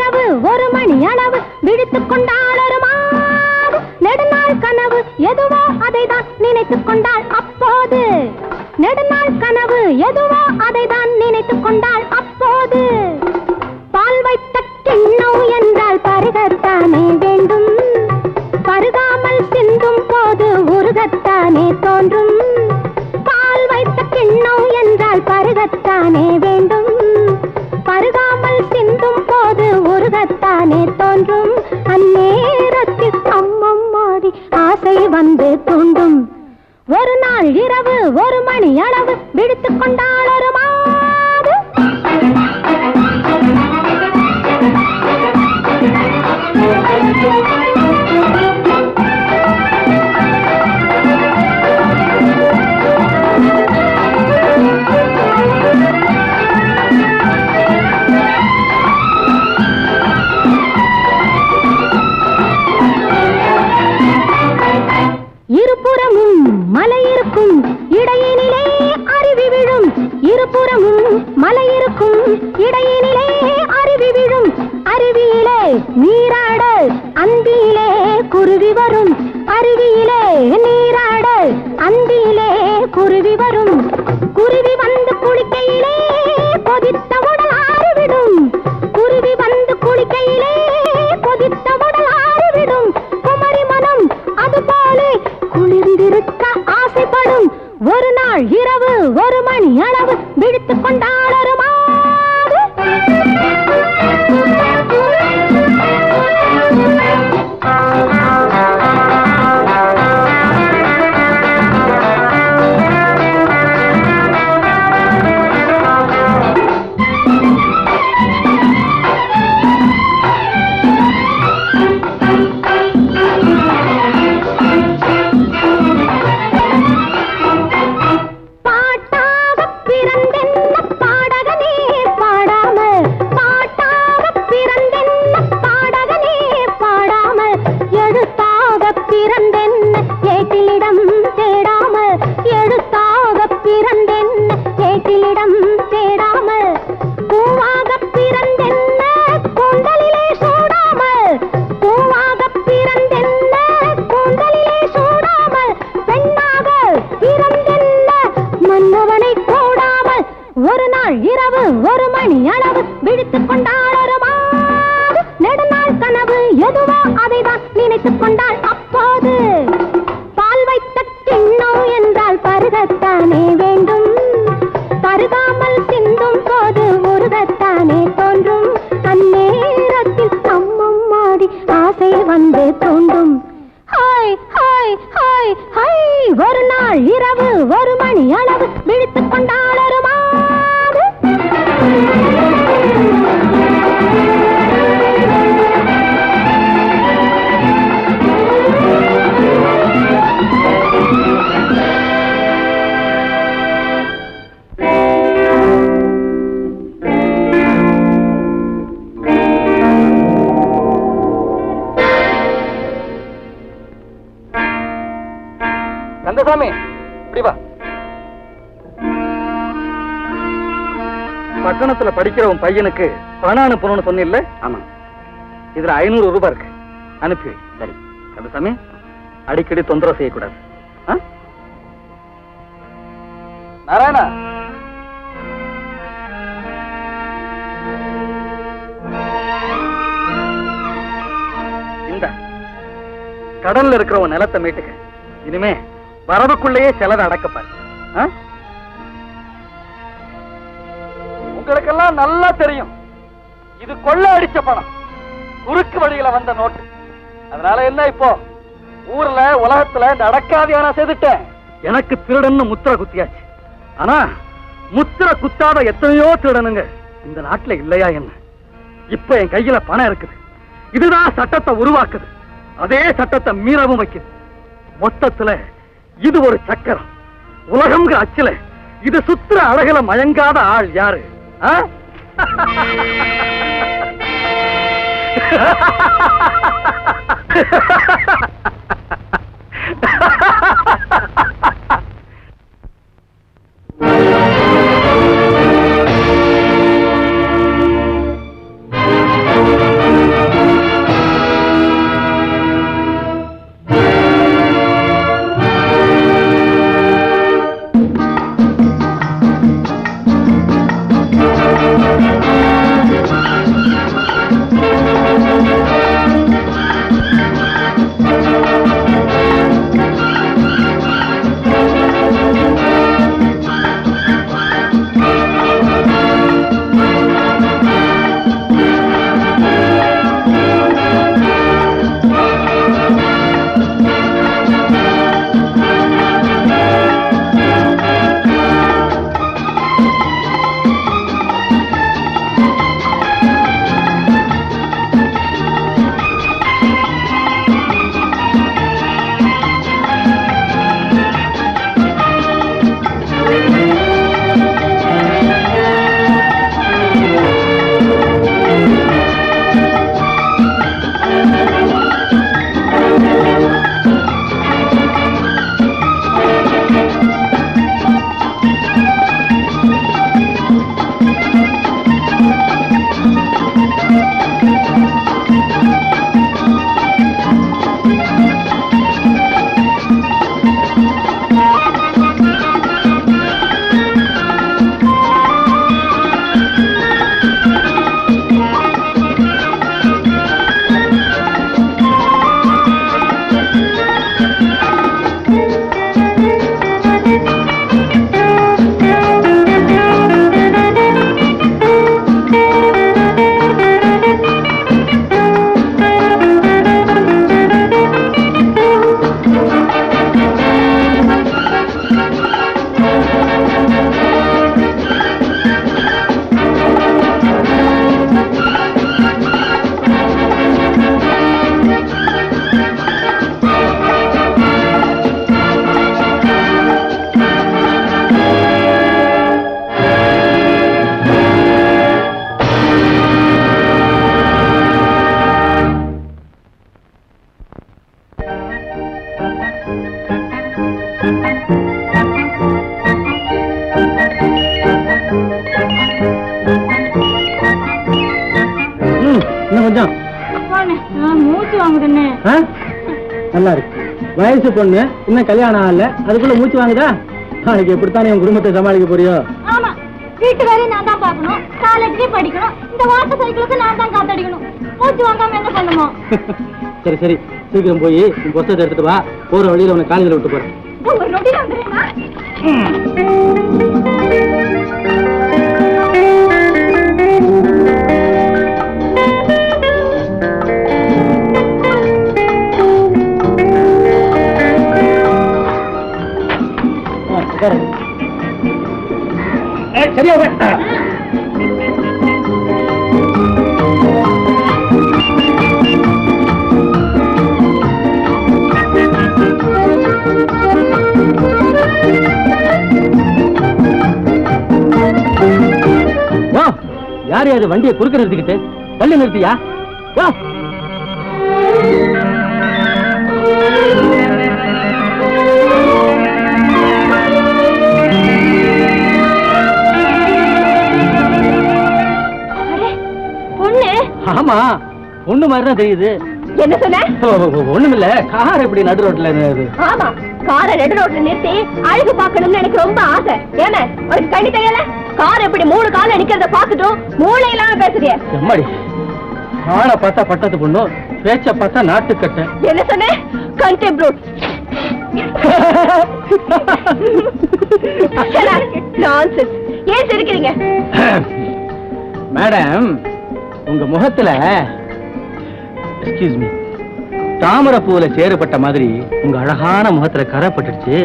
இரவு 1 மணி அளவு விழித்துக் கொண்டாள் ஒரு மாது. நெடுநாள் கனவு எதுவோ அதைதான் நினைத்துக் கொண்டாள் அப்போது. நெடுநாள் கனவு எதுவோ அதைதான் நினைத்துக் கொண்டாள் அப்போது. பால் வைத்த கிண்ணம் என்றால் பருகத்தானே வேண்டும். பருகாமல் சிந்தும் போது உருகத்தானே தோன்றும். பால் வைத்த கிண்ணம் என்றால் பருகத்தானே வேண்டும். பருகாமல் சிந்தும் போது உருகத்தானே தோன்றும். அந்நேரத்தில் அம்மம்மாடி ஆசை வந்து தூண்டும். ஒரு நாள் இரவு 1 மணி அளவு விழித்துக் கொண்டாள் ஒரு மாது. இருபுறமும் மலை இருக்கும் இடையினிலே அருவி விழும். இருபுறமும் மலை இருக்கும் இடையினிலே அருவி விழும். அருவியிலே நீராட அந்தியிலே குருவி வரும். அருவியிலே நீராட அந்தியிலே குருவி வரும். குருவி வந்து குளிக்கையிலே கொதித்த உடல் ஆறிவிடும். குருவி வந்து குளிக்கையிலே கொதித்த உடல் ஆறிவிடும். குமரி மனம் அதுபோல குளிர்ந்திருக்க ஆசைப்படும். ஒரு நாள் இரவு 1 மணி அளவு விழித்துக் கொண்டாள் ஒரு மாது. இரவு 1 மணி அளவு விழித்துக் கொண்டாள் ஒரு மாது. நெடுநாள் கனவு எதுவோ அதைதான் நினைத்துக் கொண்டாள் அப்போது. பால் வைத்த கிண்ணம் என்றால் பருகத்தானே வேண்டும். பருகாமல் சிந்தும் போது உருகத்தானே தோன்றும். அந்நேரத்தில் அம்மம்மாடி ஆசை வந்து தோன்றும். Hi hi hi hi. ஒரு நாள் இரவு 1 மணி அளவு விழித்துக் கொண்டாள் ஒரு மாது. கந்தசாமி, இப்படி வா. பட்டணத்துல படிக்கிற உன் பையனுக்கு பணம் அனுப்பணும்னு சொன்னில்ல? ஆமா. இதுல 500 ரூபாய் இருக்கு, அனுப்பி. சரி கந்தசாமி, அடிக்கடி தொந்தரவு செய்யக்கூடாது. நாராயணா, இந்த கடல்ல இருக்கிற உன் நிலத்தை மீட்டுக்க. இனிமே வரவுக்குள்ளேயே செலவை அடக்கப்பாரு. உங்களுக்கெல்லாம் நல்லா தெரியும், இது கொள்ள அடிச்ச பணம், குறுக்கு வழியில வந்த நோட்டு. அதனால என்ன, இப்போ ஊர்ல உலகத்துல நடக்காதியான செய்துட்டேன். எனக்கு திருடன்னு முத்திர குத்தியாச்சு. ஆனா முத்திர குத்தாத எத்தனையோ திருடனுங்க இந்த நாட்டுல இல்லையா என்ன? இப்ப என் கையில பணம் இருக்குது. இதுதான் சட்டத்தை உருவாக்குது, அதே சட்டத்தை மீறவும் வைக்குது. மொத்தத்துல இது ஒரு சக்கரம். உலகம்ங்கிற அச்சுல இது சுத்துற அழகுல மயங்காத ஆள் யாரு? இன்னும் கொஞ்சம். மூச்சு வாங்குதுன்னு. நல்லா இருக்கு. வயசு பொண்ணு இன்னும் கல்யாணம் ஆகல, அதுக்குள்ள மூச்சு வாங்குதா? நாளைக்கு எப்படித்தானே உன் குடும்பத்தை சமாளிக்க போறியோ? ஆமா, வீட்டு வேலையை நான் தான் பார்க்கணும், காலேஜ்லயே படிக்கணும், இந்த வாட்டர் சைக்கிளுக்கு நான் தான் காத்தடிக்கணும். மூச்சு வாங்காம என்ன பண்ணுமோ? சரி சரி, சீக்கிரம் போய் உன் புத்தகத்தை எடுத்துட்டு வா. போற வழியில உன்னை காலேஜில் விட்டு போறேன். ஒரு நொடி வந்துடுறேன்னா. சரியா யார் யாரு வண்டியை குறுக்க நிறுத்திக்கிட்டு தள்ளி நிறுத்தியா? ஆமா, பொண்ணு மாதிரிதான் தெரியுது. என்ன சொன்ன? ஒண்ணுமில்ல, கார் எப்படி நடு ரோட்ல? ஆமா, காரை நடு ரோட்ல நிறுத்தி அழகு பார்க்கணும்னு எனக்கு ரொம்ப ஆசை. ஏன்னா உனக்கு கண்ணி தெரியல? கார் எப்படி 3 கால நிக்கிறத பாத்துட்டும் மூளை இல்லாம பேசுறிய? எம்மாடி, ஆளை பார்த்தா பட்டத்து பொண்ணு, பேச்ச பார்த்தா நாட்டுக்கட்ட. என்ன சொன்ன? கண்டெம்ப்ரூட். நான்சென்ஸ். ஏன் சிரிக்கிறீங்க? மேடம், உங்க முகத்துல எக்ஸ்கியூஸ் மீ, தாமரை பூவுல சேறுபட்ட மாதிரி உங்க அழகான முகத்துல கரை பட்டுடுச்சு.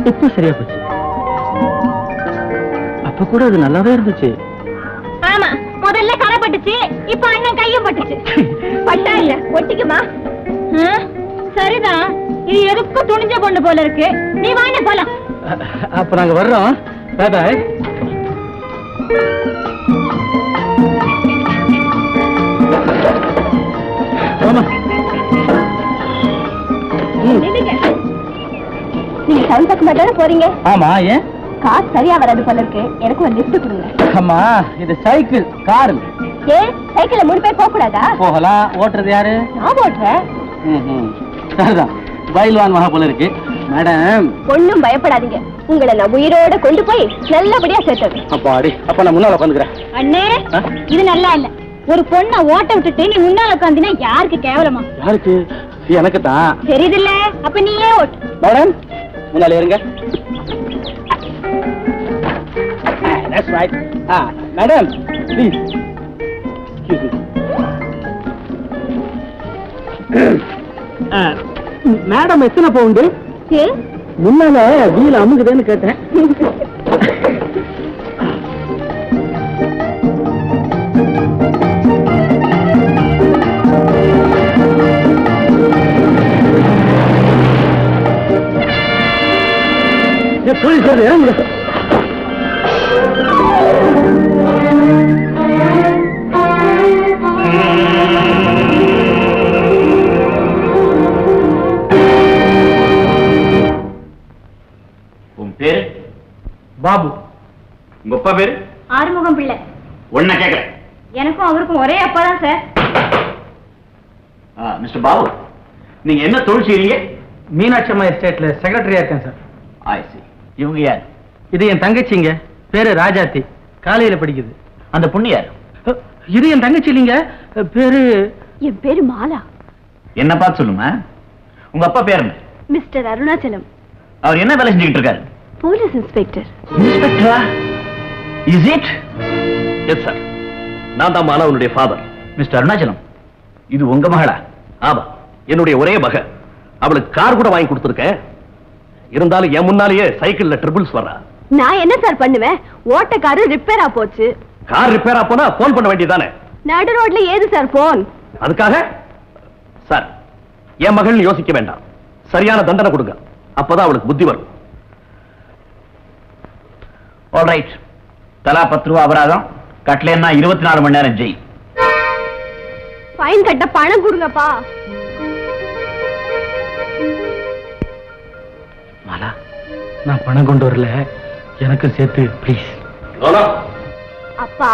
இப்ப சரியா போச்சு. அப்ப கூட அது நல்லாவே இருந்துச்சு. ஆமா, முதல்ல கரை பட்டுச்சு, இப்ப அண்ணன் கையும் பட்டுச்சு. பட்டா இல்ல, ஒட்டிக்குமா? சரிதான், இது எதுக்கும் துணிஞ்ச பொண்ணு போல இருக்கு. நீ வாங்க போலாம். அப்ப நாங்க வர்றோம். பாய். நீங்க டவுன் பக்கமா தானே போறீங்க? ஆமா, ஏன்? காசு சரியா வராது போல இருக்கு, எனக்கு ஒரு லிஃப்ட் கொடுங்க. அம்மா, இது சைக்கிள், கார். ஏன் சைக்கிள்ல 3 பேர் போக கூடாதா? போகலாம். ஓட்டுறது யாரு? நான் ஓட்டுறேன். சரிதான், பயில்வான் மகா போல இருக்கு. மேடம், ஒண்ணும் பயப்படாதீங்க, உங்களை நான் உயிரோட கொண்டு போய் நல்லபடியா சேர்த்துறேன். அப்பாடி, அப்ப நான் முன்னால உட்காந்துக்கிறேன். அண்ணே, இது நல்லா இல்ல. ஒரு பொண்ணை ஓட்ட விட்டுட்டு நீ முன்னால உட்காந்தினா யாருக்கு கேவலமா? யாருக்கு? எனக்கு தான். தெரியுதுல்ல, அப்ப நீயே ஓட்டு. மேடம், முன்னால இருங்க. That's right. Madam, please. Excuse me. Madam, எத்தனை பவுண்டு? முன்னால வீல் அமுகுதுன்னு கேட்டேன். போலீஸ் இறங்க. உன் பேரு? பாபு. உங்க அப்பா பேரு? ஆறுமுகம் பிள்ளை. ஒன்ன கேக்குறேன். எனக்கும் அவருக்கும் ஒரே அப்பா தான் சார். மிஸ்டர் பாபு, நீங்க என்ன தொழில் செய்றீங்க? மீனாட்சி அம்மா எஸ்டேட்ல செக்ரட்டரியா இருக்கேன் சார். I see. இவங்க யார்? இது என் தங்கச்சிங்க, பேரு ராஜாத்தி, காலையில படிக்குது. அந்த பொண்ணு யார்? இது என் தங்கச்சி இல்லைங்க, பேரு? என் பேரு மாலா. என்ன பார்த்து சொல்லுமா. உங்க அப்பா பேர் என்ன? மிஸ்டர் அருணாச்சலம். அவர் என்ன வேலை செஞ்சுக்கிட்டு இருக்காரு? Police inspector. இன்ஸ்பெக்டரா? Is it? எஸ் சார், நான் தான் மாலாவுடைய ஃபாதர். மிஸ்டர் அருணாச்சலம், இது உங்க மகளா? ஆமா, என்னுடைய ஒரே மக. அவளுக்கு கார் கூட வாங்கி கொடுத்துருக்கேன். இருந்தாலும் என் முன்னாலேயே சைக்கிள்ல ட்ரிபிள்ஸ் வர்றா. நான் என்ன சார் பண்ணுவேன்? ஓட்டக்காரு ரிப்பேரா போச்சு. கார் ரிப்பேரா போனா போன் பண்ண வேண்டியதானே? நடு ரோட்ல ஏது சார் போன்? அதுக்காக சார், என் மகள் யோசிக்க வேண்டாம், சரியான தண்டனை கொடுங்க, அப்பதான் அவளுக்கு புத்தி வரும். ஆல்ரைட், தலா 10 ரூபா அபராதம், கட்டலைன்னா 24 மணி நேரம் ஜெயில். ஃபைன் கட்ட பணம் கொடுங்கப்பா. மாலா, நான் பணம் கொண்டு வரல, எனக்கு சேர்த்து ப்ளீஸ். அப்பா,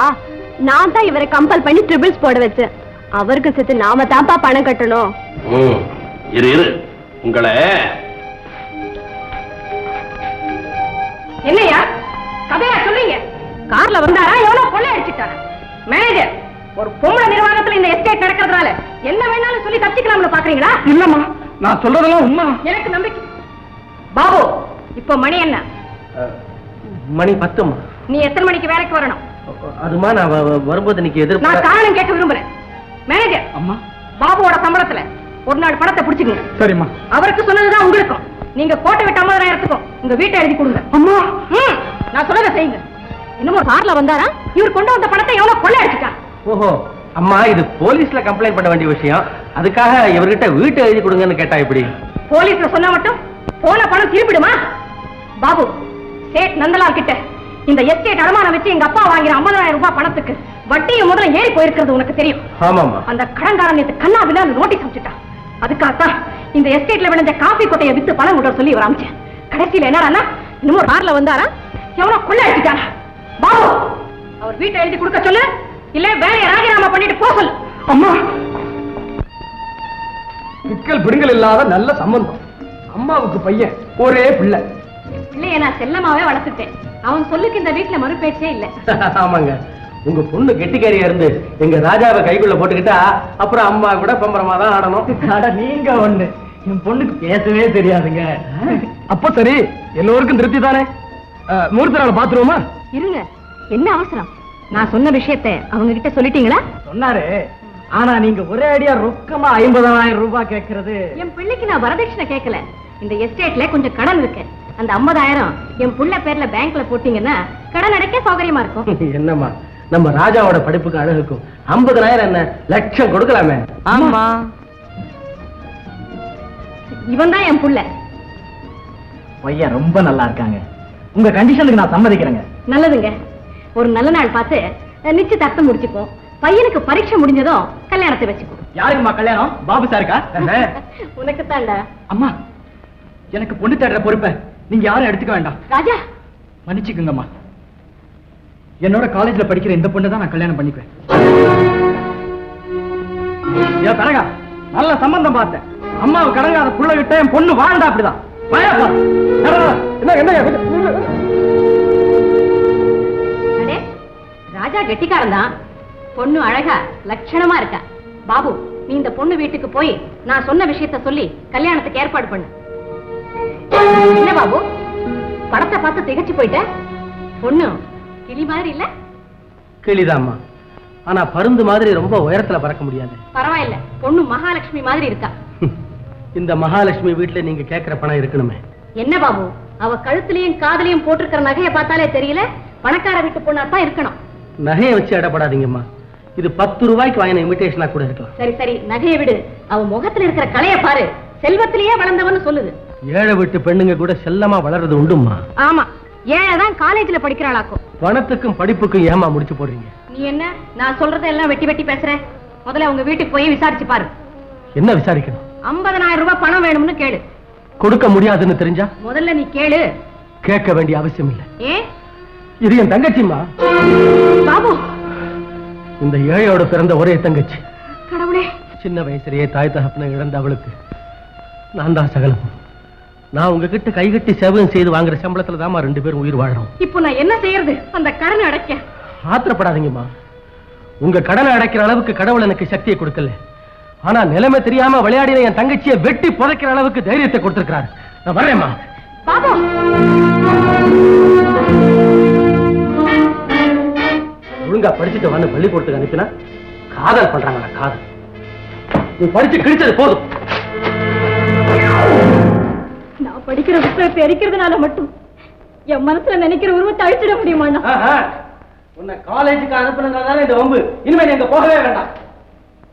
நான் தான் இவரை கம்பல் பண்ணி ட்ரிபிள்ஸ் போட வச்சேன். அவருக்கு சேர்த்து நாம தான்ப்பா பணம் கட்டணும். இரு இரு உங்களை என்னையா கதையா சொல்லுங்க. கார்ல வந்தாரா எவ்வளவு கொள்ளை அடிச்சுட்டாரா? மேனேஜர், ஒரு பொம்பளை நிர்வாகத்துல இந்த எஸ்டேட் நடக்கிறதுனால என்ன வேணாலும் சொல்லி தப்பிக்கலாம்னு பாக்குறீங்களா? இல்லம்மா, நான் சொல்றதெல்லாம் உண்மை. எனக்கு நம்பிக்கை. பாபு, இப்ப மணி என்ன? மணி 10. நீ எத்தனை மணிக்கு வேலைக்கு வரணும்? அதுமா நான் வரும்போது இன்னைக்கு நான் எதிர்ப்பு. காரணம் கேட்க விரும்புறேன். மேனேஜர், அம்மா. பாபுவோட சம்பளத்துல ஒரு நாள் பணத்தை பிடிச்சுக்கங்க. சரிம்மா. அவருக்கு சொன்னதுதான் உங்களுக்கும். நீங்க கோட்டை விட்டு 50,000த்துக்கும் உங்க வீட்டை எழுதி கொடுங்க. அம்மா. நான் சொல்றதை செய்யுங்க. இன்னும் ஒரு கார்ல வந்தாரா? இவர் கொண்டு வந்த பணத்தை எவ்வளவு கொள்ளை அடிச்சுட்டான். ஓஹோ அம்மா, இது போலீஸ்ல கம்ப்ளைண்ட் பண்ண வேண்டிய விஷயம். அதுக்காக இவர்கிட்ட வீட்டை எழுதி கொடுங்கன்னு கேட்டா இப்படி? போலீஸ்ல சொன்னா மட்டும் போன பணம் திருப்பிடுமா? பாபு, சேட் நந்தலால் கிட்ட இந்த எஸ்டேட் அடமானம் வச்சு எங்க அப்பா வாங்கிற 50,000 ரூபாய் பணத்துக்கு வட்டியும் முதல்ல ஏறி போயிருக்கிறது உனக்கு தெரியும். ஆமாமா. அந்த கடன்காரன் நேத்து கண்ணாவில அந்த நோட்டீஸ் அனுப்பிச்சுட்டான். அதுக்காகத்தான் இந்த எஸ்டேட்ல விளைஞ்ச காபி கொட்டையை வித்து பணம் விட சொல்லி இவர் அமைச்சேன். கடைசியில என்னடா இன்னும் ஒரு கார்ல வந்தாரா எவ்வளவு கொள்ளை அடிச்சுட்டானா? பாபு, அவர் வீட்டை எழுதி கொடுக்க சொல்லு, இல்ல வேலையை ராஜினாமா பண்ணிட்டு போ சொல்லு. அம்மா, பிக்கல் பிடுங்கல் இல்லாத நல்ல சம்பந்தம். அம்மாவுக்கு பையன், ஒரே பிள்ளை. பிள்ளைய நான் செல்லமாவே வளர்த்துட்டேன். அவன் சொல்லுக்கு இந்த வீட்டுல மறுபேச்சே இல்ல. ஆமாங்க, உங்க பொண்ணு கெட்டிக்காரியா இருந்து எங்க ராஜாவை கைக்குள்ள போட்டுக்கிட்டா அப்புறம் அம்மா கூட பம்பரமா தான் ஆடணும். நீங்க ஒண்ணு, என் பொண்ணுக்கு பேசவே தெரியாதுங்க. அப்ப சரி, எல்லோருக்கும் திருப்தி தானே? முகூர்த்த நாள் பாத்துருவோமா? இருங்க, என்ன அவசரம்? நான் சொன்ன விஷயத்தை அவங்க கிட்ட சொல்லிட்டீங்களா? சொன்னாரு. ஆனா நீங்க ஒரே அடியா ரொக்கமா 50,000 ரூபாய் கேட்கறது. என் பிள்ளைக்கு நான் வரதட்சணை கேட்கல. இந்த எஸ்டேட்ல கொஞ்சம் கடன் இருக்கு. அந்த 50,000 என் புள்ள பேர்ல பேங்க்ல போட்டீங்கன்னா கடன் அடைக்க சௌகரியமா இருக்கும். என்னம்மா, நம்ம ராஜாவோட படிப்புக்கு அழகுக்கும் 50,000 என்ன, லட்சம் கொடுக்கலாமே. ஆமா, இவன் தான் என் புள்ள. பையன் ரொம்ப நல்லா இருக்காங்க. உங்க கண்டிஷனுக்கு நான் சம்மதிக்கிறேங்க. நல்லதுங்க. ஒரு நல்ல நாள் பார்த்து நிச்சயதார்த்தம் முடிச்சுப்போம். பையனுக்கு பரீட்சை முடிஞ்சதும் கல்யாணத்தை வச்சுப்போம். யாருக்குமா கல்யாணம்? பாபு சாருக்கா? உனக்கு தாண்டா. அம்மா, எனக்கு பொண்ணு தேடுற பொறுப்பை நீங்க யாரும் எடுத்துக்க வேண்டாம். ராஜா, மன்னிச்சுக்குங்கம்மா. என்னோட காலேஜ்ல படிக்கிற இந்த பொண்ணு தான் நான் கல்யாணம் பண்ணிக்குவேன். ஏன் தரகா, நல்ல சம்பந்தம் பார்த்தேன். அம்மாவை கடங்காத புள்ள விட்ட என் பொண்ணு வாழ்ந்தா அப்படிதான். அடே, ராஜா கெட்டிக்காரன் தான். பொண்ணு அழகா லட்சணமா இருக்கா. பாபு, நீ இந்த பொண்ணு வீட்டுக்கு போய் நான் சொன்ன விஷயத்த சொல்லி கல்யாணத்துக்கு ஏற்பாடு பண்ணு. என்ன பாபு, படத்தை பார்த்து திகச்சு போயிட்ட? பொண்ணு கிளி மாதிரி இல்ல? கிளிதாம்மா, ஆனா பருந்து மாதிரி ரொம்ப உயரத்துல பறக்க முடியாது. பரவாயில்ல, பொண்ணு மகாலட்சுமி மாதிரி இருக்கா. இந்த மகாலட்சுமி வீட்டுல நீங்க கேட்கிற பணம் இருக்கணுமே. என்ன பாபு, அவ கழுத்துலயும் காதலையும் போட்டிருக்கிற நகையை பார்த்தாலே தெரியல பணக்கார வீட்டு பொண்ணா தான் இருக்கணும். நகையை வச்சு அடப்படாதீங்கம்மா. இது 10 ரூபாய்க்கு வாங்கின இன்விடேஷனா கூட இருக்கலாம். சரி சரி, நகையை விடு. அவ முகத்துல இருக்கிற கலையை பாரு. செல்வத்திலேயே வளர்ந்தவன்னு சொல்லுது. ஏழை வீட்டு பெண்ணுங்க கூட செல்லமா வளர்றது உண்டுமா? ஆமா, ஏழைதான் காலேஜ்ல படிக்கிறாளாக்கும். பணத்துக்கும் படிப்புக்கும் ஏமா முடிச்சு போடுறீங்க? நீ என்ன, நான் சொல்றதெல்லாம் வெட்டி வெட்டி பேசுற? முதல்ல உங்க வீட்டுக்கு போய் விசாரிச்சு பாரு. என்ன விசாரிக்கணும்? 50,000 ரூபாய் பணம் வேணும்னு கேளு. கொடுக்க முடியாதுன்னு தெரிஞ்சா? முதல்ல நீ கேளு. கேட்க வேண்டிய அவசியம் இல்லை. ஏன்? இது என் தங்கச்சிம்மா. பாபு, இந்த ஏழையோட பிறந்த ஒரே தங்கச்சி. கடவுளே. சின்ன வயசுலயே தாய் தகப்பனை இழந்த அவளுக்கு நான் தான் சகலம். நான் உங்ககிட்ட கைகட்டி சேவகம் செய்து வாங்குற சம்பளத்துல தாமா 2 பேரும் உயிர் வாழறோம். இப்போ நான் என்ன செய்யறது அந்த கடனை அடைக்க? ஆத்திரப்படாதீங்கம்மா. உங்க கடனை அடைக்கிற அளவுக்கு கடவுள் எனக்கு சக்தியை கொடுக்கல. ஆனா நிலைமை தெரியாம விளையாடின என் தங்கச்சியை வெட்டி புதைக்கிற அளவுக்கு தைரியத்தை கொடுத்திருக்கிறார். நான் வரேம்மா. பாபு, ஒழுங்கா படிச்சுட்டு வந்து பள்ளிக்கூடத்துக்கு அனுப்பினா காதல் பண்றாங்களா? காதல் நீ படிச்சு கிழிச்சது போதும். நான் படிக்கிற புத்தகத்தை எரிக்கிறதுனால மட்டும் என் மனசுல நினைக்கிற உருவத்தை அழிச்சிட முடியுமா? உன்னை காலேஜுக்கு அனுப்புனதால இந்த வம்பு. இனிமே நீங்க போகவே வேண்டாம்.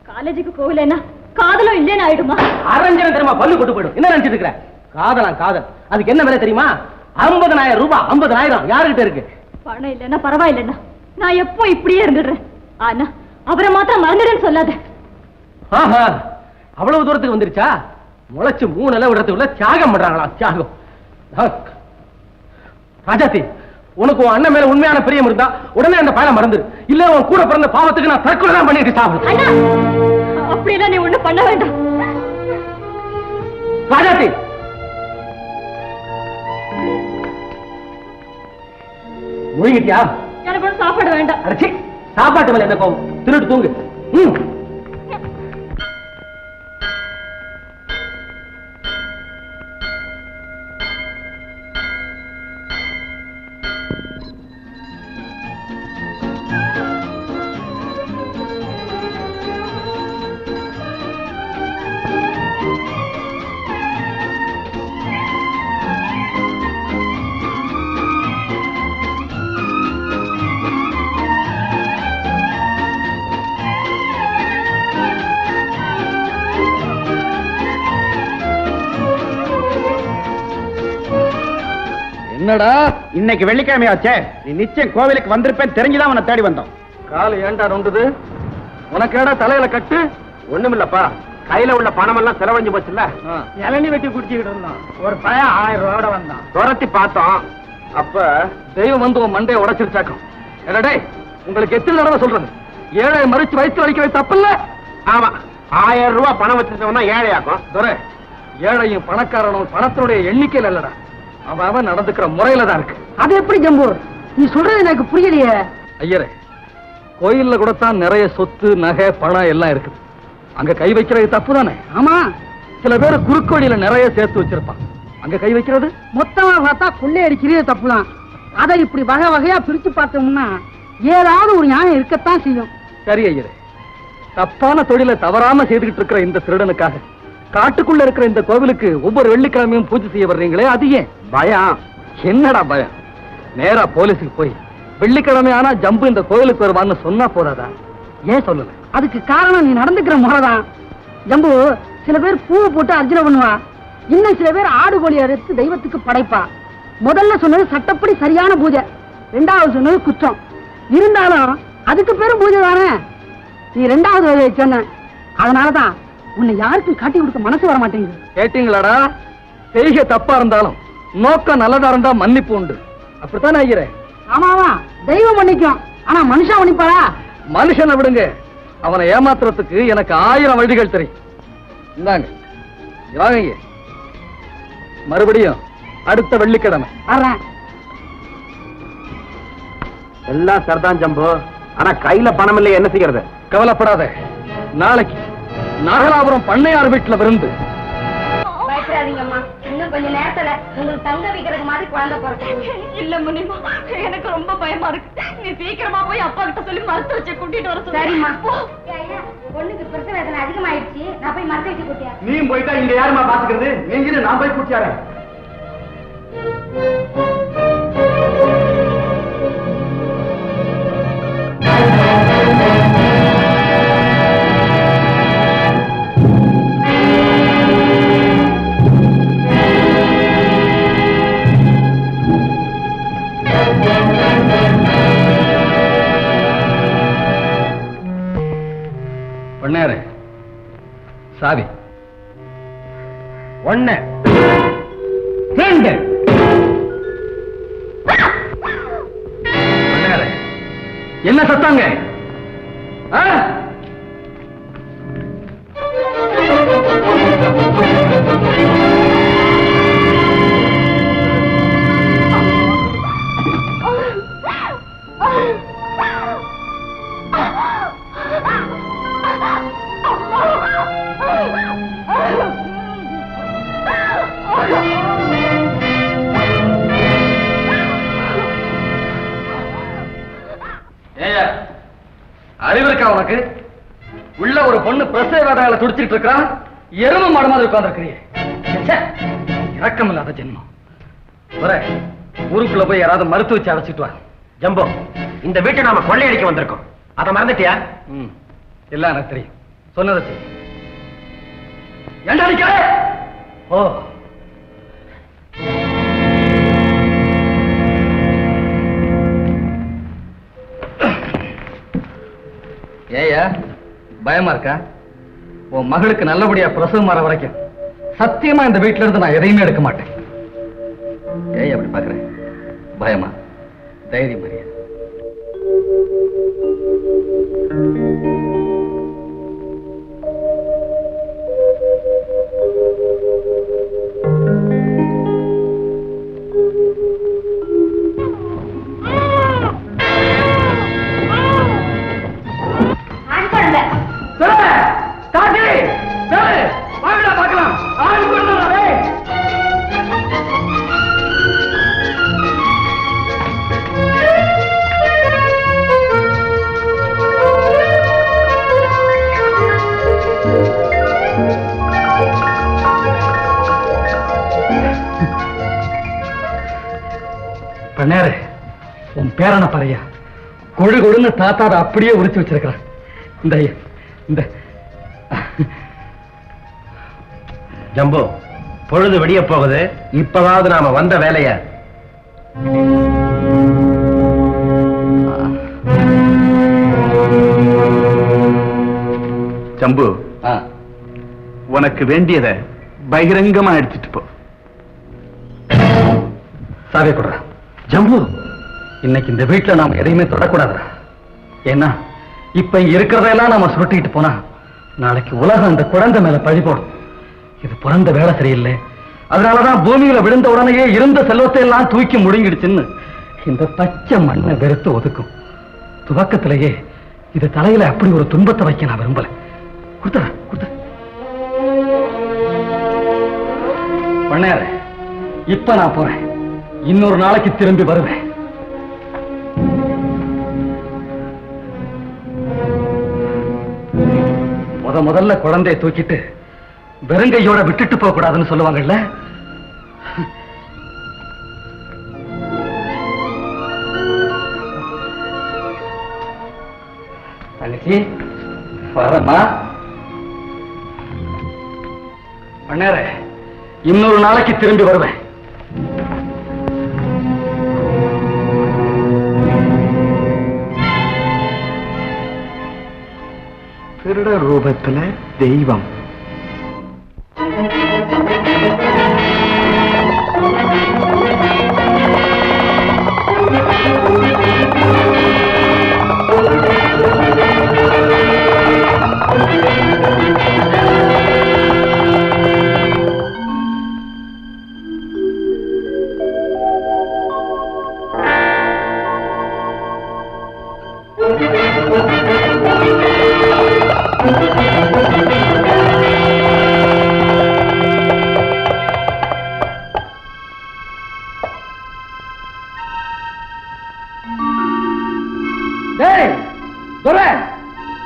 காலேஜுக்கு போகலன்னா காதலும் இல்லைன்னு ஆயிடுமா? அரஞ்சனம் தெரியுமா? பல்லு கொண்டு போயிடும். என்ன நினைச்சிட்டு இருக்கிற? காதலாம் காதல். அதுக்கு என்ன விலை தெரியுமா? 50,000 ரூபாய். 50,000 யாருகிட்ட இருக்கு? பணம் இல்லைன்னா பரவாயில்லைன்னா நான் எப்போ இப்படியே இருந்துடுறேன். ஆனா அவரை மாத்திரம் மறந்துடுன்னு சொல்லாத. அவ்வளவு தூரத்துக்கு வந்துருச்சா? முளைச்சு 3 இலை விடுறதுக்குள்ள தியாகம் பண்றாங்களா? தியாகம். ராஜாத்தி, உனக்கு உன் அண்ணன் மேல உண்மையான பிரியம் இருந்தா உடனே அந்த பயணம் மறந்து, இல்ல உன் கூட பிறந்த பாவத்துக்கு நான் தற்கொலை தான் பண்ணிட்டு சாப்பிடுறேன். அப்படியெல்லாம் நீ ஒண்ணும் பண்ண வேண்டாம். ராஜாத்தி, முழுங்கிட்டியா? எனக்கு ஒன்றும் சாப்பாடு வேண்டாம். அடச்சி, சாப்பாட்டு மேல என்ன கோவம்? திருட்டு தூங்கு. என்னடா இன்னைக்கு வெள்ளிக்கிழமையாச்சே, நீ நிச்சயம் கோவிலுக்கு வந்திருப்பேன் தெரிஞ்சுதான் உன்னை தேடி வந்தோம். கால் ஏண்டா நொண்டுது? உனக்கு ஏடா தலையில கட்டு? ஒண்ணுமில்லப்பா, கையில உள்ள பணம் எல்லாம் செலவழிஞ்சு போச்சுல்ல. இளநீ வெட்டி குடிச்சுக்கிட்டு இருந்தான். ஒரு பையன் 1000 ரூபாயோட வந்தான். துரத்தி பார்த்தோம். அப்ப தெய்வம் வந்து உன் மண்டையை உடைச்சிருச்சாக்கும். என்னடே, உங்களுக்கு எத்தனை தடவை சொல்றது? ஏழை மறிச்சு வயிற்று வலிக்க தப்பில்ல? ஆமா, 1000 ரூபாய் பணம் வச்சிருக்கவன் தான் ஏழையாக்கும். துரை, ஏழையும் பணக்காரனும் பணத்தினுடைய எண்ணிக்கையில் இல்லடா, அவன் நடந்துக்கிற முறையில தான் இருக்கு. அது எப்படி ஜம்பு? நீ சொல்றது எனக்கு புரியலையே. ஐயரே, கோயில்ல கூட தான் நிறைய சொத்து நகை பணம் எல்லாம் இருக்குது. அங்க கை வைக்கிறது தப்பு தானே? ஆமா, சில பேர் குறுக்கு வழியில நிறைய சேர்த்து வச்சிருப்பான். அங்க கை வைக்கிறது மொத்தமா பார்த்தா கொள்ளையடிக்கிறது தப்புதான். அதை இப்படி வகை வகையா பிரிச்சு பார்த்தோம்னா ஏதாவது ஒரு நியாயம் இருக்கத்தான் செய்யும். சரி ஐயரே, தப்பான தொழிலை தவறாம செய்துகிட்டு இருக்கிற இந்த திருடனுக்காக காட்டுக்குள்ள இருக்கிற இந்த கோவிலுக்கு ஒவ்வொரு வெள்ளிக்கிழமையும் பூஜை செய்ய வர்றீங்களே, அது ஏன்? பயம். என்னடா பயம்? நேரா போலீஸுக்கு போய் வெள்ளிக்கிழமை ஆனா ஜம்பு இந்த கோவிலுக்கு வருவான்னு சொன்னா போறாதா? ஏன் சொல்லல? அதுக்கு காரணம் நீ நடந்துக்கிற முறைதான். ஜம்பு, சில பேர் பூவை போட்டு அர்ச்சனை பண்ணுவா, இன்னும் சில பேர் ஆடு கோழி அறுத்து தெய்வத்துக்கு படைப்பா. முதல்ல சொன்னது சட்டப்படி சரியான பூஜை, ரெண்டாவது சொன்னது குற்றம். இருந்தாலும் அதுக்கு பேரும் பூஜை தானே. நீ ரெண்டாவது வகையை சொன்ன, அதனாலதான் உன்னை யாருக்கும் காட்டி கொடுக்க மனசு வர மாட்டேங்குது. கேட்டீங்களாடா? செய்கை தப்பா இருந்தாலும் நோக்கம் நல்லதா இருந்தா மன்னிப்பு உண்டு. அப்படித்தானே ஐயரே? ஆமாவா, தெய்வம் மன்னிக்கும், ஆனா மனுஷன் மன்னிப்பாரா? மனுஷனை விடுங்க, அவனை ஏமாத்துறதுக்கு எனக்கு 1000 வழிகள் தெரியும். இந்தாங்க, வாங்க. மறுபடியும் அடுத்த வெள்ளிக்கிழமை வர்றேன். எல்லாம் சரிதான் ஜம்பு, ஆனா கையில பணம் இல்லை, என்ன செய்யறது? கவலைப்படாத, நாளைக்கு நாகலாபுரம் பண்ணையார் வீட்டுல விருந்து. பயப்படாதீங்கம்மா, இன்னும் கொஞ்ச நேரத்துல உங்களுக்கு தங்க வைக்கிறதுக்கு மாதிரி குழந்தை பிறகு. இல்ல முனிமா, எனக்கு ரொம்ப பயமா இருக்கு. நீ சீக்கிரமா போய் அப்பா கிட்ட சொல்லி மருத்துவ வச்சு கூட்டிட்டு வர சொல்லு. சரிம்மா. பொண்ணுக்கு பிரசவ வேதனை அதிகமாயிடுச்சு, நான் போய் மருத்துவ வச்சு கூட்டியா. நீயும் போயிட்டா இங்க யாருமா பாத்துக்கிறது? நீங்க நான் போய் கூட்டியாரேன். பண்ணாரு சாவி 1 2 பண்ணாரு. என்ன சத்தாங்க? அறிவிருக்கா உனக்கு? உள்ள ஒரு பொண்ணு பிரசவ வேதனையில துடிச்சிட்டு இருக்கா, எரும மாடு மாதிரி உட்கார்ந்திருக்கிறியே. இரக்கம் இல்லாத ஜென்மம். ஊருக்குள்ள போய் யாராவது மருத்துவ வச்சு அழைச்சிட்டு வா. ஜம்போ, இந்த வீட்டை நாம கொள்ளையடிக்க வந்திருக்கோம், அதை மறந்துட்டியா? எல்லாம் எனக்கு தெரியும், சொன்னதை செய்ய. ஏண்டா அடிக்காத? ஓ, ஏயா பயமா இருக்கா? உன் மகளுக்கு நல்லபடியா பிரசவம் வர வரைக்கும் சத்தியமா இந்த வீட்டுல இருந்து நான் எதையுமே எடுக்க மாட்டேன். ஏய் அப்படி பாக்குறேன்? பயமா? தைரியம் மரியா. பண்ணாரு உன் பேரன பாறையா கொழு கொழுன்னு தாத்தா அதை அப்படியே உரிச்சு வச்சிருக்கிறான். இந்த இந்த ஜம்பு, பொழுது விடிய போகுது. இப்பவாவது நாம வந்த வேலைய ஜம்பு, உனக்கு வேண்டியத பகிரங்கமா எடுத்துட்டு போ. சாவே கொடுற ஜம்பு, இன்னைக்கு இந்த வீட்டுல நாம எதையுமே தொடக்கூடாது. ஏன்னா இப்ப இங்க இருக்கிறதெல்லாம் நாம சுருட்டிட்டு போனா நாளைக்கு உலகம் அந்த குழந்தை மேல பழி போடும். இது பிறந்த வேலை சரியில்லை. அதனாலதான் பூமியில விழுந்த உடனேயே இருந்த செல்வத்தை எல்லாம் தூக்கி முழுங்கிடுச்சுன்னு இந்த பச்சை மண்ணை வெறுத்து ஒதுக்கும். துவக்கத்திலேயே இது தலையில அப்படி ஒரு துன்பத்தை வைக்க நான் விரும்பல. கொடுத்துற கொடுத்து பண்ணார. இப்ப நான் போறேன், இன்னொரு நாளைக்கு திரும்பி வருவேன். முதல்ல குழந்தையை தூக்கிட்டு வெறுங்கையோட விட்டுட்டு போக கூடாதுன்னு சொல்லுவாங்கல்ல. தங்கச்சி வரமா பண்ணார, இன்னொரு நாளைக்கு திரும்பி வருவேன். திருட ரூபத்துல தெய்வம்.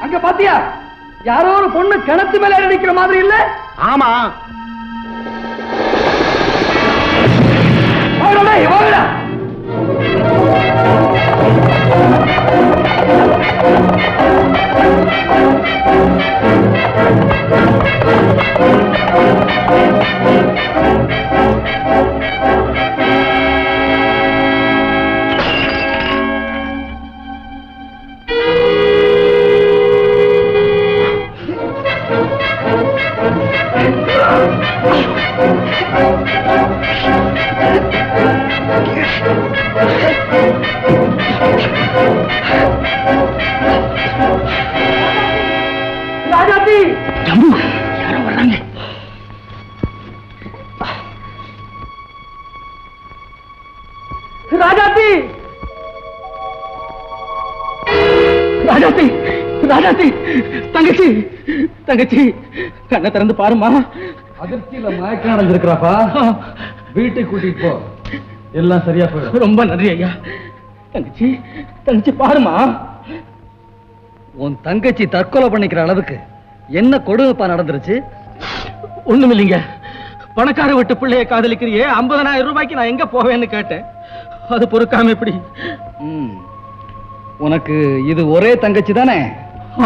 அங்க பாத்தியா, யாரோ ஒரு பொண்ணு கிணத்து மேல அடிக்கிற மாதிரி இல்ல? ஆமா, ராஜாத்தி, ஜம்பு, யாரோ வர்றாங்க. ராஜாத்தி, ராஜாத்தி, ராஜாத்தி, தங்கச்சி, தங்கச்சி, கண்ணை திறந்து பாருமா. அதிர்ச்சியில மயக்கம் அடைஞ்சிருக்கிறாப்பா. வீட்டுக்கு கூட்டிட்டு போ, எல்லாம் சரியா போயிடும். ரொம்ப நன்றி ஐயா. தங்கச்சி, தங்கச்சி பாருமா. உன் தங்கச்சி தற்கொலை பண்ணிக்கிற அளவுக்கு என்ன கொடுமைப்பா நடந்துருச்சு? ஒண்ணும் இல்லைங்க, பணக்கார வீட்டு பிள்ளைய காதலிக்கிறியே, 50,000 ரூபாய்க்கு நான் எங்க போவேன்னு கேட்டேன். அது பொறுக்காம எப்படி? உனக்கு இது ஒரே தங்கச்சி தானே?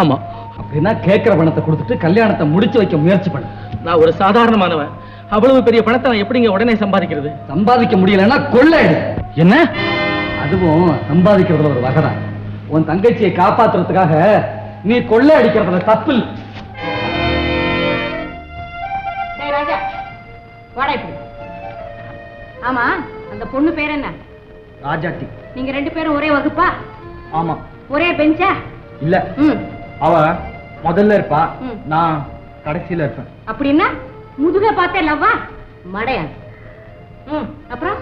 ஆமா. அப்படின்னா கேட்கிற பணத்தை கொடுத்துட்டு கல்யாணத்தை முடிச்சு வைக்க முயற்சி பண்ண. நான் ஒரு சாதாரணமானவன், அவ்வளவு பெரிய பணத்தை நான் எப்படிங்க உடனே சம்பாதிக்கிறது? சம்பாதிக்க முடியலன்னா கொள்ளை. என்ன? அதுவும் சம்பாதிக்கிறதுல ஒரு வகைதான். உன் தங்கச்சியை காப்பாத்துறதுக்காக நீ கொள்ளை அடிக்கிறதுல தப்பு. ராஜா வாடா இப்படி. ஆமா, அந்த பொண்ணு பேர் என்ன? ராஜாத்தி. நீங்க 2 பேரும் ஒரே வகுப்பா? ஆமா. ஒரே பெஞ்சா? இல்ல, அவ முதல்ல இருப்பா, ம். நான் கடைசியில இருப்பேன். அப்படின்னா முதுக பார்த்தே லவ்வா? மடையன். அப்புறம்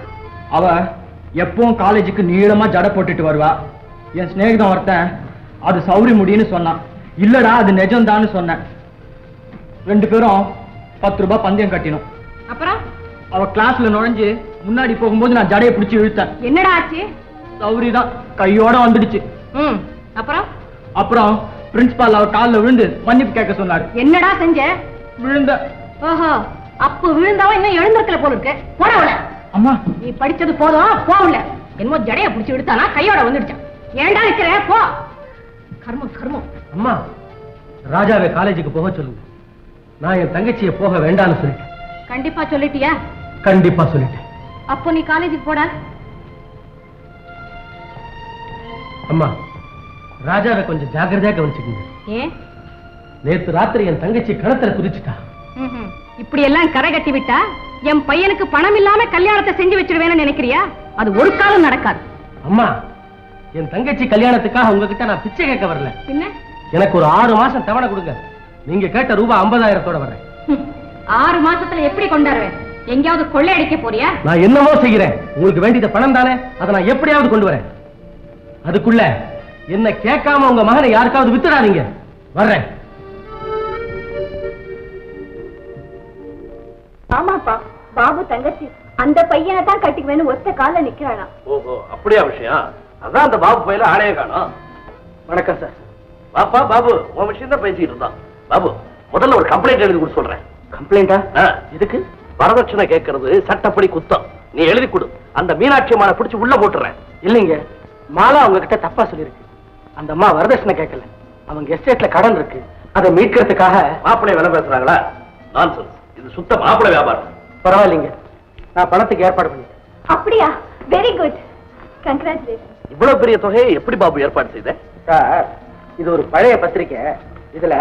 அவ எப்பவும் காலேஜுக்கு நீளமா ஜடை போட்டுட்டு வருவா. என் சிநேகிதம் ஒருத்தன் அது சௌரி முடின்னு சொன்னான். இல்லடா அது நிஜம்தான்னு சொன்னேன். 2 பேரும் 10 ரூபாய் பந்தயம் கட்டினோம். அப்புறம் அவ கிளாஸ்ல நுழைஞ்சு முன்னாடி போகும்போது நான் ஜடையை பிடிச்சு இழுத்தேன். என்னடா ஆச்சு? சௌரி தான் கையோட வந்துடுச்சு. அப்புறம் அப்புறம் பிரின்சிபால் அவர் காலில் விழுந்து மன்னிப்பு கேட்க சொன்னார். என்னடா செஞ்ச? விழுந்த. ஓஹோ, அப்ப விழுந்தாவா இன்னும் எழுந்திருக்கல போல இருக்கு. போடவுல. அம்மா, நீ படிச்சது போதும், போகல. என்னமோ ஜடைய பிடிச்சு விடுத்தானா கையோட வந்துடுச்சான். ஏன்டா இருக்கிற? போ. கர்மம் கர்மம். அம்மா, ராஜாவை காலேஜுக்கு போக சொல்லுங்க. நான் என் தங்கச்சியை போக வேண்டாம்னு சொல்லிட்டேன். கண்டிப்பா சொல்லிட்டியா? கண்டிப்பா சொல்லிட்டேன். அப்போ நீ காலேஜுக்கு போடா. அம்மா, ராஜாவை கொஞ்சம் ஜாக்கிரதையா கவனிச்சுக்கோங்க. ஏன்? நேத்து ராத்திரி என் தங்கச்சி கிணத்துல குதிச்சுட்டா. இப்படி எல்லாம் கரை கட்டி விட்டா என் பையனுக்கு பணம் இல்லாம கல்யாணத்தை செஞ்சு வச்சிருவேன்னு நினைக்கிறியா? அது ஒரு காலம் நடக்காது. அம்மா, என் தங்கச்சி கல்யாணத்துக்காக உங்ககிட்ட நான் பிச்சை கேட்க வரல. பின்ன எனக்கு ஒரு 6 மாசம் தவணை கொடுங்க. நீங்க கேட்ட ரூபாய் 50,000 வரேன். 6 மாசத்துல எப்படி கொண்டாடுவேன்? எங்கேயாவது கொள்ளையடிக்க போறியா? நான் என்னமோ செய்கிறேன். உங்களுக்கு வேண்டியது பணம் தானே, அதை நான் எப்படியாவது கொண்டு வரேன். அதுக்குள்ள என்ன கேட்காம உங்க மகனை யாருக்காவது வித்துடாதீங்க. வர்றேன். ஆமாப்பா, பாபு தங்கச்சி அந்த பையனை தான் கட்டிக்குவேன்னு ஒத்த கால நிக்கிறானா. ஓஹோ, அப்படியா விஷயம்? அதான் அந்த பாபு பையில ஆளையே காணோம். வணக்கம் சார். பாப்பா பாபு, உன் விஷயம் தான் பேசிட்டு இருந்தான். பாபு, முதல்ல ஒரு கம்ப்ளைண்ட் எழுதி கொடு சொல்றேன். கம்ப்ளைண்டா? இதுக்கு வரதட்சணை கேட்கறது சட்டப்படி குத்தம். நீ எழுதி கொடு. அந்த மீனாட்சி அம்மாவை பிடிச்சு உள்ள போட்டுறேன். இல்லைங்க, மாலா உங்ககிட்ட தப்பா சொல்லிருக்கு. அந்த அம்மா வரதட்சணை கேட்கல. அவங்க எஸ்டேட்ல கடன் இருக்கு, அதை மீட்கிறதுக்காக. மாப்பிள்ளை வேலை பேசுறாங்களா? நான்சென்ஸ். இது சுத்த மாப்பிள்ளை வியாபாரம். பரவாயில்லைங்க, நான் பணத்துக்கு ஏற்பாடு பண்ணிட்டேன். அப்படியா? Very good, congratulation. இவ்வளவு பெரிய தொகையை எப்படி பாபு ஏற்பாடு செய்த? சார், இது ஒரு பழைய பத்திரிக்கை. இதுல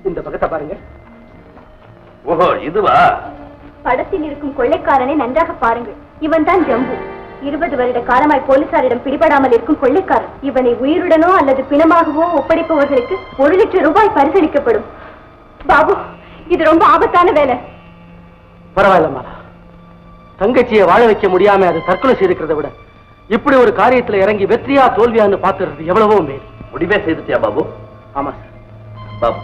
இந்த பக்கத்தை பாருங்க. ஓஹோ, இதுவா? படத்தில் இருக்கும் கொள்ளைக்காரனை நன்றாக பாருங்கள். இவன் தான் ஜம்பு. 20 வருட காலமாய் போலீசாரிடம் பிடிபடாமல் இருக்கும் கொள்ளைக்காரன். இவனை உயிருடனோ அல்லது பிணமாகவோ ஒப்படைப்பவர்களுக்கு 1 லட்சம் ரூபாய் பரிசளிக்கப்படும். பாபு, இது ரொம்ப ஆபத்தான வேலை. பரவாயில்லம்மா, தங்கச்சியை வாழ வைக்க முடியாம அது தற்கொலை செய்திருக்கிறத விட இப்படி ஒரு காரியத்துல இறங்கி வெற்றியா தோல்வியான்னு பாத்துறது எவ்வளவோ மேல். முடிவே செய்துட்டியா பாபு? ஆமா சார். பாபு,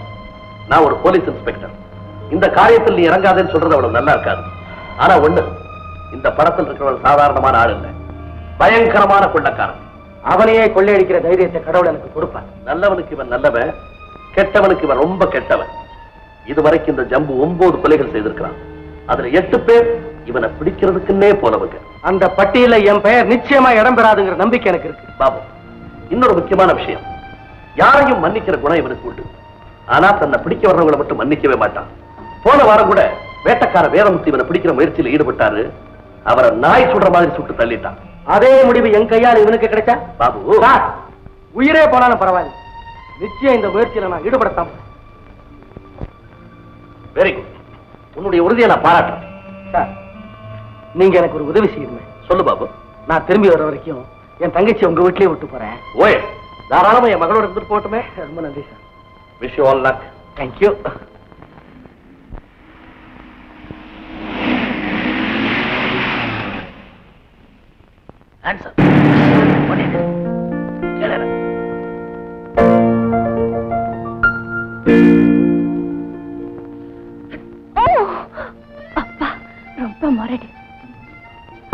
நான் ஒரு போலீஸ் இன்ஸ்பெக்டர். இந்த காரியத்தில் நீ இறங்காதேன்னு சொல்றது அவ்வளவு நல்லா இருக்காது. ஆனா ஒண்ணு, இந்த படத்தில் இருக்கிறவன் சாதாரணமான ஆள் இல்ல, பயங்கரமான கொள்ளக்காரன். அவனையே கொள்ளையடிக்கிற தைரியத்தை கடவுள் எனக்கு கொடுப்பார். நல்லவனுக்கு இவன் நல்லவன், கெட்டவனுக்கு இவன் ரொம்ப கெட்டவன். இதுவரைக்கும் இந்த ஜம்பு 9 கொலைகள் செய்திருக்கிறான். அதுல 8 பேர் இவனை பிடிக்கிறதுக்குன்னே போனவங்க. அந்த பட்டியல என் பெயர் நிச்சயமா இடம் பெறாதுங்கிற நம்பிக்கை எனக்கு இருக்கு. பாபு, இன்னொரு முக்கியமான விஷயம், யாரையும் மன்னிக்கிற குணம் இவனுக்கு உண்டு. ஆனா தன்னை பிடிக்க வர்றவங்களை மட்டும் மன்னிக்கவே மாட்டான். போன வாரம் கூட வேட்டக்கார வேதமுத்து இவனை பிடிக்கிற முயற்சியில் ஈடுபட்டாரு. அவரை நாய் சுடுற மாதிரி சுட்டு தள்ளிட்டான். அதே முடிவு என் கையால் இவனுக்கு கிடைச்சா பாபு, சார், உயிரே போனாலும் பரவாயில்ல, நிச்சயம் இந்த முயற்சியில நான் ஈடுபடத்தான். வெரி குட், உன்னுடைய உறுதியை நான் பாராட்டுறேன். சார், நீங்க எனக்கு ஒரு உதவி செய்யணுமே. சொல்லு பாபு. நான் திரும்பி வர வரைக்கும் என் தங்கச்சி உங்க வீட்லயே விட்டு போறேன். ஓயே, தாராளமா என் மகளோட இருந்துட்டு போட்டுமே. ரொம்ப நன்றி sir. Wish you all luck. Thank you. Answer பண்ணிட்டு கேளு. அப்பா, ரொம்ப முரடு.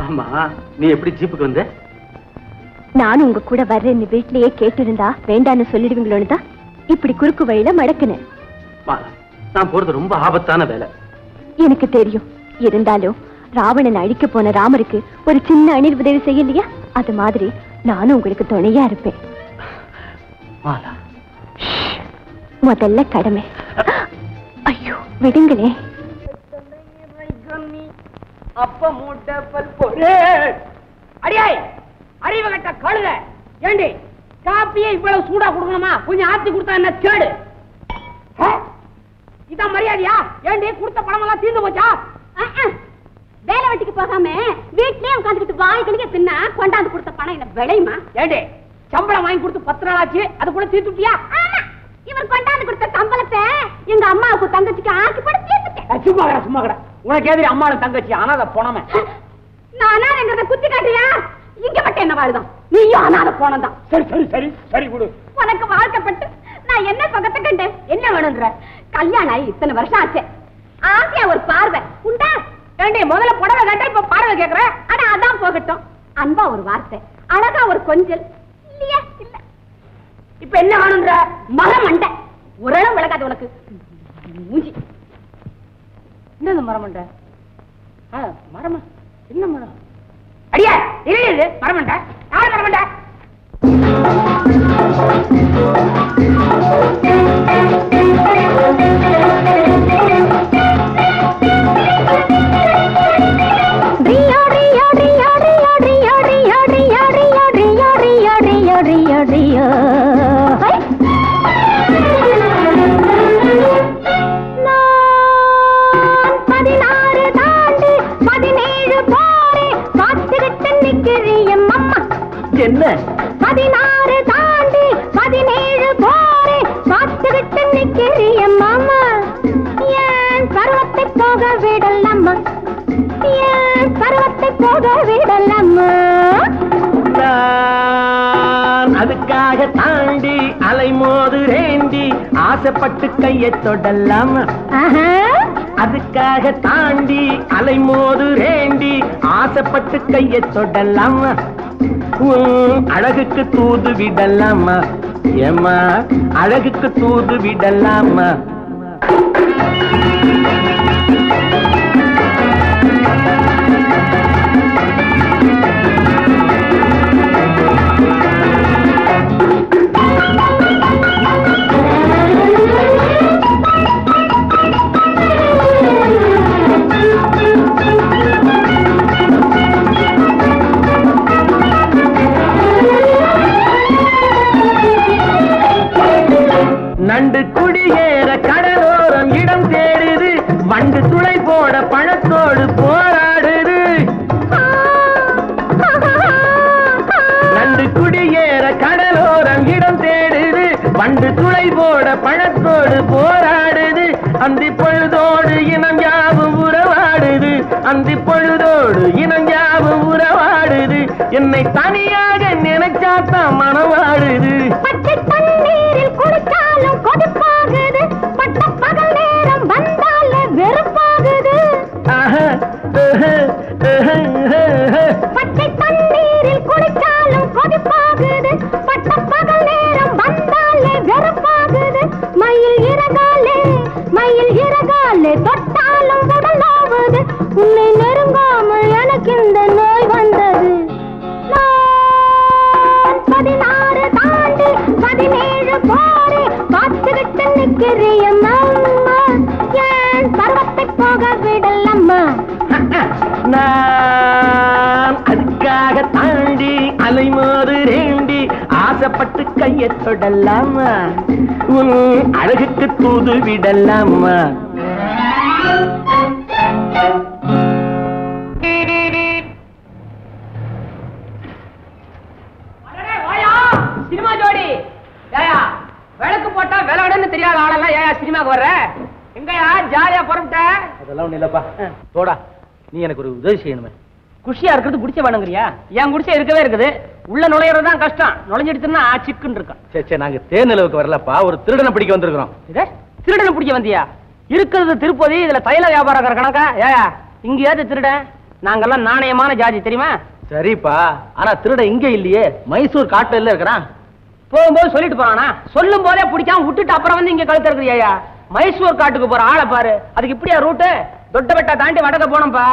ஆமா, நீ எப்படி ஜீப்புக்கு வந்த? நானும் உங்க கூட வர்றேன்னு வீட்லயே கேட்டிருந்தா வேண்டான்னு சொல்லிடுவீங்களோன்னு தான் இப்படி குறுக்கு வழியில மடக்குனேன். நான் போறது ரொம்ப ஆபத்தான வேலை. எனக்கு தெரியும். இருந்தாலும் ராவணன் அழிக்க போன ராமருக்கு ஒரு சின்ன அணில் உதவி செய்யலையா? அது மாதிரி நானும் உங்களுக்கு துணையா இருப்பேன். முதல்ல கடமை. ஐயோ, விடுங்களே. அடியாய், அறிவு கட்ட கழுத. ஏண்டி காப்பியே இவ்வளவு சூடா கொடுக்கணுமா? கொஞ்சம் ஆத்தி கொடுத்தா என்ன கேடு? இதான் மரியாதையா? ஏண்டி கொடுத்த பணம் எல்லாம் தீர்ந்து போச்சா? வேலை வெட்டிக்கு போகாம வீட்லயே உட்காந்துக்கிட்டு வாய் கணிக்க தின்னா கொண்டாந்து கொடுத்த பணம் என்ன விளையுமா? ஏண்டே சம்பளம் வாங்கி கொடுத்து 10 நாள் ஆச்சு, அதுக்குள்ள தீர்த்துட்டியா? ஆமா, இவர் கொண்டாந்து கொடுத்த சம்பளத்தை எங்க அம்மாவுக்கு தங்கச்சிக்கு ஆக்கி போட தீர்த்துட்டேன். சும்மா கடை உனக்கு எதிரி அம்மாவும் தங்கச்சி அனாதை போனமே. நான் அனாதைங்கிறத குத்தி காட்டுறியா? இங்க மட்டும் என்ன வாழ்தான், நீயும் அனாதை போனதான். சரி விடு. உனக்கு வாழ்க்கப்பட்டு நான் என்ன பக்கத்தை கண்டேன்? என்ன வேணும்ன்ற? கல்யாணம் ஆகி இத்தனை வருஷம் ஆச்சு, ஆசையா ஒரு பார்வை உண்டா? ஏண்டே முதல்ல புடவை கேட்டா இப்ப பார்வை கேக்குற? ஆனா அதான் போகட்டும். அன்பா ஒரு வார்த்தை, அழகா ஒரு கொஞ்சல் இல்லையா? இல்ல. இப்ப என்ன வேணும்ன்ற? மரம் மண்டை ஓரளவு விளக்காது உனக்கு மூஞ்சி. என்னது மரமண்ட? மரமா? என்ன மரம்? அடியா இது மரமண்ட? யார் மரமண்ட? என்ன 16 தாண்டி 17 போரே பார்த்துக்கிட்டு நிக்கிறிய மாமா. ஏன் பருவத்தை போக விடலாமா? ஏன் பருவத்தை போக விடலாமா? அதுக்காக தாண்டி அலைமோது ரேண்டி ஆசைப்பட்டு கையை தொடலாமா? அதுக்காக தாண்டி அலைமோது ரேண்டி ஆசைப்பட்டு கையை தொடலாமா? அழகுக்கு தூது விடலாமா? ஏமா அழகுக்கு தூது விடலாமா? நண்டு குடியேற கடலோரம் இடம் தேடுது, வண்டு துளை போட பழத்தோடு போராடுது. நண்டு குடியேற கடலோரம் இடம் தேடுது, வண்டு துளை போட பழத்தோடு போராடுது. அந்தி பொழுதோடு இனம் யாவும் உறவாடுது, அந்தி பொழுதோடு இனம் யாவும் உறவாடுது. என்னை தனியாக நினைச்சாத்தான் மனவாடுது. பச்சை தண்ணீரில் குளிச்சாலும் கொதிப்பாகுது, பட்ட பகல் நேரம் வந்தால வெறுப்பாகுது. பச்சை தண்ணீரில் குளிச்சாலும் கொதிப்பாகுது, பட்ட பகல் நேரம் வந்தால வெறுப்பாகுது. மயில் இறகாலே தொட்டாலும் உடலாவது, உன்னை நெருங்காமல் எனக்கு இந்த நோய் வந்தது. 16 தாண்டி 17 போரே பார்த்துக்கிட்டு நிக்கிறிய மாமா. ஏன் பருவத்தை போக விடலாமா? நான் அதுக்காக தாண்டி அலைமோது ரேண்டி ஆசைப்பட்டு கையை தொடலாமா? உன் அழகுக்கு தூது விடலாமா? சினிமா ஜோடி ஏயா விளக்கு போட்டா விளையாடுன்னு தெரியாத ஆளெல்லாம் ஏயா சினிமாக்கு வர்ற? எங்கயா ஜாலியா புறப்பட்ட? அதெல்லாம் ஒண்ணு இல்லப்பா. தோடா, நீ எனக்கு ஒரு உதவி செய்யணுமே. குஷியா இருக்கிறது குடிச்ச வேணுங்கிறியா? என் குடிச்ச இருக்கவே இருக்குது, உள்ள நுழையறதுதான் கஷ்டம், நுழைஞ்சிடுச்சுன்னா சிக்குன்னு இருக்கான். சரி நாங்க தேர்நிலவுக்கு வரலப்பா, ஒரு திருடனை பிடிக்க வந்திருக்கிறோம். திருடனை பிடிக்க வந்தியா? இருக்கிறது திருப்பதி, இதுல தைல வியாபாரம் கணக்கா? ஏயா இங்கேயாவது திருடன்? நாங்கெல்லாம் நாணயமான ஜாதி தெரியுமா? சரிப்பா, ஆனா திருட இங்க இல்லையே, மைசூர் காட்டுல இல்ல இருக்கிறான். போகும்போது சொல்லிட்டு போறானா? சொல்லும் போதே பிடிக்காம விட்டுட்டு அப்புறம் வந்து இங்க கழுத்து இருக்கிறியா? மைசூர் காட்டுக்கு போற ஆளை பாரு, அதுக்கு இப்படியா ரூட்டு? தொட்டபெட்டா தாண்டி வடக்க போனோம்பா.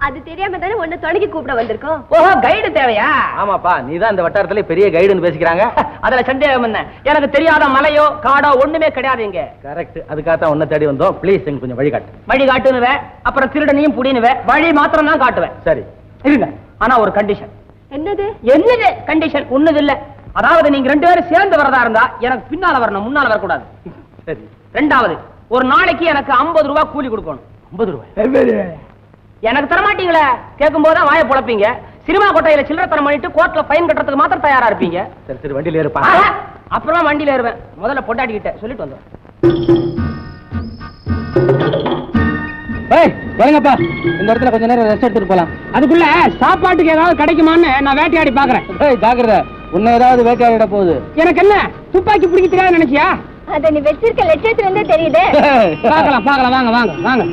அது தெரியாம தானே உன்னை தொடங்கி கூப்பிட வந்திருக்கோம். ஓஹோ, கைடு தேவையா? ஆமாப்பா, நீதான் இந்த வட்டாரத்துல பெரிய கைடுன்னு பேசிக்கிறாங்க. அதுல சந்தேகம் என்ன? எனக்கு தெரியாத மலையோ காடோ ஒண்ணுமே கிடையாது இங்க. கரெக்ட், அதுக்காகத்தான் உன்னை தேடி வந்தோம். ப்ளீஸ் எங்க கொஞ்சம் வழி காட்டு. வழி காட்டுனுவேன், அப்புறம் திருடனையும் புடினுவேன், வழி மாத்திரம் தான் காட்டுவேன். சரி இருங்க, ஆனா ஒரு கண்டிஷன். என்னது? என்னது கண்டிஷன்? ஒண்ணுது இல்ல. அதாவது நீங்க 2 பேரும் சேர்ந்து வரதா இருந்தா எனக்கு பின்னால வரணும், முன்னால வரக்கூடாது. சரி. ரெண்டாவது, ஒரு நாளைக்கு எனக்கு 50 ரூபாய் கூலி கொடுக்கணும். 50 ரூபாய்? எனக்கு தர மாட்டீங்களே. கேட்கும் போதுதான் வாயை புழப்பீங்க. சினிமா கொட்டையில சில்லறத்தனம் பண்ணிட்டு கோர்ட்ல ஃபைன் கட்டுறதுக்கு மாத்திரம் தயாரா இருப்பீங்க. சரி சரி வண்டியில ஏறுப்பா. அப்புறமா வண்டியில ஏறுவேன். முதல்ல பொண்டாட்டிக்கிட்ட சொல்லிட்டு வந்தோம். வரங்கப்பா, இந்த இடத்துல கொஞ்ச நேரம் ரெஸ்ட் எடுத்துட்டு போலாம். அதுக்குள்ள சாப்பாட்டுக்கு ஏதாவது கிடைக்குமான்னு நான் வேட்டையாடி பாக்குறேன். ஜாக்கிரதை, உன்னை ஏதாவது வேட்டையாடிட போகுது. எனக்கு என்ன துப்பாக்கி பிடிக்க தெரியாது நினைச்சியா? அத நீ வச்சிருக்க லட்சத்துல இருந்தே தெரியுது. பாக்கலாம் பாக்கலாம், வாங்க வாங்க வாங்க.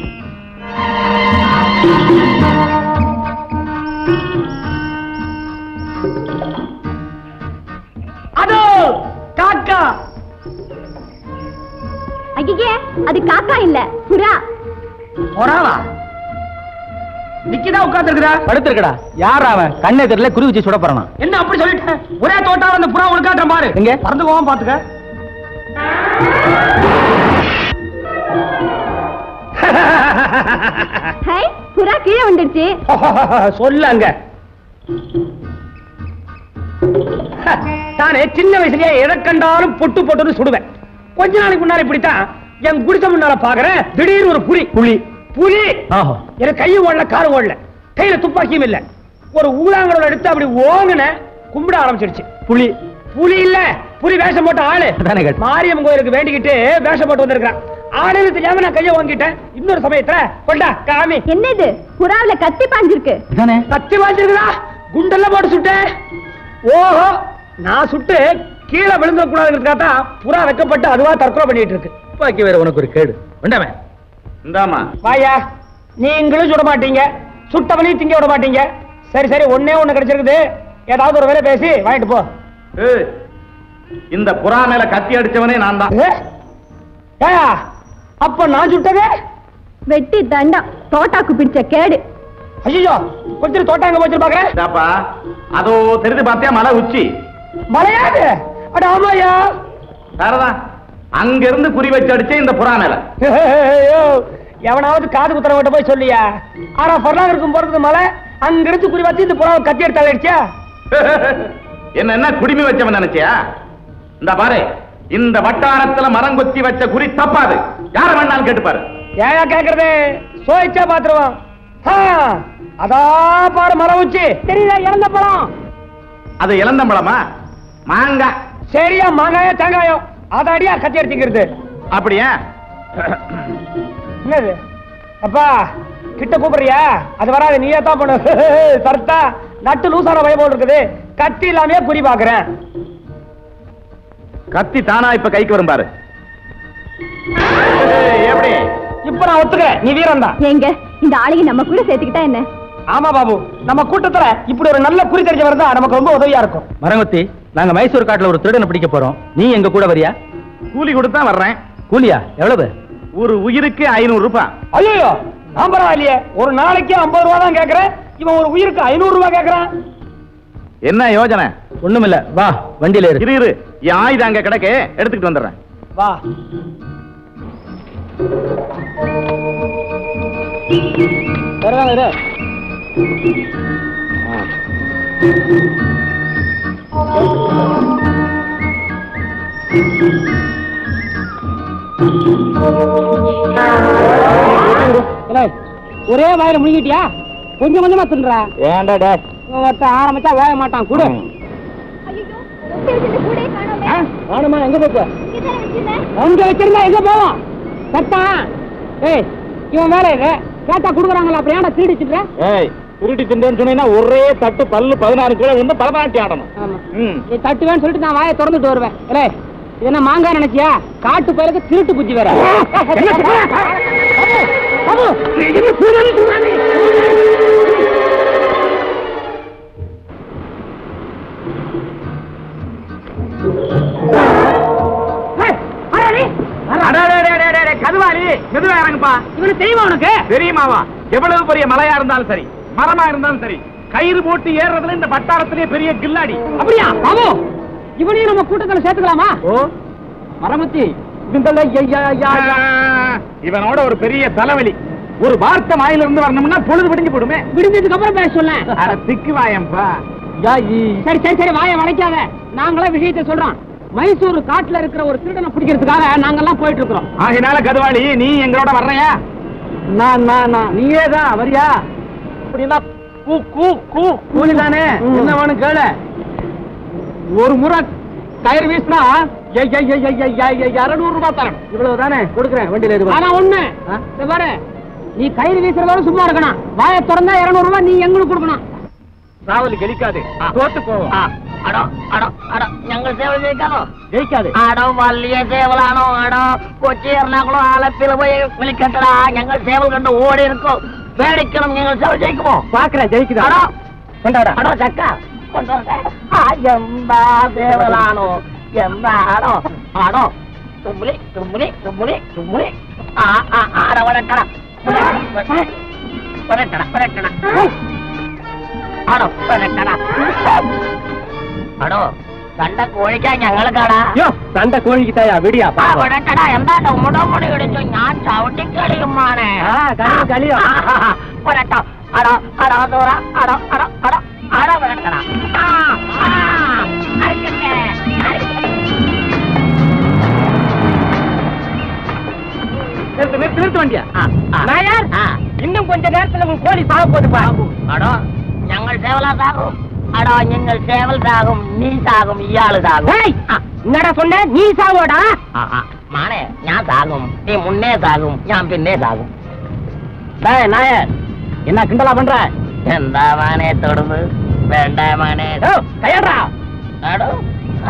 அதோ காக்கா. ஐயே, அது காக்கா இல்ல, புறா. போறாவா? நிக்கிதான் உட்கார்ந்து இருக்குதா? படுத்திருக்கடா. யார் அவன்? கண்ணே தெரியல, குறி வச்சு சுட போறான். என்ன அப்படி சொல்லிட்டேன்? ஒரே தோட்டா அந்த புறா உனக்காட்டம் பாரு. எங்க பறந்து போவாம பாத்துக்க. ஹை, புறா கீழே வந்துடுச்சு. சொல்லாங்க. நானே சின்ன வயசுலயே எதை கண்டாலும் பொட்டு பொட்டுன்னு சுடுவேன். கொஞ்ச நாளைக்கு முன்னால இப்படித்தான் என் குடிசை முன்னால பாக்குறேன். திடீர்னு ஒரு புலி புலி எனக்கு கையும் ஓடல காரும் ஓடல, கையில துப்பாக்கியும் இல்ல. ஒரு ஊழாங்கரோட எடுத்து அப்படி ஓங்குன கும்பிட ஆரம்பிச்சிருச்சு. புலி புலி இல்ல, புலி வேஷம் போட்ட ஆளு. மாரியம்மன் கோயிலுக்கு வேண்டிக்கிட்டு வேஷம் போட்டு வந்திருக்கான். ஆளுன்னு தெரியாம நான் கைய வாங்கிட்டேன். இன்னொரு சமயத்துல கொண்டா காமி. என்னது? புறாவுல கத்தி பாஞ்சிருக்கு. கத்தி பாஞ்சிருக்குதா? குண்டெல்லாம் போட்டு சுட்டேன். ஓஹோ, நான் சுட்டு கீழே விழுந்துட கூடாதுங்கிறதுக்காக தான் புறா வைக்கப்பட்டு அதுவா தற்கொலை பண்ணிட்டு இருக்கு. துப்பாக்கி வேற உனக்கு ஒரு கேடு. வேண்டாமே. இந்தாமா. வாயா, நீங்களும் சுட மாட்டீங்க, சுட்டவனையும் திங்க விட மாட்டீங்க. சரி சரி, ஒன்னே ஒண்ணு கிடைச்சிருக்குது. ஏதாவது ஒரு வேலை பேசி வாங்கிட்டு போ. இந்த புறா மேல கத்தி அடிச்சவனே நான் தான். ஏயா, அப்ப நான் சுட்டதே வெட்டி தண்டம், தோட்டாக்கு பிடிச்ச கேடு. ஐயோ, கொஞ்சம் தோட்டாங்க போச்சு பாக்குறேன். அதோ தெரிந்து பார்த்தியா மலை உச்சி? மலையாது? அட ஆமாயா. வேறதான் அங்க இருந்து குறி வச்சு அடிச்சே இந்த புறா மேல. எவனாவது காது குத்துற விட்ட போய் சொல்லியா? ஆனா பொருளாக இருக்கும் போறது மலை, அங்க இருந்து குறி வச்சு இந்த புறாவை கத்தி எடுத்து அடிச்சா? என்ன குடிமி வச்சவன் நினைச்சியா? இந்த பாரு, இந்த வட்டாரத்துல மரம் கொத்தி வச்ச குறி தப்பாது. யார வேணாலும் கேட்டுப்பாரு. ஏயா கேக்குறது? சோயிச்சா பாத்துருவான். அதா பாரு மரம் உச்சி, தெரியல இறந்த பழம். அது இளந்தம்பழமா? மாங்காய். சரியா, மாங்காயோ தேங்காயோ அதாடியா கத்தி எடுத்துக்கிறது. அப்படியா? என்னது? அப்பா கிட்ட கூப்பிடுறியா? அது வராது, நீயே தான் பண்ணு. சர்த்தா நட்டு லூசான பய போல் இருக்குது. கத்தி இல்லாமே குறி பாக்குறேன். கத்தி தானா இப்ப கைக்கு வரும் பாரு. எப்படி? இப்ப நான் ஒத்துக்கிறேன், நீ வீரம் தான். எங்க இந்த ஆளுங்க நம்ம கூட சேர்த்துக்கிட்டா என்ன? ஆமா பாபு, நம்ம கூட்டத்துல இப்படி ஒரு நல்ல குறி தெரிஞ்சவர் தான் நமக்கு ரொம்ப உதவியா இருக்கும். மரங்கொத்தி, நாங்க மைசூர் காட்டுல ஒரு திருடனை பிடிக்க போறோம். நீ எங்க கூட வரியா? கூலி கொடுத்தா வர்றேன். கூலியா? எவ்வளவு? ஒரு உயிருக்கு 500 ரூபாய். ஐயோ, நான் பரவாயில்லையே. ஒரு நாளைக்கு 50 ரூபா தான் கேக்குறேன். இவன் ஒரு உயிருக்கு 500 ரூபாய் கேக்குறான். என்ன யோஜனை? ஒண்ணுமில்ல, வா வண்டியில ஏறு. இரு என் ஆயுதம் அங்க கிடக்கு, எடுத்துக்கிட்டு வந்துடுறேன். வா. ஒரே வாயில முழுங்கிட்டியா? கொஞ்சம் கொஞ்சமா தின்றா. ஏன்டா ஆரம்பிச்சா வேக மாட்டான். கூட வேணுமா? எங்க போச்சு? அங்க வச்சிருந்தா எங்க போவோம்? சத்தா. ஏய், இவன் வேலை இது கேட்டா குடுக்குறாங்களா? அப்படி ஏன்டா திருடிச்சுட்ட? ஏய், திருடி தின்றேன்னு சொன்னீங்கன்னா ஒரே தட்டு பல்லு 16 கிலோ வந்து பலமாட்டி ஆடணும். ஆமா, நீ தட்டுவேன்னு சொல்லிட்டு நான் வாயை திறந்துட்டு வருவேன். ஏய், இது என்ன மாங்காய் நினைச்சியா? காட்டு பயிலுக்கு திருட்டு குச்சி வேற. கதுவாரி மெதுவா இறங்குப்பா. இவனு தெரியுமா உனக்கு? தெரியுமாவா? எவ்வளவு பெரிய மலையா இருந்தாலும் சரி, மரமா இருந்தாலும் சரி, கயிறு போட்டு ஏறுறதுல இந்த வட்டாரத்திலே பெரிய கில்லாடி. அப்படியா? பாபு, இவனையும் நம்ம கூட்டத்துல சேர்த்துக்கலாமா? ஓ மரமுத்தி, இவனோட ஒரு பெரிய தலைவலி. ஒரு வார்த்தை வாயில இருந்து வரணும்னா பொழுது விடிஞ்சு போடுமே. விடிஞ்சதுக்கு அப்புறம் பேச சொல்ல. திக்கு வாயம்பா. சரி சரி சரி, வாயை வளைக்காத. நாங்களே விஷயத்தை சொல்றோம். மைசூர் காட்டுல இருக்கிற ஒரு திருடனை பிடிக்கிறதுக்காக நாங்கெல்லாம் போயிட்டு இருக்கிறோம். ஆகினால கதுவாளி, நீ எங்களோட வர்றையா? நான் நீயே தான் வரியா? அப்படின்னா கூ கூ கூ கூலிதானே என்ன வேணும் கேளு. ஒரு முறை கயிறு வீசினா 200 ரூபாய் தரணும். இவ்வளவு தானே கொடுக்குறேன். வண்டியில இது ஆனா ஒண்ணு இந்த பாரு, நீ கயிறு வீசுறதோட சும்மா இருக்கணும். வாயை திறந்தா 200 ரூபாய் நீ எங்களுக்கு கொடுக்கணும். ராவல் கெளிக்காது, தோத்து போவோம். അടോ അടോ അടോ ഞങ്ങൾ സേവൽ ജയിക്കാനോ ஜெயிக்காது. അടോ വലിയ സേവലാണോ അടോ കൊച്ചി എറണാകുളം ആലപ്പിൽ പോയി വിളിക്കട്ടടാ ഞങ്ങൾ സേവൽ കണ്ട് ഓടി ഇരിക്കും പേടിക്കണം ഞങ്ങൾ സേവൽ ജയിക്കുമോ பாக்குறேன் ஜெயிக்குதா. അടോ கொண்டாடா. അടോ ചക്ക കൊണ്ടുവരട്ടെ എന്താ സേവലാണോ എന്താണോ ആണോ തുമ്മുലി തുമ്മുലി തുമ്മുലി തുമ്മുലി ആട വരക്കട വരക്കട വരക്കട ആടോ വരക്കട അടോ കണ്ട കോഴിക്കാൻ ഞങ്ങൾ കടാ யோ சண்டை கோழிக்கு தாயா விடியா. വരക്കടാ എന്താ ഉമ്മടോമ്മടി ഇടിച്ചു ഞാൻ ചവിട്ടിക്കളിയുമാണ് களியோ. വരട്ടോ അടോ അടോ ദൂറ അടോ അടോ അടോ അടോ വരക്കടാ நிறுத்து வண்டியா. നായർ இன்னும் கொஞ்ச நேரத்துல உங்க கோழி சாக போகுது பாபு. അടോ ഞങ്ങൾ സേവലാ സാകും അടോ നിങ്ങൾ സേവൽ സാകും നീ സാകും ഇയാള് സാകും என்னடா சொன்ன? நீ சாவோடா. മാണേ ഞാൻ സാകും നീ മുന്നേ സാകും ഞാൻ പിന്നെ സാകും നായർ என்ன கிண்டலா பண்ற? എന്താ മാനെ തൊടുന്നത് വേണ്ട മാനെ கையடா. അടോ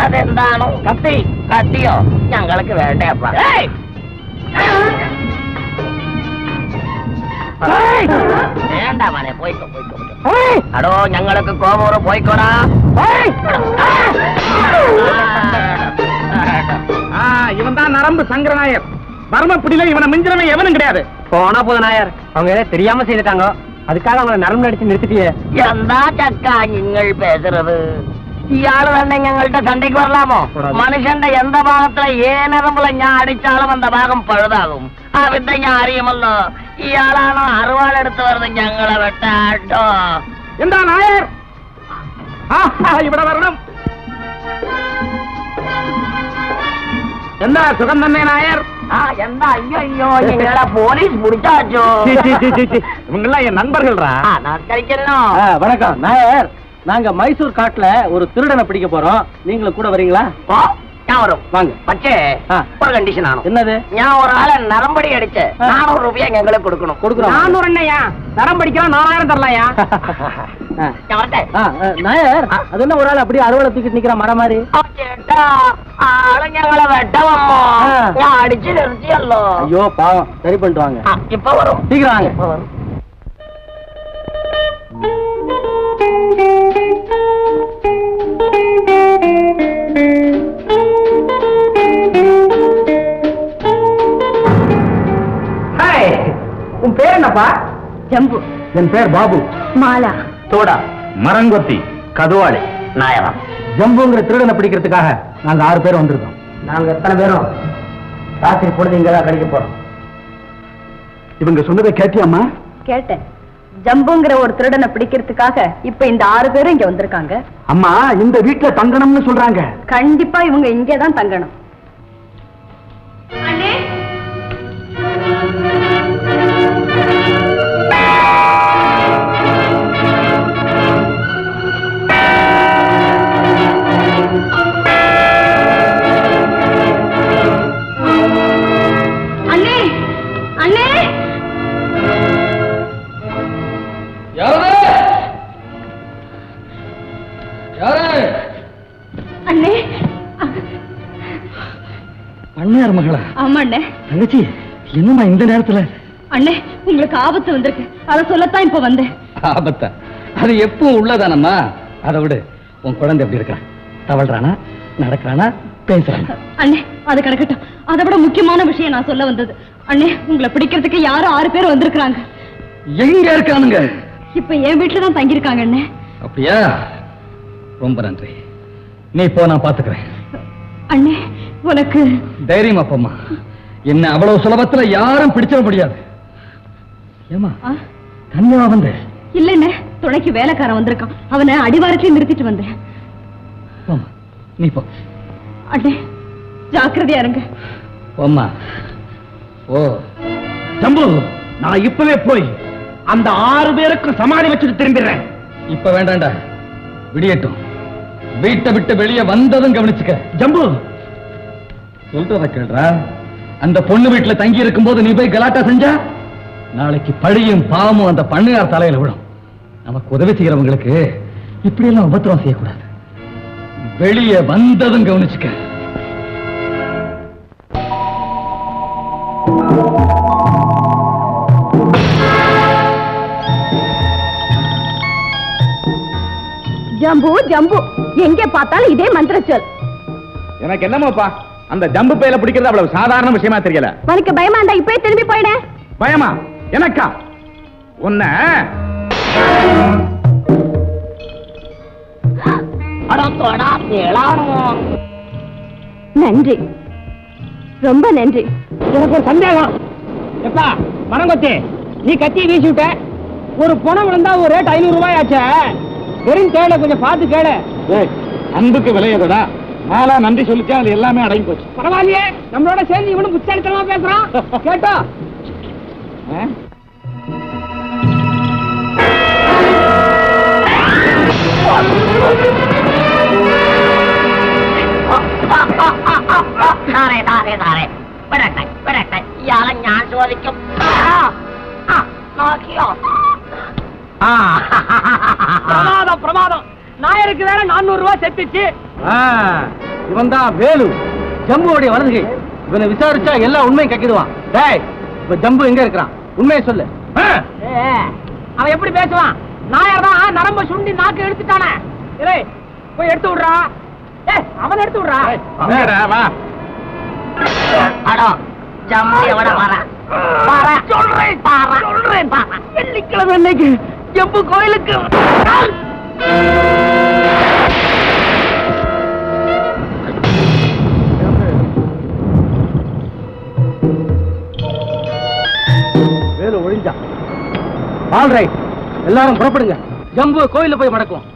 അതെന്താണോ കത്തി കത്തിയോ ഞങ്ങൾക്ക് വേണ്ടേ അപ്പ വേണ്ട മാനെ പോയിക്കോ പോയിക്കോ അടോ ഞങ്ങൾക്ക് കോമൂറ് പോയിക്കോടാ இவன் தான் நரம்பு சங்கரநாயர். மர்மப்பிடியில இவனை மிஞ்சிரமே எவனும் கிடையாது. போனா போது நாயர், அவங்க ஏதோ தெரியாம செய்துட்டாங்க. அதுக்காக அவங்களை நரம்பு அடிச்சு நிறுத்திட்டியே. എന്താ ചക്ക നിങ്ങൾ പേசுறது ഇയാള് തന്നെ ഞങ്ങളുടെ സണ്ടയ്ക്ക് വരലാമോ മനുഷ്യന്റെ എന്താ ഭാഗത്തിലെ ഏനറമ്പുള്ള ഞാൻ അടിച്ചാലും എന്താ ഭാഗം പഴുതാകും ആ വിദ്യ ഞാൻ അറിയുമല്ലോ ഇയാളാണോ അറുവാളെടുത്ത് വരുന്നത് ഞങ്ങളെ വെട്ടാട്ടോ എന്താ നായർ ഇവിടെ വരണം. എന്താ സുഖം തന്നെ നായർ? ആ എന്താ അയ്യോ അയ്യോ നിങ്ങളെ പോലീസ് പിടിച്ചാച്ചോ இவங்கெல்லாம் என் நண்பர்கள்ரா. നമസ്കരിക്കണോ வணக்கம் நாயர். நாங்க மைசூர் காட்டுல ஒரு திருடனை பிடிக்க போறோம். நீங்களும் கூட வரீங்களா? ഞാൻ വരും வாங்க. പക്ഷേ ഒരു കണ്ടീഷൻ ആണ്. என்னது? ഞാൻ ഒരാളെ നരമ്പടി അടിച്ച് 400 രൂപ ഞങ്ങൾക്ക് കൊടുക്കണം. கொடுக்குறோம். 400 என்னையா? நரம்படிக்கலாம் 4000 தரலாயா? ഞാൻ വരട്ടെ. நாயர், அது என்ன ஒரு ஆள் அப்படியே அறுவலை தூக்கிட்டு நிக்கிற மரம் மாதிரி? ചേട്ടാ ആള് ഞങ്ങളെ വെട്ടവമ്മോ ഞാൻ അടിച്ചു നിർത്തിയല്ലോ. ஐயோ பாவம், சரி பண்ணிட்டு வாங்க. ഇപ്പൊ വരും சீக்கிரம் வாங்க. ഇപ്പൊ വരും. உன் பேர் என்னப்பா? ஜம்பு. என் பேர் பாபு. மாலா. தோடா மரங்கொத்தி கதுவாளி നായകം ஜம்புங்கிற திருடனை பிடிக்கிறதுக்காக நாங்க 6 பேர் வந்திருக்கோம். நாங்க எத்தனை பேரும் ராத்திரி பொழுது இங்கதான் கழிக்க போறோம். இவங்க சொன்னதை கேட்டியாமா? கேட்டேன். ஜம்புங்கிற ஒரு திருடனை பிடிக்கிறதுக்காக இப்ப இந்த 6 பேரும் இங்க வந்திருக்காங்க. அம்மா இந்த வீட்டுல தங்கணும்னு சொல்றாங்க. கண்டிப்பா இவங்க இங்கேதான் தங்கணும். அண்ணே அண்ணே அண்ணே அண்ணே பண்ணையார் மகளா? ஆமா அண்ணே. தங்கச்சி, என்னம்மா இந்த நேரத்துல? அண்ணே உங்களுக்கு ஆபத்து வந்திருக்கு, அதை சொல்லத்தான் இப்ப வந்தேன். ஆபத்தா? அது எப்பவும் உள்ளதானம்மா. அதை விடு. உன் குழந்தை எப்படி இருக்கான்? தவழ்றானா, நடக்கிறானா, பேசுறானா? அண்ணே அது கிடக்கட்டும், அதை விட முக்கியமான விஷயம் நான் சொல்ல வந்தது. அண்ணே உங்களை பிடிக்கிறதுக்கு யாரும் 6 பேர் வந்திருக்கிறாங்க. எங்க இருக்கானுங்க? இப்ப என் வீட்டுல தான் தங்கியிருக்காங்க அண்ணே. அப்படியா? ரொம்ப நன்றி. நீ போ, நான் பாத்துக்கிறேன். அண்ணே உனக்கு தைரியம் அப்பம்மா. என்ன அவ்வளவு சுலபத்துல யாரும் பிடிச்சிட முடியாது. ஏமா தனியா வந்த? இல்லண்ணே, துணைக்கு வேலைக்காரன் வந்திருக்கான், அவனை அடிவாரத்திலே நிறுத்திட்டு வந்தேன். போம்மா, நீ போ. அண்ணே ஜாக்கிரதையா இருங்க. போம்மா ஓ. ஜம்பு, நான் இப்பவே போய் அந்த 6 பேருக்கும் சமாதி வச்சுட்டு திரும்பிடுறேன். இப்ப வேண்டாண்டா, விடியட்டும். வீட்டை விட்டு வெளியே வந்ததும் கவனிச்சுக்க. ஜம்பு சொல்றத கேள்றா. அந்த பொண்ணு வீட்டுல தங்கி இருக்கும் போது நீ போய் கலாட்டா செஞ்சா நாளைக்கு பழியும் பாவமும் அந்த பண்ணையார் தலையில விடும். நமக்கு உதவி செய்யறவங்களுக்கு இப்படி எல்லாம் உபத்திரம் செய்யக்கூடாது. வெளியே வந்ததும் கவனிச்சுக்க. ஜம்பு ஜம்பு எங்க பார்த்தாலும் இதே மந்திர சொல். எனக்கு என்னமோப்பா அந்த ஜம்பு பையில பிடிக்கிறது அவ்வளவு சாதாரண விஷயமா தெரியல. உனக்கு பயமா இருந்தா இப்பவே திரும்பி போயிட. பயமா? எனக்கா? உன்ன நன்றி, ரொம்ப நன்றி. எனக்கு ஒரு சந்தேகம். எப்பா மரங்கொத்தி, நீ கத்தி வீசி விட்ட, ஒரு பணம் விழுந்தா ஒரு ரேட் 500 ரூபாய் ஆச்சே. வெறும் கேளு, கொஞ்சம் பார்த்து கேளு. அன்புக்கு விளையதா மேலா நன்றி சொல்லிச்சா அது எல்லாமே அடங்கி போச்சு. பரவாயில்லையே, நம்மளோட சேர்ந்து இவனும் புத்தாலித்தனமா பேசுறான். கேட்டா ഇയാളെ ഞാൻ ചോദിക്കും. നോക്കിയോ? பிரமாதம் பிரமாதம். நாயருக்கு வேற 400 ரூபாய் செத்துச்சு. இவன் தான் வேலு, ஜம்புவோடைய வலதுகை. இவனை விசாரிச்சா எல்லா உண்மையும் கக்கிடுவான். டேய், இப்ப ஜம்பு எங்க இருக்கிறான்? உண்மையை சொல்லு. அவன் எப்படி பேசுவான்? நாயர் தான் நரம்ப சுண்டி நாக்கு எடுத்துட்டானே. போய் எடுத்து விடுறா. அவன் எடுத்து விடுறா. வா. அடோ ஜம்பு எவட வர சொல்றேன். வெள்ளிக்கிழமை இன்னைக்கு ஜம்பு கோயிலுக்கு. வேலு ஒழிஞ்சா. ஆல் ரைட், எல்லாரும் புறப்படுங்க. ஜம்பு கோயில போய் மடக்கும்.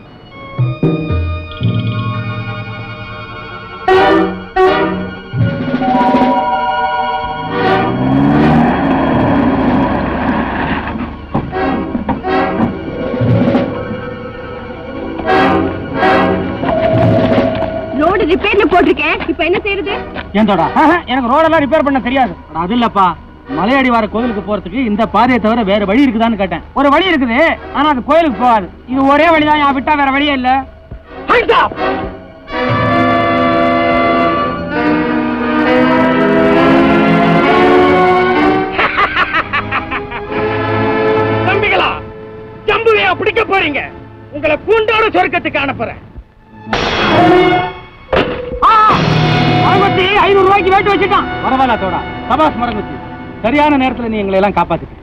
ரோடு ரிப்பேர்ல போட்டிருக்கேன், இப்ப என்ன செய்யறது? ஏந்தோடா, எனக்கு ரோடெல்லாம் ரிப்பேர் பண்ண தெரியாது. அது இல்லப்பா, மலையடிவார கோயிலுக்கு போறதுக்கு இந்த பாதையை தவிர வேற வழி இருக்குதான்னு கேட்டேன். ஒரு வழி இருக்குது, ஆனா அது கோயிலுக்கு போகாது. இது ஒரே வழிதான், என் விட்டா வேற வழியே இல்ல. தம்பிகளா, ஜம்புவையா பிடிக்க போறீங்க? உங்களை பூண்டோட சொர்க்கத்துக்கு அனுப்புறேன். 500 ரூபாய்க்கு வேட்டு வச்சுட்டான். பரவாயில்ல தோடா, சபாஸ் மரங்குச்சி. சரியான நேரத்துல நீ எங்களை எல்லாம் காப்பாத்துக்க.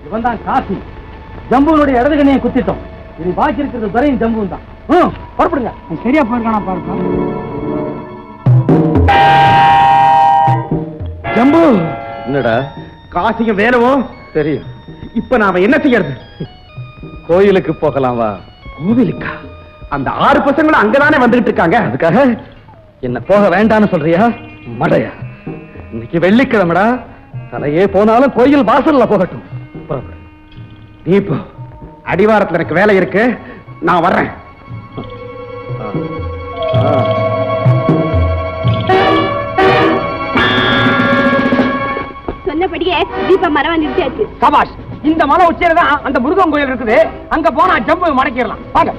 இவன் தான் காசி. ஜம்புவனுடைய இடதுகணையை குத்திட்டோம். இது பாக்கி இருக்கிறது வரையும் ஜம்புவும் தான். புறப்படுங்க. சரியா போயிருக்கானா பாருப்பா. ஜம்பு என்னடா காசியும் வேலவும் தெரியும். இப்ப நாம என்ன செய்யறது? கோயிலுக்கு போகலாம் வா. கோவிலுக்கா? அந்த 6 பசங்களும் அங்கதானே வந்துகிட்டு இருக்காங்க. அதுக்காக என்ன போக வேண்டாம்னு சொல்றியா? மடையா, இன்னைக்கு வெள்ளிக்கிழமைடா. தலையே போனாலும் கோயில் வாசல்ல போகட்டும். புறப்படு. நீ இப்போ அடிவாரத்துல எனக்கு வேலை இருக்கு, நான் வர்றேன். சொன்னபடியே தீப மரம் நிறுத்தியாச்சு. சபாஷ், இந்த மலை உச்சியில தான் அந்த முருகன் கோயில் இருக்குது. அங்க போனா ஜம்பு மடக்கிடலாம். வாங்க.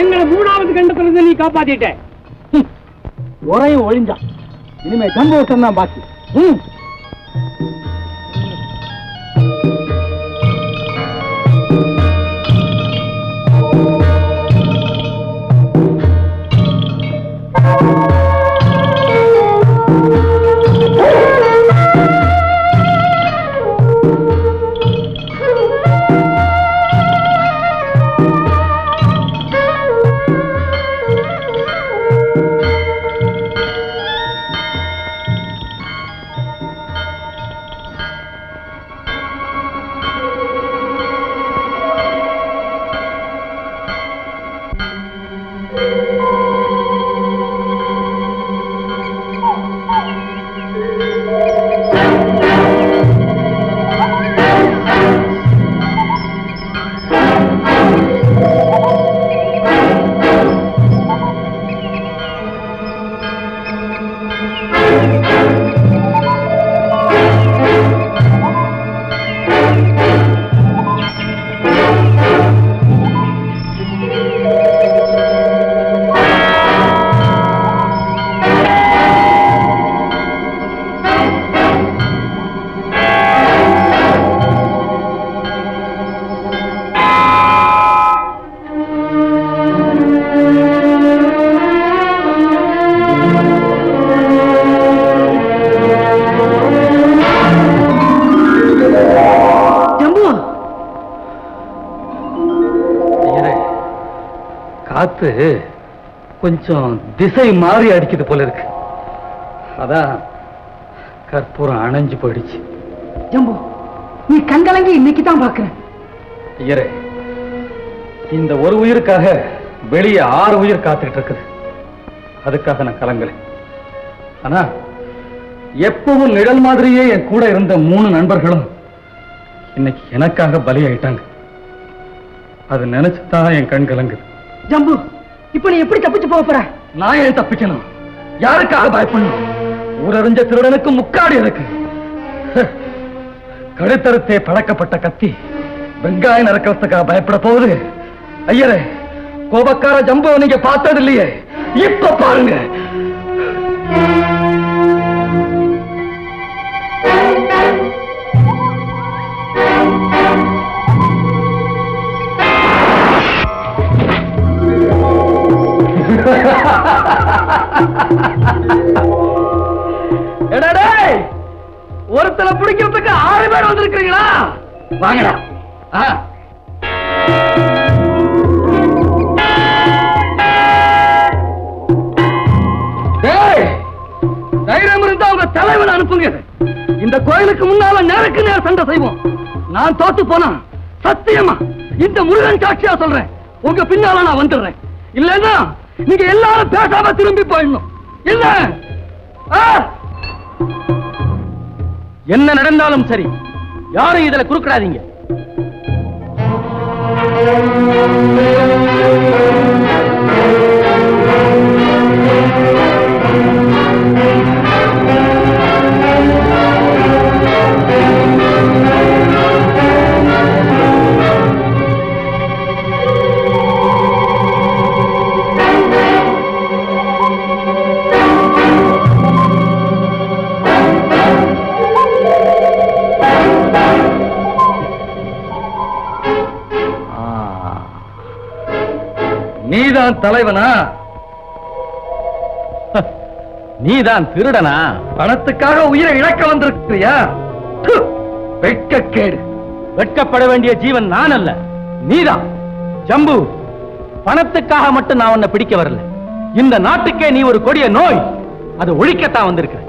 எங்களை 3வது கண்டத்துல நீ காப்பாத்திட்ட. ஒரையும் ஒழிஞ்சான். இனிமே ஜம்பு தான் பாக்கி. காத்து கொஞ்சம் திசை மாறி அடிக்குது போல இருக்கு. அதான் கற்பூரம் அணைஞ்சு போயிடுச்சு. ஜம்பு, நீ கண்கலங்கி இன்னைக்கு தான் பாக்குறேன். ஐயரே, இந்த ஒரு உயிருக்காக வெளியே 6 உயிர் காத்துக்கிட்டு இருக்குது. அதுக்காக நான் கலங்கல. ஆனா எப்பவும் நிழல் மாதிரியே என் கூட இருந்த 3 நண்பர்களும் இன்னைக்கு எனக்காக பலியாயிட்டாங்க. அது நினைச்சுதான் என் கண் கலங்குது. ஜம்பு, இப்ப நீ எப்படி தப்பிச்சு போக போற? நான் ஏன் தப்பிக்கணும்? யாருக்காக பயப்படணும்? ஊரறிஞ்ச திருடனுக்கு முக்காடி இருக்கு. கழுத்தறுத்தே பழக்கப்பட்ட கத்தி வெங்காயம் நறுக்கிறதுக்காக பயப்பட போகுது. ஐயரே, கோபக்கார ஜம்பு நீங்க பார்த்தது இல்லையே, இப்ப பாருங்க. ஒருத்தரை பிடிக்கிறதுக்கு 6 பேர் வந்திருக்கீங்களா? வாங்கடா. தைரியம் இருந்தா உங்க தலைவன் அனுப்புங்க. இந்த கோயிலுக்கு முன்னால நேருக்கு நேர் சண்டை செய்வோம். நான் தோத்து போனா சத்தியமா இந்த முருகன் சாட்சியா சொல்றேன், உங்க பின்னால நான் வந்துடுறேன். இல்லன்னா நீங்க எல்லாரும் பேசாம திரும்பி போயிடணும். இல்ல என்ன நடந்தாலும் சரி, யாரும் இதுல குறுக்கிடாதீங்க. நீதான் தலைவனா? நீதான் திருடனா? பணத்துக்காக உயிரை இழக்க வந்திருக்கிறியா? வெட்கக்கேடு. வெட்கப்பட வேண்டிய ஜீவன் நான் அல்ல, நீதான். ஜம்பு, பணத்துக்காக மட்டும் நான் உன்னை பிடிக்க வரல. இந்த நாட்டுக்கே நீ ஒரு கொடிய நோய், அது ஒழிக்கத்தான் வந்திருக்க.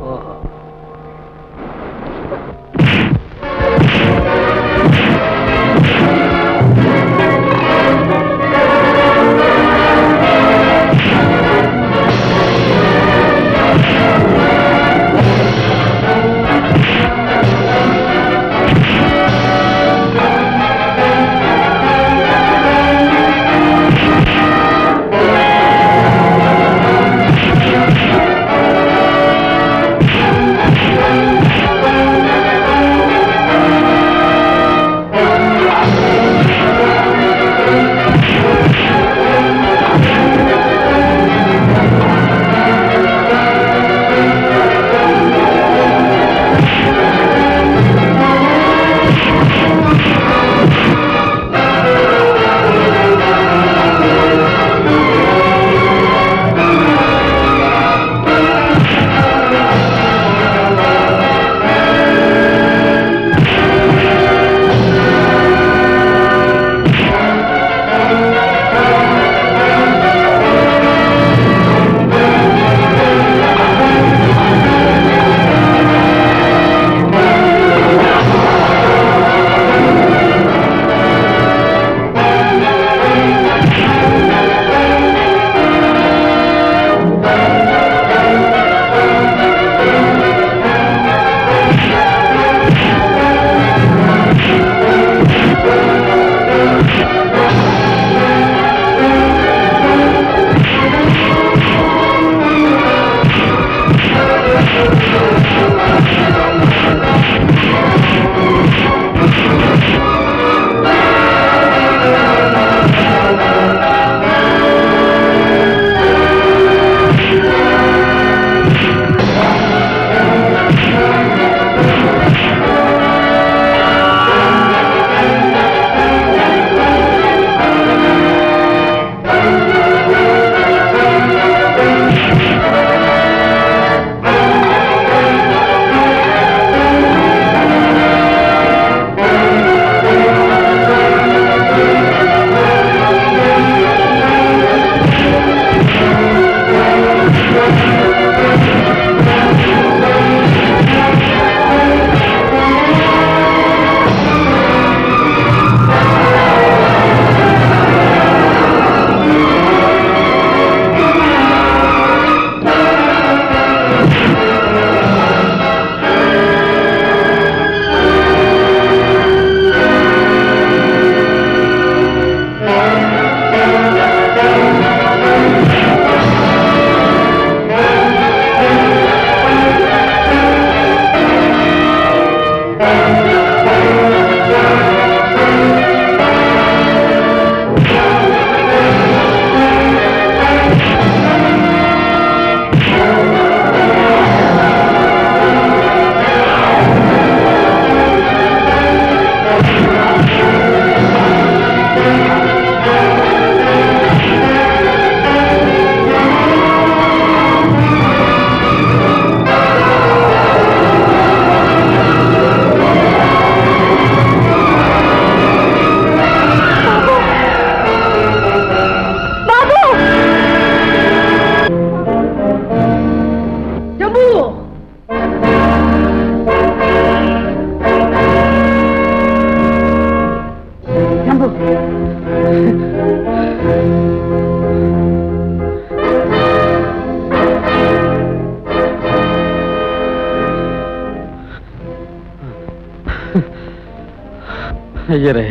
ஐயரே,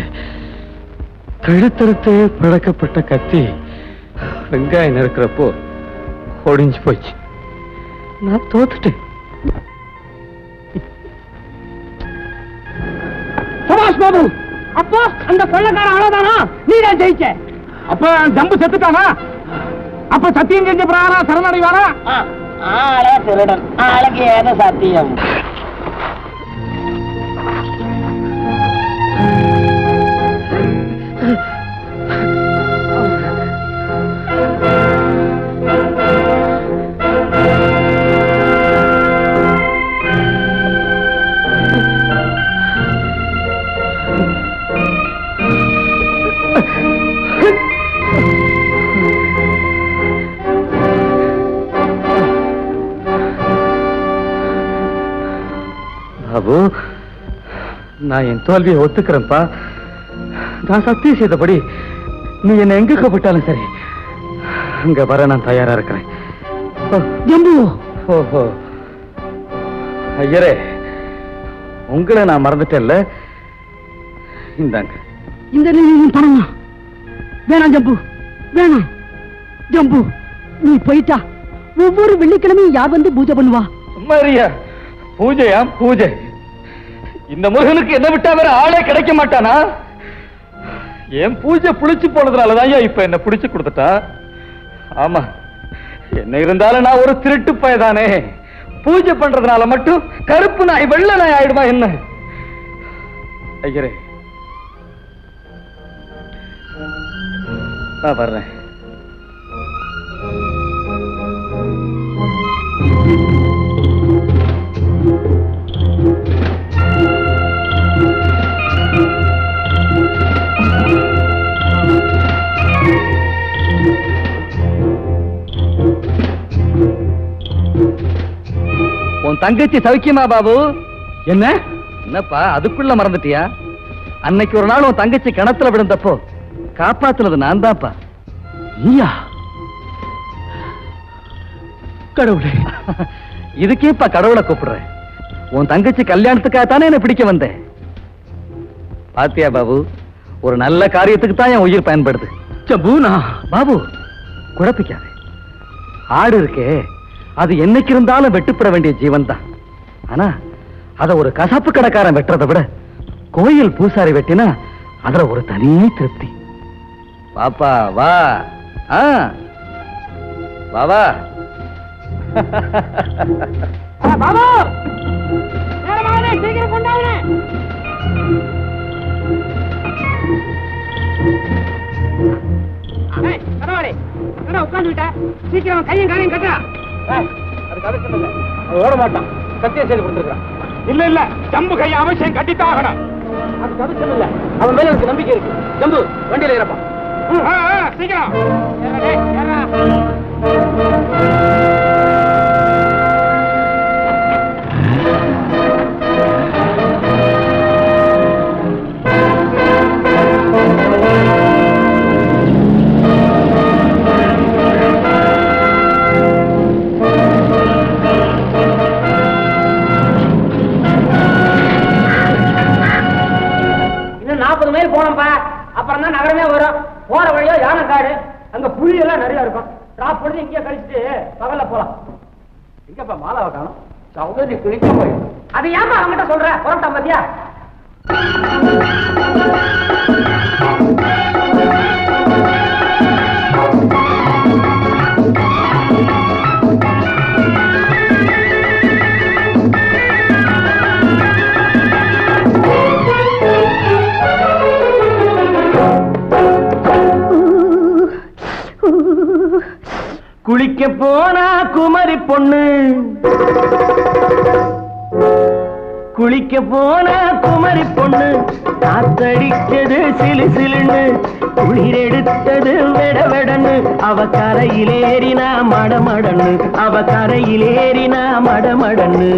கழுத்தறுத்தே பழக்கப்பட்ட கத்தி வெங்காயம் நறுக்கிறப்போ ஒடிஞ்சு போச்சு. நான் தோத்துட்டேன். சுபாஷ் பாபு, அப்போ அந்த கொள்ளக்காரன் அவ்வளவுதானா? நீதான் ஜெயிச்ச. அப்ப ஜம்பு செத்துட்டானா? அப்ப சத்தியம் செஞ்ச பிரகாரம் சரணடைவானா? ஆளே திருடன், ஆளுக்கு ஏதோ சத்தியம். பாபு, நான் என் தோல்வியை ஒத்துக்கிறேன்ப்பா. நான் சத்தியம் செய்தபடி நீ என்னை எங்க கூப்பிட்டாலும் சரி, அங்க வர நான் தயாரா இருக்கிறேன். ஜம்பு, ஓஹோ, ஐயரே, உங்களை நான் மறந்துட்டேன்ல. இந்தாங்க. இந்த பணமா வேணாம் ஜம்பு, வேணாம் ஜம்பு. நீ போயிட்டா ஒவ்வொரு வெள்ளிக்கிழமையும் யார் வந்து பூஜை பண்ணுவா? மரியா, பூஜையா பூஜை? இந்த முருகனுக்கு என்ன விட்டா வேற ஆளே கிடைக்க மாட்டானா? என் பூஜை புளிச்சு போனதுனாலதான் இப்ப என்ன புடிச்சு கொடுத்துட்டா. ஆமா, என்ன இருந்தாலும் நான் ஒரு திருட்டு பயதானே. பூஜை பண்றதுனால மட்டும் கருப்பு நாய் வெள்ளை நாய் ஆயிடுமா என்ன? ஐயரே, நான் வர்றேன். உன் தங்கச்சி சௌக்கியமா பாபு? என்ன என்னப்பா அதுக்குள்ள மறந்துட்டியா? அன்னைக்கு ஒரு நாள் உன் தங்கச்சி கிணத்துல விழுந்தப்போ காப்பாத்துனது நான் தான்ப்பா. நீயா? கடவுளே, இதுக்கேப்பா கடவுளை கூப்பிடுறேன். உன் தங்கச்சி கல்யாணத்துக்காகத்தானே என்ன பிடிக்க வந்தேன். பாத்தியா பாபு, ஒரு நல்ல காரியத்துக்கு தான் என் உயிர் பயன்படுது. பாபு, குழப்பிக்காதே. ஆடு இருக்கே, அது என்னைக்கு இருந்தாலும் வெட்டுப்பட வேண்டிய ஜீவன் தான். ஆனா அத ஒரு கசாப்பு கடைக்காரன் வெட்டுறதை விட கோயில் பூசாரி வெட்டினா அதுல ஒரு தனி திருப்தி. பாப்பா வா, வா வா. பாபு, நேரமாகுது, சீக்கிரம் கொண்டாவுனே. பரவாயில்லை, உட்காந்துக்கிட்ட சீக்கிரம் கையும் காலையும் கட்டா. அதுக்கு அவசியம் இல்ல, அவன் ஓட மாட்டான். சத்தியம் செய்து கொடுத்துருக்கான். இல்ல இல்ல, ஜம்பு கையை அவசியம் கட்டித்தான் ஆகணும். அதுக்கு அவசியம் இல்ல, அவன் மேல எனக்கு நம்பிக்கை இருக்கு. ஜம்பு, வண்டியில ஏறப்பா. சீக்கிரம் ஏறா. இன்னும் 40 மைல் போனோம்பா, அப்புறம் தான் நகரமே வரும். போற வழியா யானை காடு, அங்க புலி எல்லாம் நிறைய இருக்கும். டிராப் பண்ணி இங்கே கழிச்சுட்டு பகல்ல போலாம். எங்கப்பா மாலாவை காணும்? சௌகரி குளிக்க போய். அது ஏமா அவங்ககிட்ட சொல்ற? புறப்பட்டா பாத்தியா? குளிக்க போனா குமரி பொண்ணு, குளிக்க போன குமரி பொண்ணு, காத்தடிச்சது சிலு சிலுன்னு, குளிர் எடுத்தது வெட வெடன்னு, அவ கரையிலேறினா மடமடன்னு, அவ கரையிலேறினா மடமடன்னு.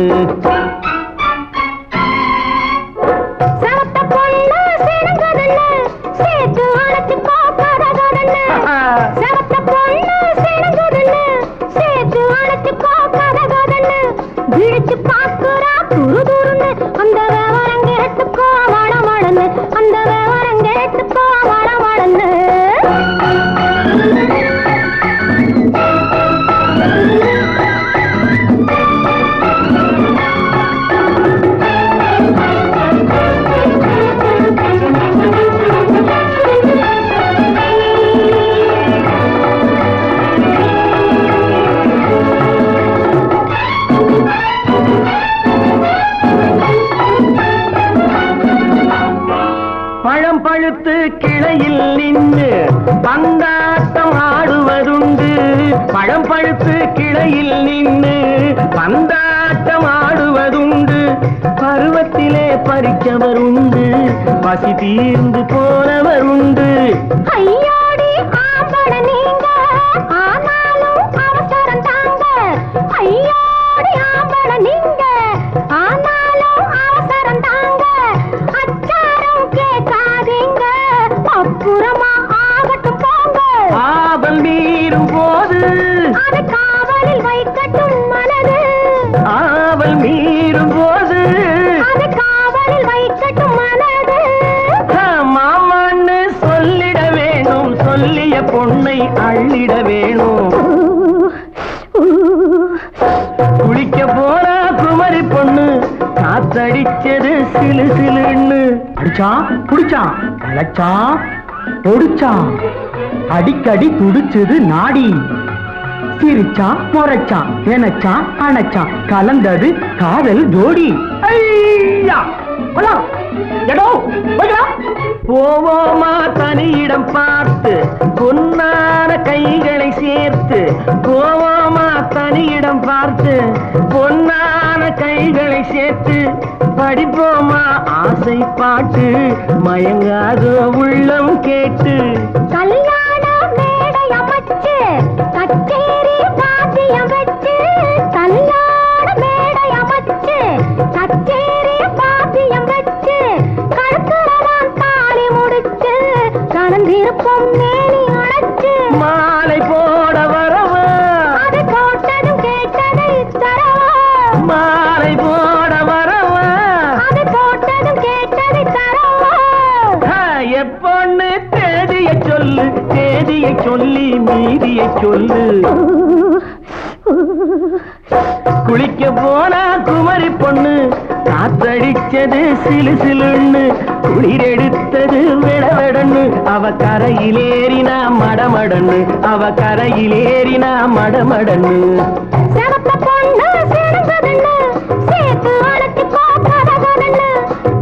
விழிச்சு பாக்குறா துரு துருன்னு, அந்த விவரம் கேட்டுக்கோ பந்தாட்டம் ஆடுவதுண்டு பழம் பழுத்து கிளையில் நின்று பந்தாட்டம் ஆடுவதுண்டு பருவத்திலே பறிச்சவர் உண்டு பசி தீர்ந்து போனவர் உண்டு ஐயோடி ஆம்பள நீங்க ஆனாலும் அவசரம் தாங்க ஐயோடி ஆம்பள நீங்க ஆனாலும் அவசரம் தாங்க அச்சாரம் கேட்காதீங்க அப்புறமா ஆகட்டும் போங்க ஆபல் மீறும் போது அது காவலில் வைக்கட்டும் மனது ஆவல் மீறும் போது அது காவலில் வைக்கட்டும் மனது மாமான்னு சொல்லிட வேணும் சொல்லிய பொண்ணை அள்ளிட வேணும் குளிக்க போனா குமரி பொண்ணு காத்தடிச்சது சிலு சிலுன்னு அடிச்சான் குடிச்சான் அழைச்சான் பொடிச்சான் அடிக்கடி துடிச்சது நாடி சிரிச்சான் முறைச்சான் நினைச்சான் அணைச்சான் கலந்தது காதல் ஜோடி ஐயா போவோமா தனியிடம் பார்த்து பொன்னான கைகளை சேர்த்து போவோமா தனியிடம் பார்த்து பொன்னான கைகளை சேர்த்து படிப்போமா ஆசை பாட்டு மயங்காத உள்ளம் கேட்டு கல்யாண மேடை அமைச்சு கச்சேரி வாத்தியம் வச்சு கல்யாண மேடை அமைச்சு கச்சேரி வாத்தியம் வச்சு கழுத்துறதான் தாலி முடிச்சு கலந்திருப்போம் மேனி அணைச்சு மாலை போட வரவா அது போட்டதும் கேட்டதை தரவா மாலை போட வரவா அது போட்டதும் கேட்டதை தரவா எப்பொண்ணு தேதியை சொல்லு தேதியை சொல்லி மீதியை சொல்லு குளிக்க போனா குமரி பொண்ணு காத்தடிச்சது சிலு சிலுன்னு குளிர் எடுத்தது விடவெடன்னு அவ கரையிலேறினா மடமடன்னு அவ கரையிலேறினா மடமடன்னு சிவப்ப பொண்ணு சிறந்ததுன்னு சேர்த்து அழைச்சு பார்க்கறதுன்னு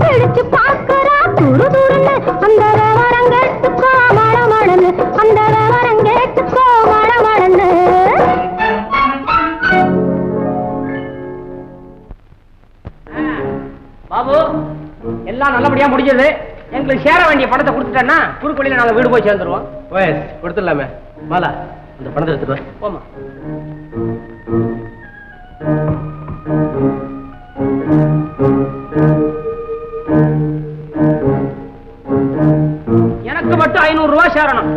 பிடிச்சு பார்க்கறா துரு துருன்னு அந்த வரங்கெட்டுக்கோ மழமழன்னு அந்த வரங்கெட்டுக்கோ மழமழன்னு பாபு எல்லாம் நல்லபடியா முடிஞ்சது எங்களுக்கு சேர வேண்டிய பணத்தை கொடுத்துட்டேன்னா குறுக்கொழியில நாங்க வீடு போய் சேர்ந்துருவோம் கொடுத்துடலாமே மாலா அந்த பணத்தை எடுத்துட்டு போமா எனக்கு மட்டும் 500 ரூபாய் சேரணும்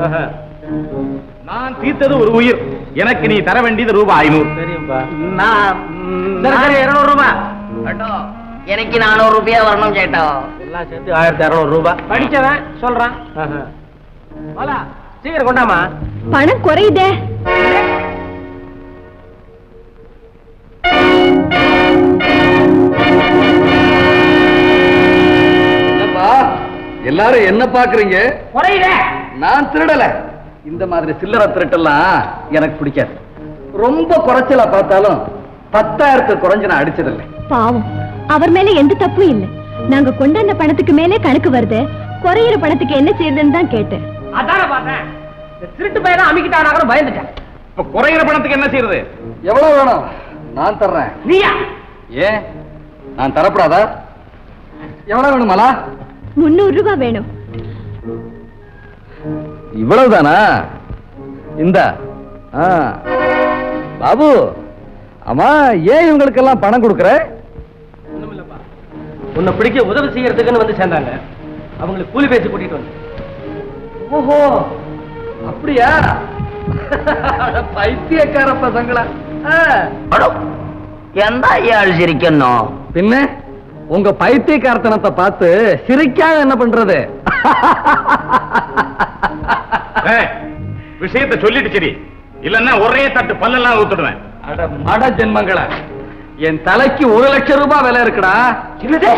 நான் தீர்த்தது ஒரு உயிர் எனக்கு நீ தர வேண்டியது ரூபாய் 500 தெரியும்பா நான் 200 ரூபாய் எனக்கு 400 ரூபாய் வரணும் சேட்டா எல்லாம் சேர்த்து 1200 ரூபாய் படிச்சவன் சொல்றான் மாலா சீக்கிரம் கொண்டாமா பணம் குறையுதே எல்லாரும் என்ன பாக்குறீங்க? குறையுதே நான் திருடல. இந்த மாதிரி சில்லறை திருட்டெல்லாம் எனக்கு பிடிக்காது. ரொம்ப குறைச்சலா பார்த்தாலும் 10,000 குறைஞ்சு நான் அடிச்சதில்லை. பாவம், அவர் மேல எந்த தப்பும் இல்ல. நாங்க கொண்டாந்த பணத்துக்கு மேலே கணக்கு வருது. குறையிற பணத்துக்கு என்ன செய்யுதுன்னு தான் கேட்டேன். அதான பார்த்தேன். திருட்டு பையன் அமிக்கிட்டானாக பயந்துட்டேன். இப்ப குறைகிற பணத்துக்கு என்ன செய்யறது? எவ்வளவு வேணும்? நான் தர்றேன். நீயா? ஏன் நான் தரப்படாதா? எவ்வளவு வேணுமாலா? 300 ரூபாய் வேணும். இவ்வளவுதானா? இந்த பாபு, அம்மா ஏன் இவங்களுக்கெல்லாம் பணம் கொடுக்கற? ஒண்ணுமில்லப்பா, உன்னை பிடிக்க உதவி செய்யறதுக்குன்னு வந்து சேர்ந்தாங்க. அவங்களுக்கு கூலி பேசி கூட்டிட்டு வந்து. ஓஹோ, அப்படியா? பைத்தியக்கார பசங்களா? எந்த ஐயாள் சிரிக்கணும்? பின்ன உங்க பைத்தியக்காரத்தனத்தை பார்த்து சிரிக்காம என்ன பண்றது? விஷயத்தை சொல்லிட்டு சரி, இல்லன்னா ஒரே தட்டு பல்லெல்லாம் ஊத்துடுவேன். அட மட ஜென்மங்கள, என் தலைக்கு 1 லட்சம் ரூபாய் விலை இருக்குடா. என்னது?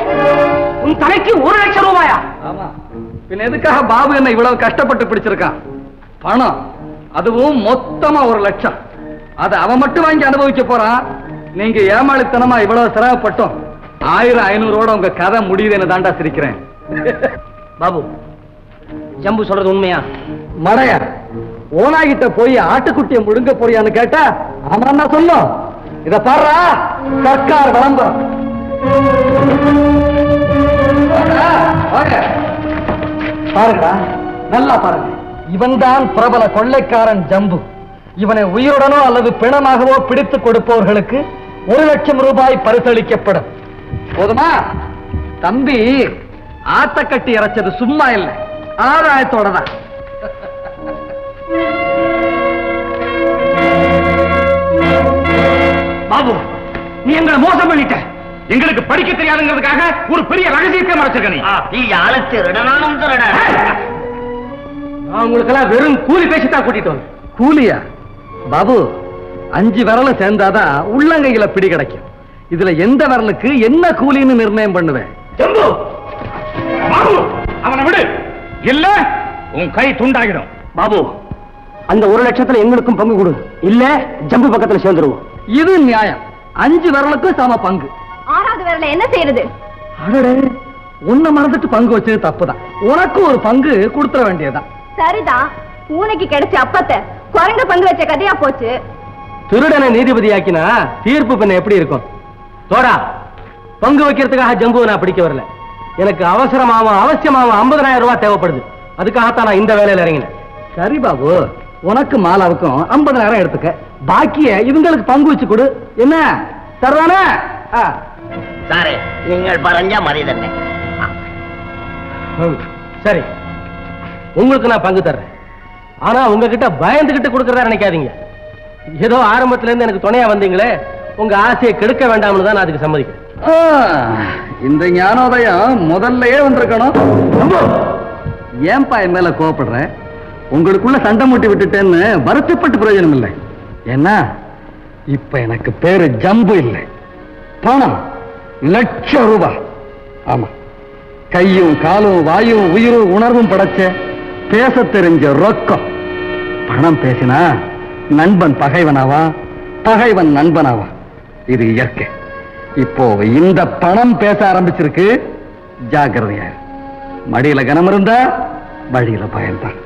உன் தலைக்கு 1 லட்சம் ரூபாயா? ஆமா, பின்ன எதுக்காக பாபு என்ன இவ்வளவு கஷ்டப்பட்டு பிடிச்சிருக்கான்? பணம், அதுவும் மொத்தமா 1 லட்சம். அதை அவன் மட்டும் வாங்கி அனுபவிக்க போறான். நீங்க ஏமாளித்தனமா இவ்வளவு சிரமப்பட்டோம் 1000-500 உங்க கதை முடியுதுன்னு தாண்டா சிரிக்கிறேன். பாபு, ஜம்பு சொல்றது உண்மையா? மடையா ஓனாகிட்ட போய் ஆட்டுக்குட்டியை முழுங்க போறியான்னு கேட்டா ஆமான்னா சொல்லும். இத பாருடா, சர்க்கார் விளம்பரம். பாருங்கடா, நல்லா பாருங்க. இவன்தான் பிரபல கொள்ளைக்காரன் ஜம்பு. இவனை உயிருடனோ அல்லது பிணமாகவோ பிடித்து கொடுப்பவர்களுக்கு 1,00,000 ரூபாய் பரிசளிக்கப்படும். போதுமா? தம்பி ஆத்த கட்டி இறைச்சது சும்மா இல்லை, ஆதாயத்தோட தான். பாபு, நீ எங்களை மோசம் பண்ணிட்ட. எங்களுக்கு படிக்க தெரியாதுங்கிறதுக்காக ஒரு பெரிய ரகசியத்தை மறைச்சிருக்க நீ ஆளு திருடனானும் திருட. நான் உங்களுக்கெல்லாம் வெறும் கூலி பேசித்தான் கூட்டிட்டு வந்து. கூலியா? பாபு, 5 விரலும் சேர்ந்தாதான் உள்ளங்கையில பிடி கிடைக்கும். இதுல எந்த விரலுக்கு என்ன கூலின்னு நிர்ணயம் பண்ணுவேன்? ஜம்பு, பாபு, அவனை விடு, இல்ல உன் கை துண்டாகிடும். பாபு, அந்த 1,00,000 எங்களுக்கும் பங்கு கொடு, இல்ல ஜம்பு பக்கத்துல சேர்ந்துருவோம். இது நியாயம். 5 விரலுக்கும் சம பங்கு. 6வது விரல என்ன செய்யறது? அடடே, உன்னை மறந்துட்டு பங்கு வச்சது தப்புதான். உனக்கு ஒரு பங்கு கொடுத்துட வேண்டியதுதான். சரிதான், பூனைக்கு கிடைச்ச அப்பத்தை குரங்க பங்கு வச்ச கதையா போச்சு. திருடனை நீதிபதியாக்கினா தீர்ப்பு பின்ன எப்படி இருக்கும்? தோடா, பங்கு வைக்கிறதுக்காக ஜம்புவை நான் பிடிக்க வரல. எனக்கு அவசரமாவும் அவசியமாவும் 50,000 ரூபாய் தேவைப்படுது. அதுக்காகத்தான் நான் இந்த வேலையில இறங்கினேன். சரி பாபு, உனக்கு மாலாவுக்கும் 50,000 எடுத்துக்க, பாக்கிய இவங்களுக்கு பங்கு வச்சு கொடு. என்ன சரிதானே? சாரு, நீங்கள் பறஞ்சா மரியாதை. சரி, உங்களுக்கு நான் பங்கு தர்றேன். ஆனா உங்ககிட்ட பயந்துகிட்டு கொடுக்கறதா நினைக்காதீங்க. ஏதோ ஆரம்பத்துல இருந்து எனக்கு துணையா வந்தீங்களே, உங்க ஆசையை கெடுக்க வேண்டாம்னு தான் நான் அதுக்கு சம்மதிக்கிறேன். இந்த ஞானோதயம் முதல்லயே வந்திருக்கணும். ஏன்பா என் மேல கோவப்படுற? உங்களுக்குள்ள சண்டை மூட்டி விட்டுட்டேன்னு வருத்தப்பட்டு பிரயோஜனம் இல்லை. ஏன்னா இப்ப எனக்கு பேரு ஜம்பு இல்லை, பணம் 1,00,000 ரூபாய். ஆமா, கையும் காலும் வாயும் உயிரும் உணர்வும் படைச்ச பேச தெரிஞ்ச ரொக்கம். பணம் பேசினா நண்பன் பகைவனாவா, பகைவன் நண்பனாவா. இது இயற்கை. இப்போ இந்த பணம் பேச ஆரம்பிச்சிருக்கு. ஜாக்கிரதையா. மடியில கனம் இருந்தா வழியில பயன்தான்.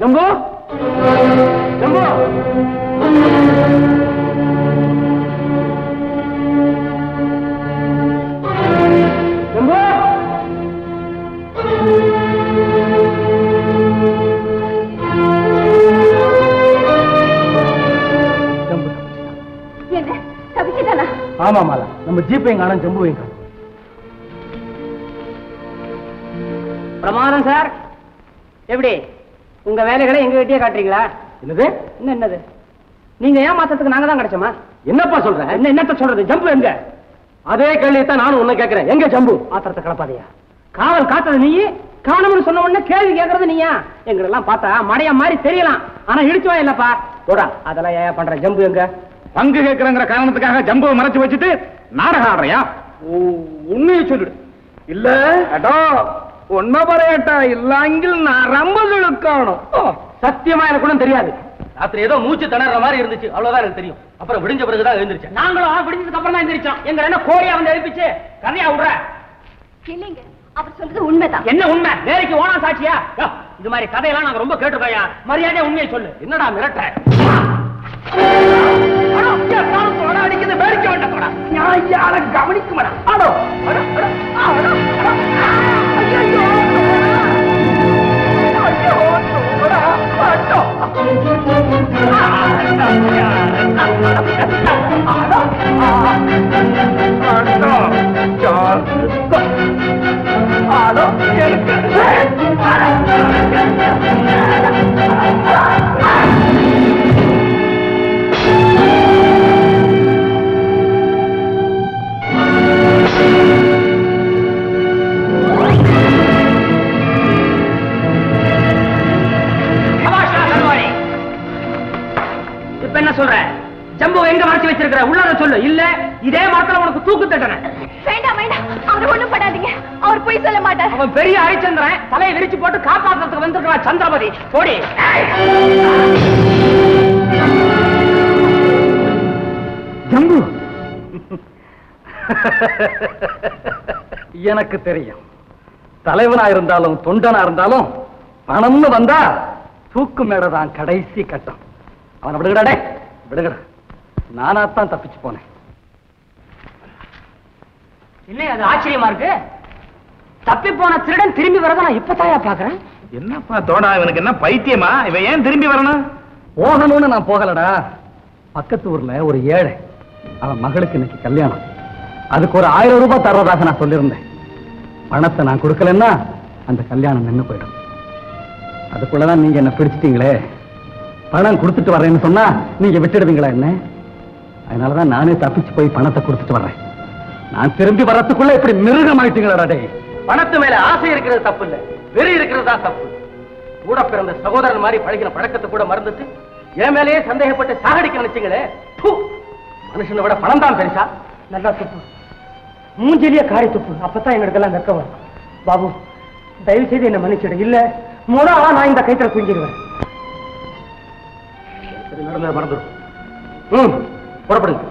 ஜம்பு ஜம்பு ஜம்பு என்ன தவிச்சுட்டானா? ஆமா மாலா, நம்ம ஜீப்பையும் காணும் ஜம்புவையும் காணும். பிரமாதம் சார். எப்படி உங்க வேலைகளை எங்க கிட்டே காட்டுறீங்களா? என்னது என்னது நீங்க ஏமாத்தத்துக்கு நாங்க தான் கிடைச்சோமா? என்னப்பா சொல்ற? என்னத்த சொல்றது? ஜம்பு எங்க? அதே கேள்வியத்தான் நானும் உன்ன கேட்கிறேன். எங்க ஜம்பு? ஆத்திரத்தை கலப்பாதையா. காவல் காத்தது நீ, காணணும்னு சொன்ன உடனே கேள்வி கேட்கறது நீயா? எங்களெல்லாம் பார்த்தா மடையா மாதிரி தெரியலாம், ஆனா இடிச்சுவா இல்லப்பா. போடா, அதெல்லாம் ஏன் பண்ற? ஜம்பு எங்க? பங்கு கேட்கிறங்கிற காரணத்துக்காக ஜம்புவை மறைச்சு வச்சுட்டு நாடகம் ஆடுறியா? உண்மையை சொல்லிடு. இல்ல ஒன்ன பரையட்டா இல்லாங்கில் நான் ரம்பலுக்கானும். சத்தியமா எனக்கு ஒண்ணும் தெரியாது. ராத்திரி ஏதோ மூச்சு திணற மாதிரி இருந்துச்சு, அவ்வளவுதான் எனக்கு தெரியும். அப்புறம் விடிஞ்ச பிறகுதான் எழுந்திருச்சேன். நாங்களும் விடிஞ்சதுக்கு அப்புறம் தான் எழுந்திரிச்சோம். எங்க என்ன கோரியா வந்து எழுப்பிச்சு கதையா விடுற? இல்லைங்க, அவர் சொல்றது உண்மைதான். என்ன உண்மை? வேலைக்கு ஓனா சாட்சியா? இது மாதிரி கதையெல்லாம் நாங்க ரொம்ப கேட்டுருக்கோயா. மரியாதையா உண்மையை சொல்லு. என்னடா மிரட்ட? அடிக்கிறது வேடிக்கை வேண்டாம். நான் யார கவனிக்க மாட்டேன். இப்ப என்ன சொல்ற? ஜம்பு எங்க மறைச்சு வச்சிருக்கிற? உள்ளத சொல்லு. இல்ல இதே மரத்துல உனக்கு தூக்கு தட்டன. வேண்டாம் வேண்டாம், அவர் ஒண்ணும் படாதீங்க. அவர் போய் சொல்ல மாட்டார். அவன் பெரிய ஹரிச்சந்திரன், தலையை விரிச்சு போட்டு காப்பாத்துறதுக்கு வந்திருக்கிறான் சந்திரபதி. போடி. ஜம்பு, எனக்கு தெரியும். தலைவனா இருந்தாலும் தொண்டனா இருந்தாலும் பணம்னு வந்தா தூக்கு மேடதான் கடைசி கட்டம். அவனை விடுகடே, விடுகட. நானாத்தான் தப்பிச்சு போனேன். என்ன அது ஆச்சரியமா இருக்கு? தப்பி போன திருடன் திரும்பி வரத நான் இப்பதாயா பாக்குறேன். என்னப்பா தோடா, இவனுக்கு என்ன பைத்தியமா? இவன் ஏன் திரும்பி வரணும்? போகணும்னு நான் போகலடா. பக்கத்து ஊர்ல ஒரு ஏழை, அவன் மகளுக்கு இன்னைக்கு கல்யாணம். அதுக்கு ஒரு 1000 ரூபாய் தர்றதாக நான் சொல்லியிருந்தேன். பணத்தை நான் கொடுக்கலன்னா அந்த கல்யாணம் நின்று போயிடும். அதுக்குள்ளதான் நீங்க என்ன பிடிச்சிட்டீங்களே. பணம் கொடுத்துட்டு வர்றேன்னு சொன்னா நீங்க விட்டுடுவீங்களா என்ன? அதனாலதான் நானே தப்பிச்சு போய் பணத்தை கொடுத்துட்டு வர்றேன். நான் திரும்பி வர்றதுக்குள்ள இப்படி மிருகம் ஆயிட்டீங்களா? டே, பணத்து மேல ஆசை இருக்கிறது தப்பு இல்ல, வெறி இருக்கிறது தான் தப்பு. கூட பிறந்த சகோதரன் மாதிரி பழகின பழக்கத்தை கூட மறந்துட்டு என் மேலேயே சந்தேகப்பட்டு சாகடிக்க நினைச்சீங்களே. மனுஷனை விட பணம் தான் பெருசா? நல்லா துப்பு, மூஞ்சிலேயே காரி துப்பு. அப்பதான் எங்களுக்கெல்லாம் வெக்க வரும். பாபு, தயவு செய்து என்ன மன்னிச்சிடு. இல்ல மூணா நான் இந்த கைத்துல தூங்கிடுவேன். நடந்தது மறந்துடும். புறப்படுங்க.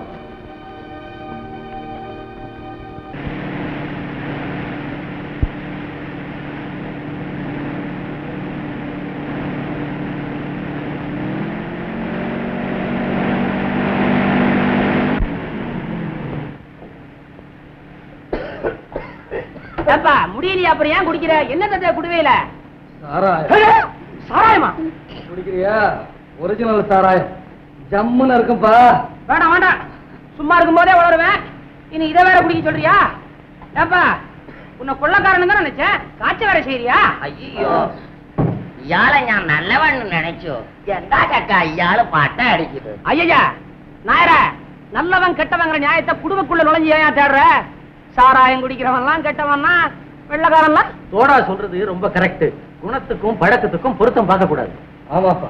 முடியலையா? அப்புறம் ஏன் குடிக்கிற? என்ன குடுவையில சாராயமா குடிக்கிறியா? ஒரிஜினல் சாராயம் ஜம்முன்னு இருக்கும்பா. வேண்டாம் வேண்டாம், சும்மா இருக்கும் போதே வளருவேன். இனி இதை வேற குடிக்க சொல்றியா? ஏப்பா, உன்னை கொள்ளக்காரன் தான் நினைச்சேன், காய்ச்ச வேற செய்யறியா? ஐயோ, இயாளை நான் நல்லவன் நினைச்சோ. எந்தா கக்கா இயாளு பாட்ட அடிக்குது. ஐயா நாயர, நல்லவன் கெட்டவங்கிற நியாயத்தை குடும்பக்குள்ள நுழைஞ்சு ஏன் தேடுற? சாராயம் குடிக்கிறவன்லாம் கெட்டவன்னா, வெள்ளக்காரன்லாம்? தோடா சொல்றது ரொம்ப கரெக்ட். குணத்துக்கும் பழக்கத்துக்கும் பொருத்தம் பார்க்க கூடாது. ஆமாப்பா,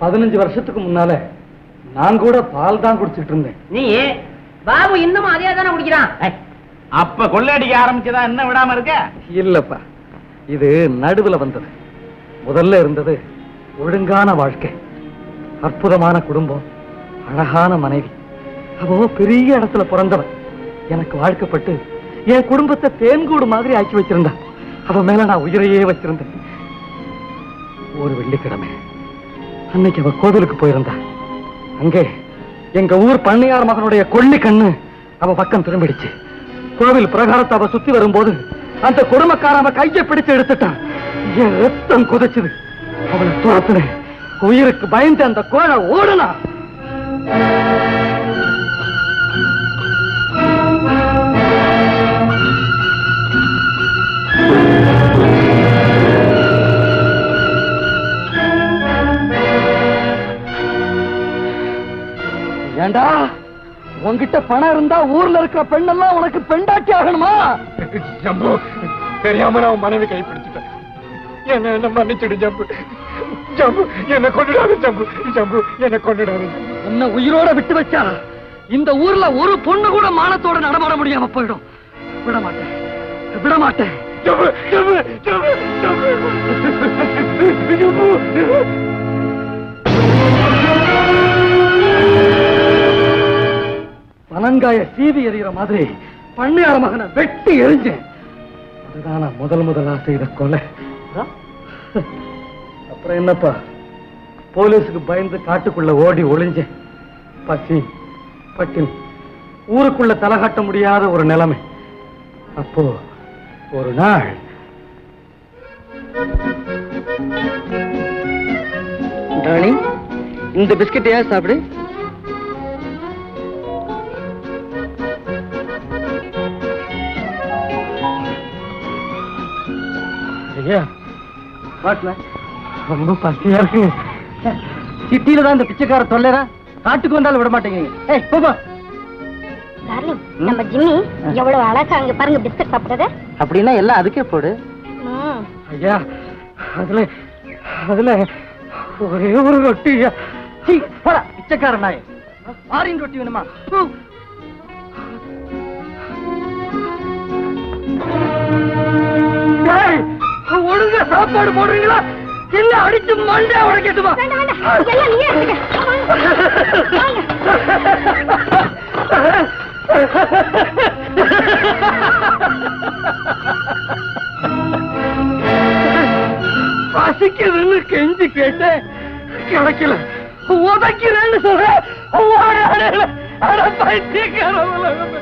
15 வருஷத்துக்கு முன்னால நான் கூட பால் தான் குடிச்சிட்டு இருந்தேன். நீ பாபு இன்னும் அதே தானே குடிக்கிறான். அப்ப கொள்ளையடிக்க ஆரம்பிச்சதா என்ன விடாம இருக்க? இல்லப்பா, இது நடுவுல வந்தது. முதல்ல இருந்தது ஒழுங்கான வாழ்க்கை, அற்புதமான குடும்பம், அழகான மனைவி. அவ பெரிய இடத்துல பிறந்தவன். எனக்கு வாழ்க்கப்பட்டு என் குடும்பத்தை தேன்கூடு மாதிரி ஆக்கி வச்சிருந்தா. அவ மேல நான் உயிரையே வச்சிருந்தேன். ஒரு வெள்ளிக்கிழமை அன்னைக்கு அவ கோவிலுக்கு போயிருந்தா. அங்கே எங்க ஊர் பண்ணையார் மகனுடைய கொள்ளி கண்ணு அவ பக்கம் திரும்பிடுச்சு. கோவில் பிரகாரத்தை அவ சுத்தி வரும்போது அந்த குடும்பக்காரன் அவ கையை பிடிச்சு எடுத்துட்டான். என் ரத்தம் குதிச்சுது. அவளை துரத்துன. உயிருக்கு பயந்து அந்த கோழை ஓடனா. ஏண்டா, உன்கிட்ட பணம் இருந்தா ஊர்ல இருக்கிற பெண்ணெல்லாம் உனக்கு பெண்டாட்டி ஆகணுமா? ஜம்பு, தெரியாம நான் மனைவி கைப்பிடிச்சிட்டேன். என்ன மன்னிச்சிடு ஜம்பு. ஜம்பு, என்ன கொண்டுடாது ஜம்பு. ஜம்பு, என்ன கொண்டுடாது. உன்னை உயிரோட விட்டு வச்சா இந்த ஊர்ல ஒரு பொண்ணு கூட மானத்தோட நடமாட முடியாம போயிடும். விட மாட்டேன், விட மாட்டேன். ஜம்பு, ஜம்பு, ஜம்பு, ஜம்பு. ஜம்பு. பனங்காய சீவி எறிகிற மாதிரி பண்ணையார மகனை வெட்டி எரிஞ்சேன். அதுதான் நான் முதலா செய்த கொலை. அப்புறம் என்னப்பா, போலீஸுக்கு பயந்து காட்டுக்குள்ள ஓடி ஒளிஞ்சேன். பசி பட்டினி, ஊருக்குள்ள தலை காட்ட முடியாத ஒரு நிலைமை. அப்போ ஒரு நாள் டார்லிங், இந்த பிஸ்கட் ஏன் சாப்பிடு. ரொம்ப பசியா இருக்கு. சிட்டியில தான் இந்த பிச்சைக்கார தொல்லைரா. காட்டுக்கு வந்தாலும் விட மாட்டேங்கிறீங்க. நம்ம ஜிம்மி எவ்வளவு அழகா அங்க பாருங்க பிஸ்கட் சாப்பிடுறத. அப்படின்னா எல்லாம் அதுக்கே போடு. ஐயா, அதுல அதுல ஒரே ஒரு ரொட்டி. போடா பிச்சைக்கார நாய். ஆரின் ரொட்டி வேணுமா? ஒழுங்கா சாப்பாடு போடுறீங்களா இல்ல அடிச்சு மண்டை உடைக்கட்டுமா? பசிக்குதுன்னு கெஞ்சி கேட்டேன், கிடைக்கல. உதைக்கிறேன்னு சொல்றேன். பைத்தியக்கார உலகமே,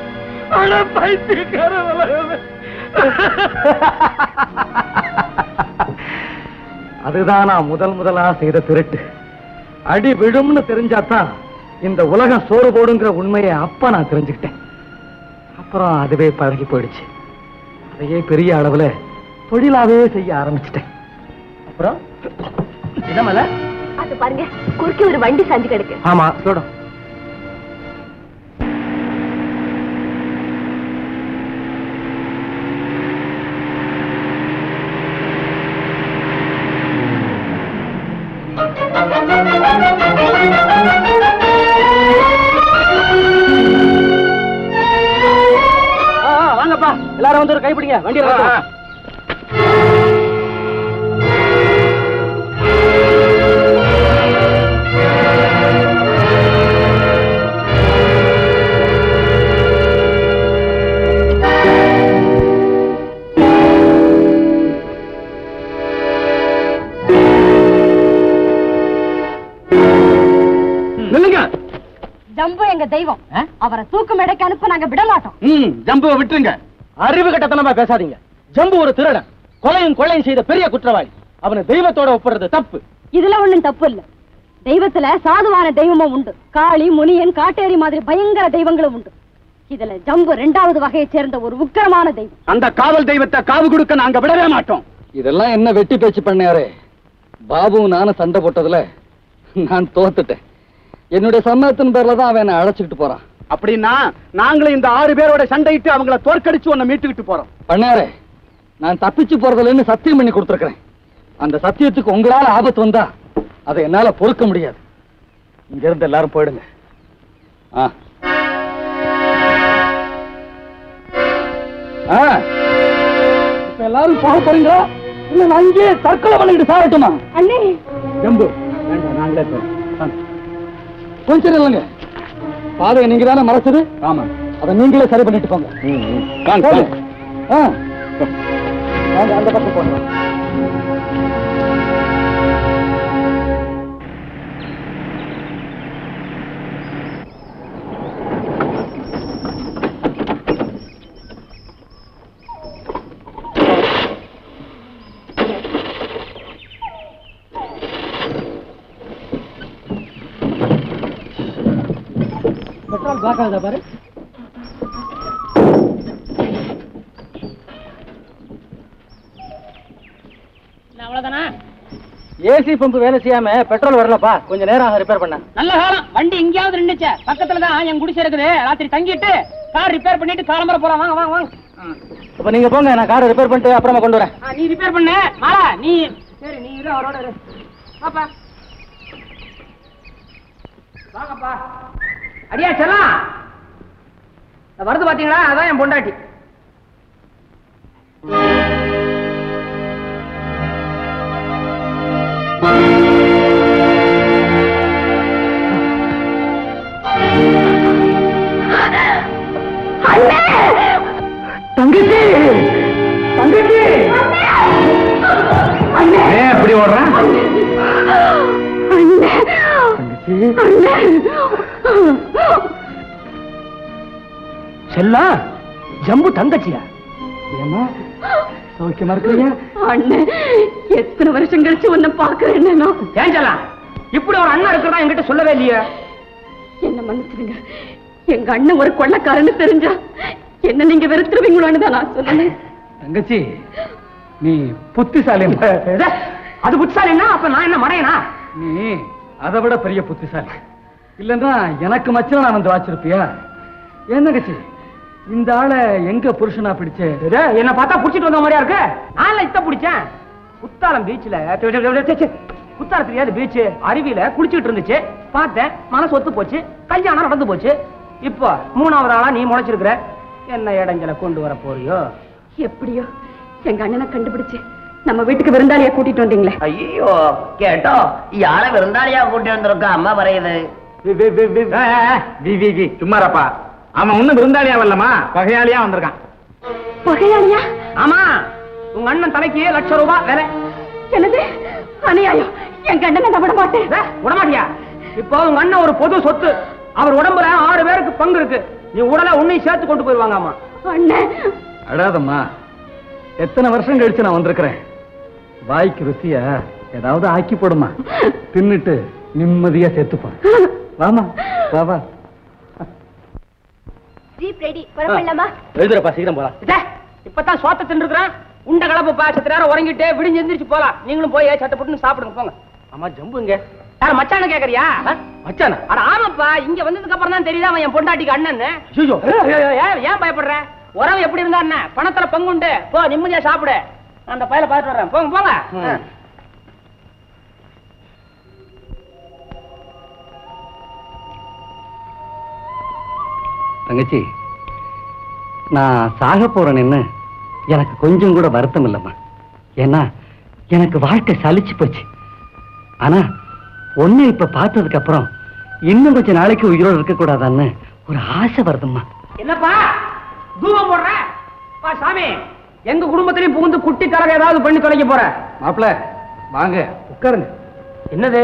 பைத்தியக்கார உலகமே. அதுதான் நான் முதலா செய்த திருட்டு. அடி விழும்னு தெரிஞ்சாதான் இந்த உலகம் சோறு போடுங்கிற உண்மையை அப்ப நான் தெரிஞ்சுக்கிட்டேன். அப்புறம் அதுவே பழகி போயிடுச்சு. அதையே பெரிய அளவுல தொழிலாவே செய்ய ஆரம்பிச்சிட்டேன். அப்புறம் என்னமல அது பாருங்க, குறுக்கே ஒரு வண்டி சாஞ்சு கிடக்கு. ஆமா சொல்லும். வாங்கப்பா, எல்லாரும் வந்து ஒரு கைப்பிடிங்க. வண்டியில ஜம்பு எங்க தெய்வம். அவரை தூக்கு மேடைக்கு அனுப்ப நாங்க விட மாட்டோம். ஜம்புவை விட்டுருங்க. அறிவு கட்டத்தனமா பேசாதீங்க. ஜம்பு ஒரு திருடன், கொலையும் செய்த பெரிய குற்றவாளி. அவனை தெய்வத்தோட ஒப்புறது தப்பு. இதுல ஒண்ணும் தப்பு இல்ல. தெய்வத்துல சாதுவான தெய்வமும் உண்டு. காளி, முனியன், காட்டேரி மாதிரி பயங்கர தெய்வங்களும் உண்டு. இதுல ஜம்பு 2வது வகையை சேர்ந்த ஒரு உக்கிரமான தெய்வம். அந்த காவல் தெய்வத்தை காவு கொடுக்க நாங்க விடவே மாட்டோம். இதெல்லாம் என்ன வெட்டி பேச்சு பண்ணாரே. பாபு நானும் சண்டை போட்டதுல நான் தோத்துட்டேன். என்னுடைய சம்மதத்தின் பேர்ல தான் அவன் அழைச்சுக்கிட்டு போறான். அப்படின்னா நாங்களும் இந்த 6 பேரோட சண்டையிட்டு அவங்கள தோற்கடிச்சு உன்னை மீட்டுக்கிட்டு போறோம். பண்ணாரே, நான் தப்பிச்சு போறதுலன்னு சத்தியம் பண்ணி கொடுத்துருக்கிறேன். அந்த சத்தியத்துக்கு உங்களால ஆபத்து வந்தா அதை என்னால பொறுக்க முடியாது. இங்க இருந்து எல்லாரும் போயிடுங்க. இப்ப எல்லாரும் போக போறீங்களா இல்ல நான் இங்கே தற்கொலை பண்ணிட்டு சாகட்டுமா? அண்ணே ஜம்பு வேண்டாம், நாங்களே போறோம். கொஞ்சம் இல்லைங்க, பாதையை நீங்க தானே மறைச்சது. ஆமா, அதை நீங்களே சரி பண்ணிட்டு போங்க. அந்த பக்கம் போங்க. பார்க்காத பாரு. அவ்வளவுதானா? ஏசி பம்பு வேலை செய்யாம பெட்ரோல் வரலப்பா, கொஞ்சம் நேரம் ரிப்பேர் பண்ண. நல்ல காலம், வண்டி எங்கேயாவது நின்னுச்சே. பக்கத்துல தான் என் குடிசை இருக்குது. ராத்திரி தங்கிட்டு கார் ரிப்பேர் பண்ணிட்டு காலம்பர போறோம். வாங்க வாங்க வாங்க. அப்ப நீங்க போங்க, நான் காரை ரிப்பேர் பண்ணிட்டு அப்புறமா கொண்டு வரேன். நீ ரிப்பேர் பண்ணு மாலா. நீ சரி, நீ இரு, அவரோட இரு. பாப்பா வாங்கப்பா. அடியா செல்லாம் வருது பாத்தீங்களா? அதான் என் பொண்டாட்டி. தங்கச்சி தங்கச்சி எப்படி ஓடுறேன்? செல்லா ஜம்பு தங்கச்சியா? ஏமா சௌக்கியமா இருக்கிறீங்க? அண்ணே, எத்தனை வருஷம் கழிச்சு உன்னை பாக்குறேன். ஏன் செல்லாம் இப்படி ஒரு அண்ணன் இருக்கிறதா என்கிட்ட சொல்லவே இல்லையே. என்ன மன்னிச்சிடுங்க, எங்க அண்ணன் ஒரு கொள்ளக்காரன்னு தெரிஞ்சா என்ன நீங்க வெறுத்துருவீங்களோன்னு தான் நான் சொன்னேன். தங்கச்சி நீ புத்திசாலி. அது புத்திசாலின்னா அப்ப நான் என்ன மடையனா? நீ அதை விட பெரிய புத்திசாலி. இல்லன்னா எனக்கு மச்சம் நான் வந்து வாச்சிருப்பியா? ஏன் தங்கச்சி இந்த ஆளை எங்க புருஷனா பிடிச்சே? என்ன பார்த்தா புடிச்சிட்டு வந்த மாதிரியா இருக்கு. நான் இத்த பிடிச்சேன். குத்தாலம் பீச்ல குத்தாலம் தெரியாது பீச் அருவியில குளிச்சுட்டு இருந்துச்சு. பார்த்தேன், மனசு ஒத்து போச்சு, கல்யாணம் நடந்து போச்சு. இப்போ 3வது ஆளா நீ முளைச்சிருக்கிற. என்ன இடைஞ்சல கொண்டு வர போறியோ? எப்படியோ எங்க அண்ணனை கண்டுபிடிச்சு நம்ம வீட்டுக்கு விருந்தாளியா கூட்டிட்டு வந்தீங்களே. ஐயோ கேட்டோ யார விருந்தாளியா கூட்டி வந்திருக்கா அம்மா வரையுது. சும்மாரப்பா, அவன் ஒண்ணும் விருந்தாளியா வரலமா, பகையாளியா வந்திருக்கான். பகையாளியா? ஆமா, உங்க அண்ணன் தலைக்கு ₹1,00,000 வேலை. என்னது அநியாயம்! எங்க அண்ணனை நான் விட மாட்டேன். விடமாட்டியா? இப்போ உங்க அண்ணன் ஒரு பொது சொத்து. அவர் உடம்புல 6 பேருக்கு பங்கு இருக்கு. நீ உடலை உன்னை சேர்த்து கொண்டு போயிருவாங்க. அம்மா அண்ணே, அடாதம்மா, எத்தனை வருஷம் கழிச்சு நான் வந்திருக்கிறேன். வாய்க்கு ருசியா ஏதாவது ஆக்கி போடுமா, தின்னுட்டு நிம்மதியா செத்துப்பான். வாமா வா வா. Jeep ready, புறப்படலாமா? எழுதுறப்பா, சீக்கிரம் போலாம். இப்பதான் சோத்த தின்னுருக்கிறேன். உண்ட கலப்பா, சத்து நேரம் உறங்கிட்டு விடிஞ்சு எந்திரிச்சு போலாம். நீங்களும் போய் சட்டப்பட்டு சாப்பிடுங்க போங்க. ஆமா, ஜம்புங்க. யார் மச்சான கேக்குறியா? மச்சானா? அட ஆமாப்பா, இங்க வந்ததுக்கு அப்புறம் தான் தெரியுதா அவன் என் பொண்டாட்டிக்கு அண்ணன். ஐயோ, ஏன் பயப்படுற? உறவு எப்படி இருந்தா என்ன, பணத்துல பங்குண்டு. போ, நிம்மதியா சாப்பிடு. அந்த பையல பார்த்துட்டு வரேன். போங்க போங்க. தங்கச்சி, நான் சாக போறேன்னு எனக்கு கொஞ்சம் கூட வருத்தம் இல்லம்மா. ஏன்னா எனக்கு வாழ்க்கை சலிச்சு போச்சு. ஆனா ஒண்ணு இப்ப பார்த்ததுக்கு அப்புறம் இன்னும் கொஞ்ச நாளைக்கு உயிரோடு இருக்க கூடாதான்னு ஒரு ஆசை வருதும்மா. என்னப்பா தூவம் போடுற? பா சாமி, எங்க குடும்பத்திலையும் புகுந்து குட்டி கலக ஏதாவது பண்ணி தொலைக்க போற? மாப்பிள்ள வாங்க உட்காருங்க. என்னது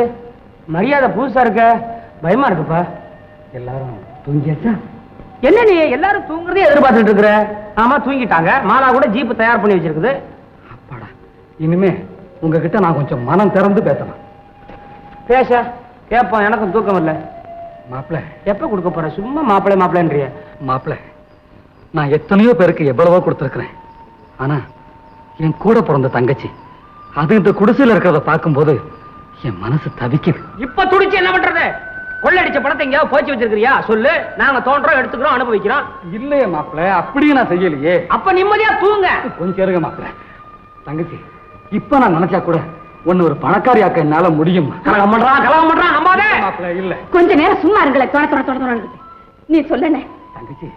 மரியாதை புதுசா இருக்க? பயமா இருக்குப்பா. எல்லாரும் தூங்கியாச்சா? என்ன நீ எல்லாரும் தூங்குறதே எதிர்பார்த்துட்டு இருக்கிற? ஆமா, தூங்கிட்டாங்க. மாலா கூட ஜீப் தயார் பண்ணி வச்சிருக்குது. அப்பாடா, இனிமே உங்ககிட்ட நான் கொஞ்சம் மனம் திறந்து பேசலாம். பேச கேப்போம், எனக்கும் தூக்கம் இல்ல. மாப்பிள்ள எப்ப கொடுக்க போற? சும்மா மாப்பிள்ளை மாப்பிள்ளைன்றிய. மாப்பிள்ள, நான் எத்தனையோ பேருக்கு எவ்வளவோ கொடுத்துருக்கிறேன். ஆனா என் கூட பிறந்த தங்கச்சி அது இந்த குடிசையில் இருக்கிறத பார்க்கும்போது என் மனசு தவிக்குது. இப்ப துடிச்சு என்ன பண்றது? கொள்ளடிச்ச பணத்தை எங்கேயாவது போச்சு வச்சிருக்கிறியா? சொல்லு, நாங்க தோன்றோம், எடுத்துக்கிறோம், அனுபவிக்கிறோம். இல்லையே மாப்பிள்ள, அப்படியே நான் செய்யலையே. அப்ப நிம்மதியா தூங்க. கொஞ்சம் இருங்க மாப்பிள்ள. தங்கச்சி, இப்ப நான் நினைச்சா கூட ஒன்னு ஒரு பணக்காரி ஆக்க என்னால முடியும். கலகம் பண்றான் நம்பாதே. மாப்பிள்ள இல்ல, கொஞ்ச நேரம் சும்மா இருங்களேன். தொட நீ சொல்லனே. தங்கச்சி,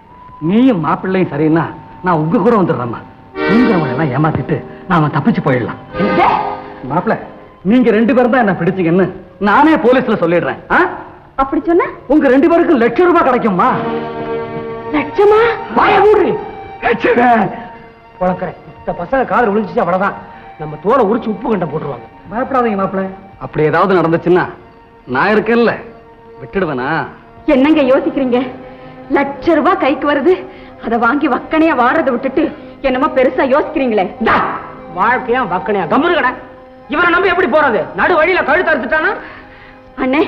நீயும் மாப்பிள்ளையும் சரின்னா நான் உங்க கூட வந்துடுறேம்மா. தூங்குறவங்களை எல்லாம் ஏமாத்திட்டு நாம தப்பிச்சு போயிடலாம். மாப்பிள்ள, நீங்க 2 பேரும் தான் என்ன பிடிச்சீங்கன்னு நானே போலீஸ்ல சொல்லிடுறேன். அப்படி சொன்ன உங்க 2 பேருக்கு ₹1,00,000 கிடைக்குமா? லட்சமா? வாய மூடு. பொழக்கிறேன். இந்த பசங்க காதல் விழுந்துச்சு, அவ்வளவுதான். நம்ம தோலை உரிச்சு உப்பு கண்ட போட்டுருவாங்க. பயப்படாதீங்க மாப்பிள்ள. அப்படி ஏதாவது நடந்துச்சுன்னா நான் இருக்கேன்ல, விட்டுடுவேனா? என்னங்க யோசிக்கிறீங்க? ₹1,00,000 கைக்கு வருது, அதை வாங்கி வக்கனையா வாடுறதை விட்டுட்டு என்னமோ பெருசா யோசிக்கிறீங்களே. வாழ்க்கையா வக்கனையா? கம்முரு கடை. இவனை நம்பி எப்படி போறது? நடு வழியில கழுத்து அறுத்துட்டானா? அண்ணே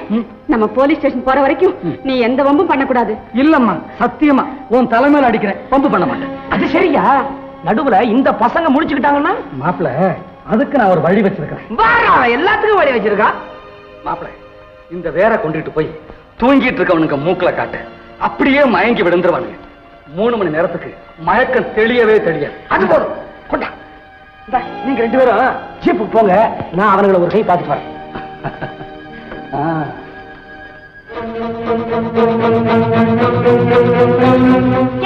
நம்ம போலீஸ் ஸ்டேஷன் போற வரைக்கும் நீ எந்த வம்பும் பண்ணக்கூடாது. இல்லம்மா, சத்தியமா உன் தலைமையில அடிக்கிறேன், பம்பு பண்ண மாட்டேன். அது சரியா? நடுவுல இந்த பசங்க முடிச்சுக்கிட்டாங்கன்னா மாப்பிள, அதுக்கு நான் ஒரு வழி வச்சிருக்கேன். எல்லாத்துக்கும் வழி வச்சிருக்கா. மாப்பிள, இந்த வேற கொண்டுட்டு போய் தூங்கிட்டு இருக்கவனுக்கு மூக்குல காட்டு, அப்படியே மயங்கி விழுந்துருவானுங்க. 3 மணி நேரத்துக்கு மயக்கம் தெளியவே தெரியாது. அது போதும், கொண்டா. நீங்க 2 பேரும் ஜீப்புக்கு போங்க, நான் அவங்களை ஒரு கை பார்த்துட்டு வரேன்.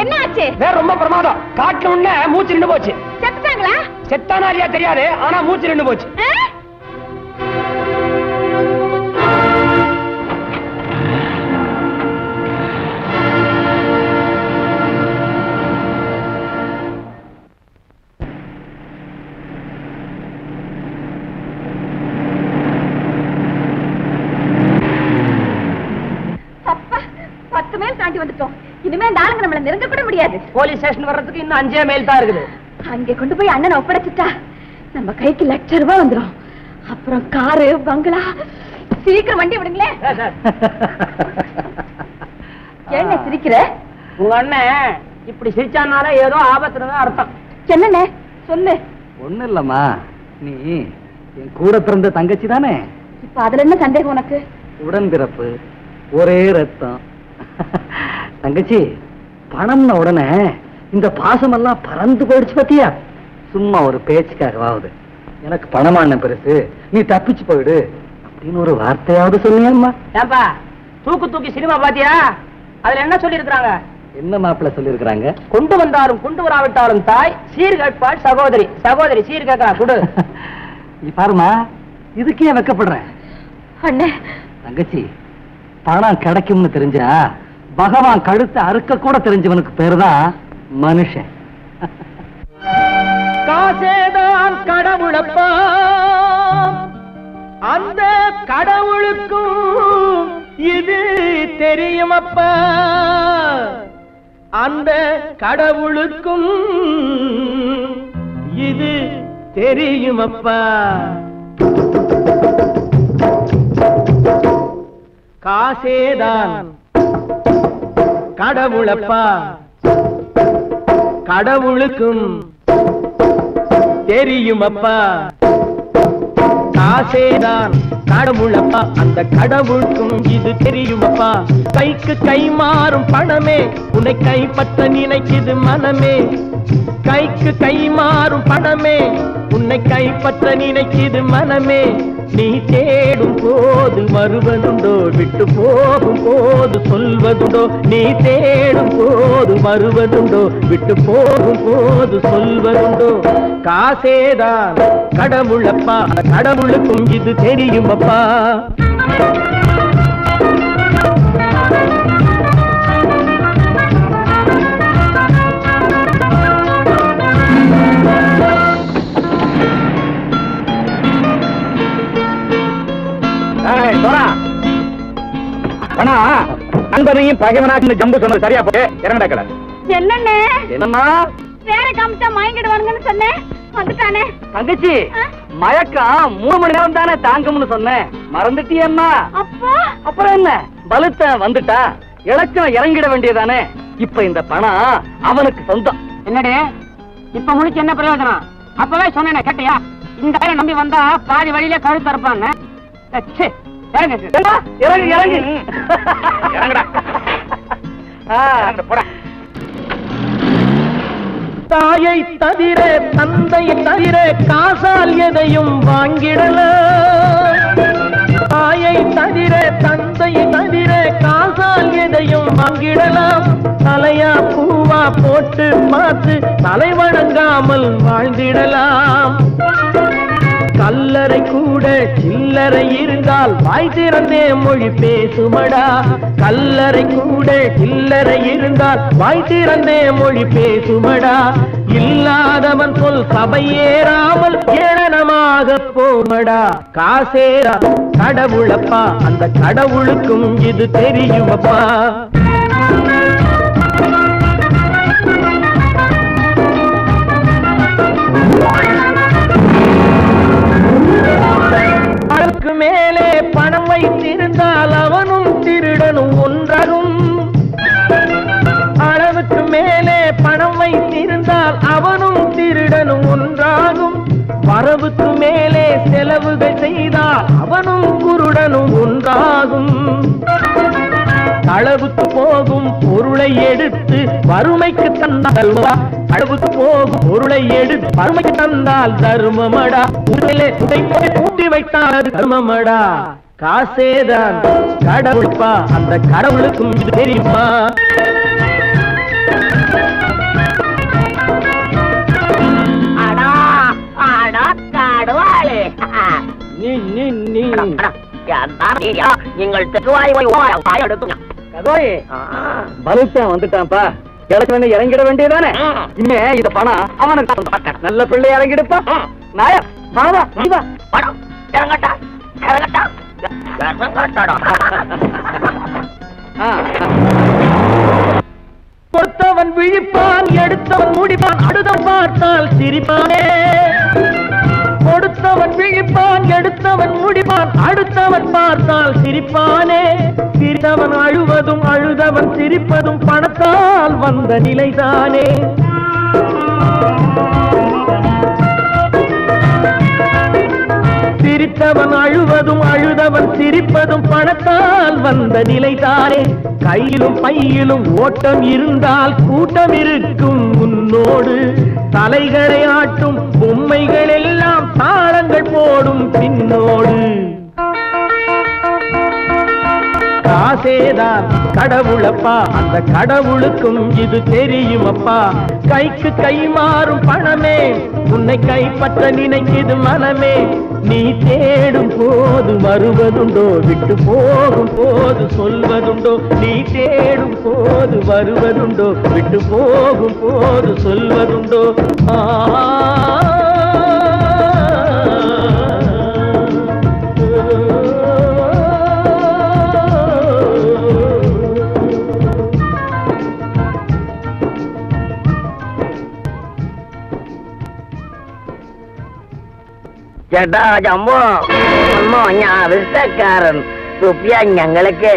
என்ன ஆச்சு? வேற ரொம்ப பிரமாதம். காட்டுல உடனே மூச்சு நின்று போச்சு. செத்துட்டாங்களா? செத்தானா இல்லையா தெரியாது, ஆனா மூச்சு நின்று போச்சு. வந்துட்டோம். இனிமே இந்த ஆளுங்க நம்மள நெருங்க கூட முடியாது. போலீஸ் ஸ்டேஷன் வர்றதுக்கு இன்னும் 5 மைல் தான் இருக்குது. அங்கே கொண்டு போய் அண்ணனை ஒப்படைச்சிட்டா நம்ம கைக்கு ₹1,00,000 வந்துடும். அப்புறம் காரு, பங்களா. சீக்கிரம் வண்டி விடுங்களேன். என்ன சிரிக்கிற? உங்க அண்ணன் இப்படி சிரிச்சானால ஏதோ ஆபத்துன்னு அர்த்தம். என்னண்ணே சொல்லு. ஒண்ணு இல்லம்மா, நீ என் கூட பிறந்த தங்கச்சி தானே. இப்ப அதுல என்ன சந்தேகம் உனக்கு? உடன் பிறப்பு, ஒரே ரத்தம். தங்கச்சி, பணம்ன உடனே இந்த பாசமெல்லாம் பறந்து போயிடுச்சு பத்தியா? சும்மா ஒரு பேச்சுக்காகவாவது எனக்கு பணமான பெருசு, நீ தப்பிச்சு போயிடு அப்படின்னு ஒரு வார்த்தையாவது சொன்னியம்மா. ஏன்பா தூக்கி சினிமா பாத்தியா? அதுல என்ன சொல்லி இருக்கிறாங்க? என்ன மாப்பிள்ள சொல்லி இருக்கிறாங்க? கொண்டு வந்தாலும் கொண்டு வராவிட்டாலும் தாய், சீர் கேட்பாள் சகோதரி. சகோதரி சீர் கேட்கா கொடு. நீ பாருமா, இதுக்கே வெக்கப்படுறேன். அண்ணே தங்கச்சி, பணம் கிடைக்கும்னு தெரிஞ்சா பகவான் கழுத்தை அறுக்க கூட தெரிஞ்சவனுக்கு பேருதான் மனுஷன். காசேதான் கடவுளப்பா, அந்த கடவுளுக்கும் இது தெரியுமப்பா, அந்த கடவுளுக்கும் இது தெரியுமப்பா. காசேதான் கடவுளப்பா, கடவுளுக்கும் தெரியுமப்பா. காசேதான் கடவுளப்பா, அந்த கடவுளுக்கும் இது தெரியுமப்பா. கைக்கு கை மாறும் பணமே உன்னை கைப்பற்ற நினைக்குது மனமே. கைக்கு கை மாறும் பணமே உன்னை கைப்பற்ற நினைக்குது மனமே. நீ தேடும் போது வருவதுண்டோ, விட்டு போகும் போது சொல்வதுண்டோ. நீ தேடும் போது வருவதுண்டோ, விட்டு போகும் போது சொல்வதுண்டோ. காசேதான் கடவுளப்பா, கடவுளுக்கும் இது தெரியுமப்பா. நண்பனையும் பகைவனாக்கு ஜம்பு சொன்னது சரியா போட்டு இறங்கடா கடை. என்னண்ணே என்னம்மா வேற காமிச்சா மயங்கிடுவானுங்கன்னு சொன்னேன், வந்துட்டானே. தங்கச்சி, மயக்கம் 3 மணி நேரம் தானே தாங்கும்னு சொன்னேன், மறந்துட்டியம்மா? அப்போ அப்புறம் என்ன, பலுத்த வந்துட்டா இலச்சம் இறங்கிட வேண்டியதானே. இப்ப இந்த பணம் அவனுக்கு சொந்தம். என்னடே இப்ப முடிச்சு என்ன பிரயோஜனம்? அப்பவே சொன்னேன் கேட்டியா? இந்த ஆளை நம்பி வந்தா பாதி வழியில கழுத்து அறுப்பான்னு. இறங்கு இறங்கு இறங்கடா. போடா. தாயை தவிர தந்தை தவிர காசால் எதையும் வாங்கிடலாம். தாயை தவிர தந்தை தவிர காசால் எதையும் வாங்கிடலாம். தலையா பூவா போட்டு பார்த்து தலை வணங்காமல் வாழ்ந்திடலாம். கல்லறை கூட சில்லறை இருந்தால் வாய் திறந்தே மொழி பேசுமடா. கல்லறை கூட சில்லறை இருந்தால் வாய் திறந்தே மொழி பேசுமடா. இல்லாதவன் சொல் சபையேறாமல் ஏளனமாக போமடா. காசேரா கடவுளப்பா, அந்த கடவுளுக்கும் இது தெரியுமப்பா. அளவுக்கு மேலே பணம் வைத்திருந்த உண்டாகும். களவுக்கு போகும் பொருளை எடுத்து வறுமைக்கு தந்தால் களவுக்கு போகும் பொருளை எடுத்து வறுமைக்கு தந்தால் தர்மமடா. ஊட்டி வைத்தால் தர்மமடா. காசேதான் கடவுள்ப்பா, அந்த கடவுளுக்கும் இது தெரியுமா? வந்துட்டான்ப்பா, கிழக்கு இறங்கிட வேண்டியதானே. இனிமே இந்த பணம் அவனுக்கு நல்ல பிள்ளை இறங்கிடுப்பா. நாயா இறங்கட்டா இறங்கட்டா. கொடுத்தவன் விழிப்பான், எடுத்தவன் முடிப்பான், அடுத்தவன் பார்த்தால் சிரிப்பானே. கொடுத்தவன் விழிப்பான், எடுத்தவன் முடிப்பான், அடுத்தவன் பார்த்தால் சிரிப்பானே. சிரித்தவன் அழுவதும் அழுதவன் சிரிப்பதும் பணத்தால் வந்த நிலைதானே. சிரித்தவன் அழுவதும் அழுதவன் சிரிப்பதும் பணத்தால் வந்த நிலைதானே. கையிலும் பையிலும் ஓட்டம் இருந்தால் கூட்டம் இருக்கும் உன்னோடு. தலைகளை ஆட்டும் பொம்மைகள் எல்லாம் தாளங்கள் போடும் பின்னோடு. காசேதான் கடவுளப்பா, அந்த கடவுளுக்கும் இது தெரியுமப்பா. கைக்கு கை மாறும் பணமே உன்னை கைப்பற்ற நினைக்குது மனமே. நீ தேடும் போது வருவதுண்டோ, விட்டு போகும் போது சொல்வதுண்டோ. நீ தேடும் போது வருவதுண்டோ, விட்டு போகும் போது சொல்வதுண்டோ. ചേട്ടാ ജമ്പു ഒന്നോ ഞാൻ വിസക്കാരൻ റുപ്യ ഞങ്ങൾക്ക്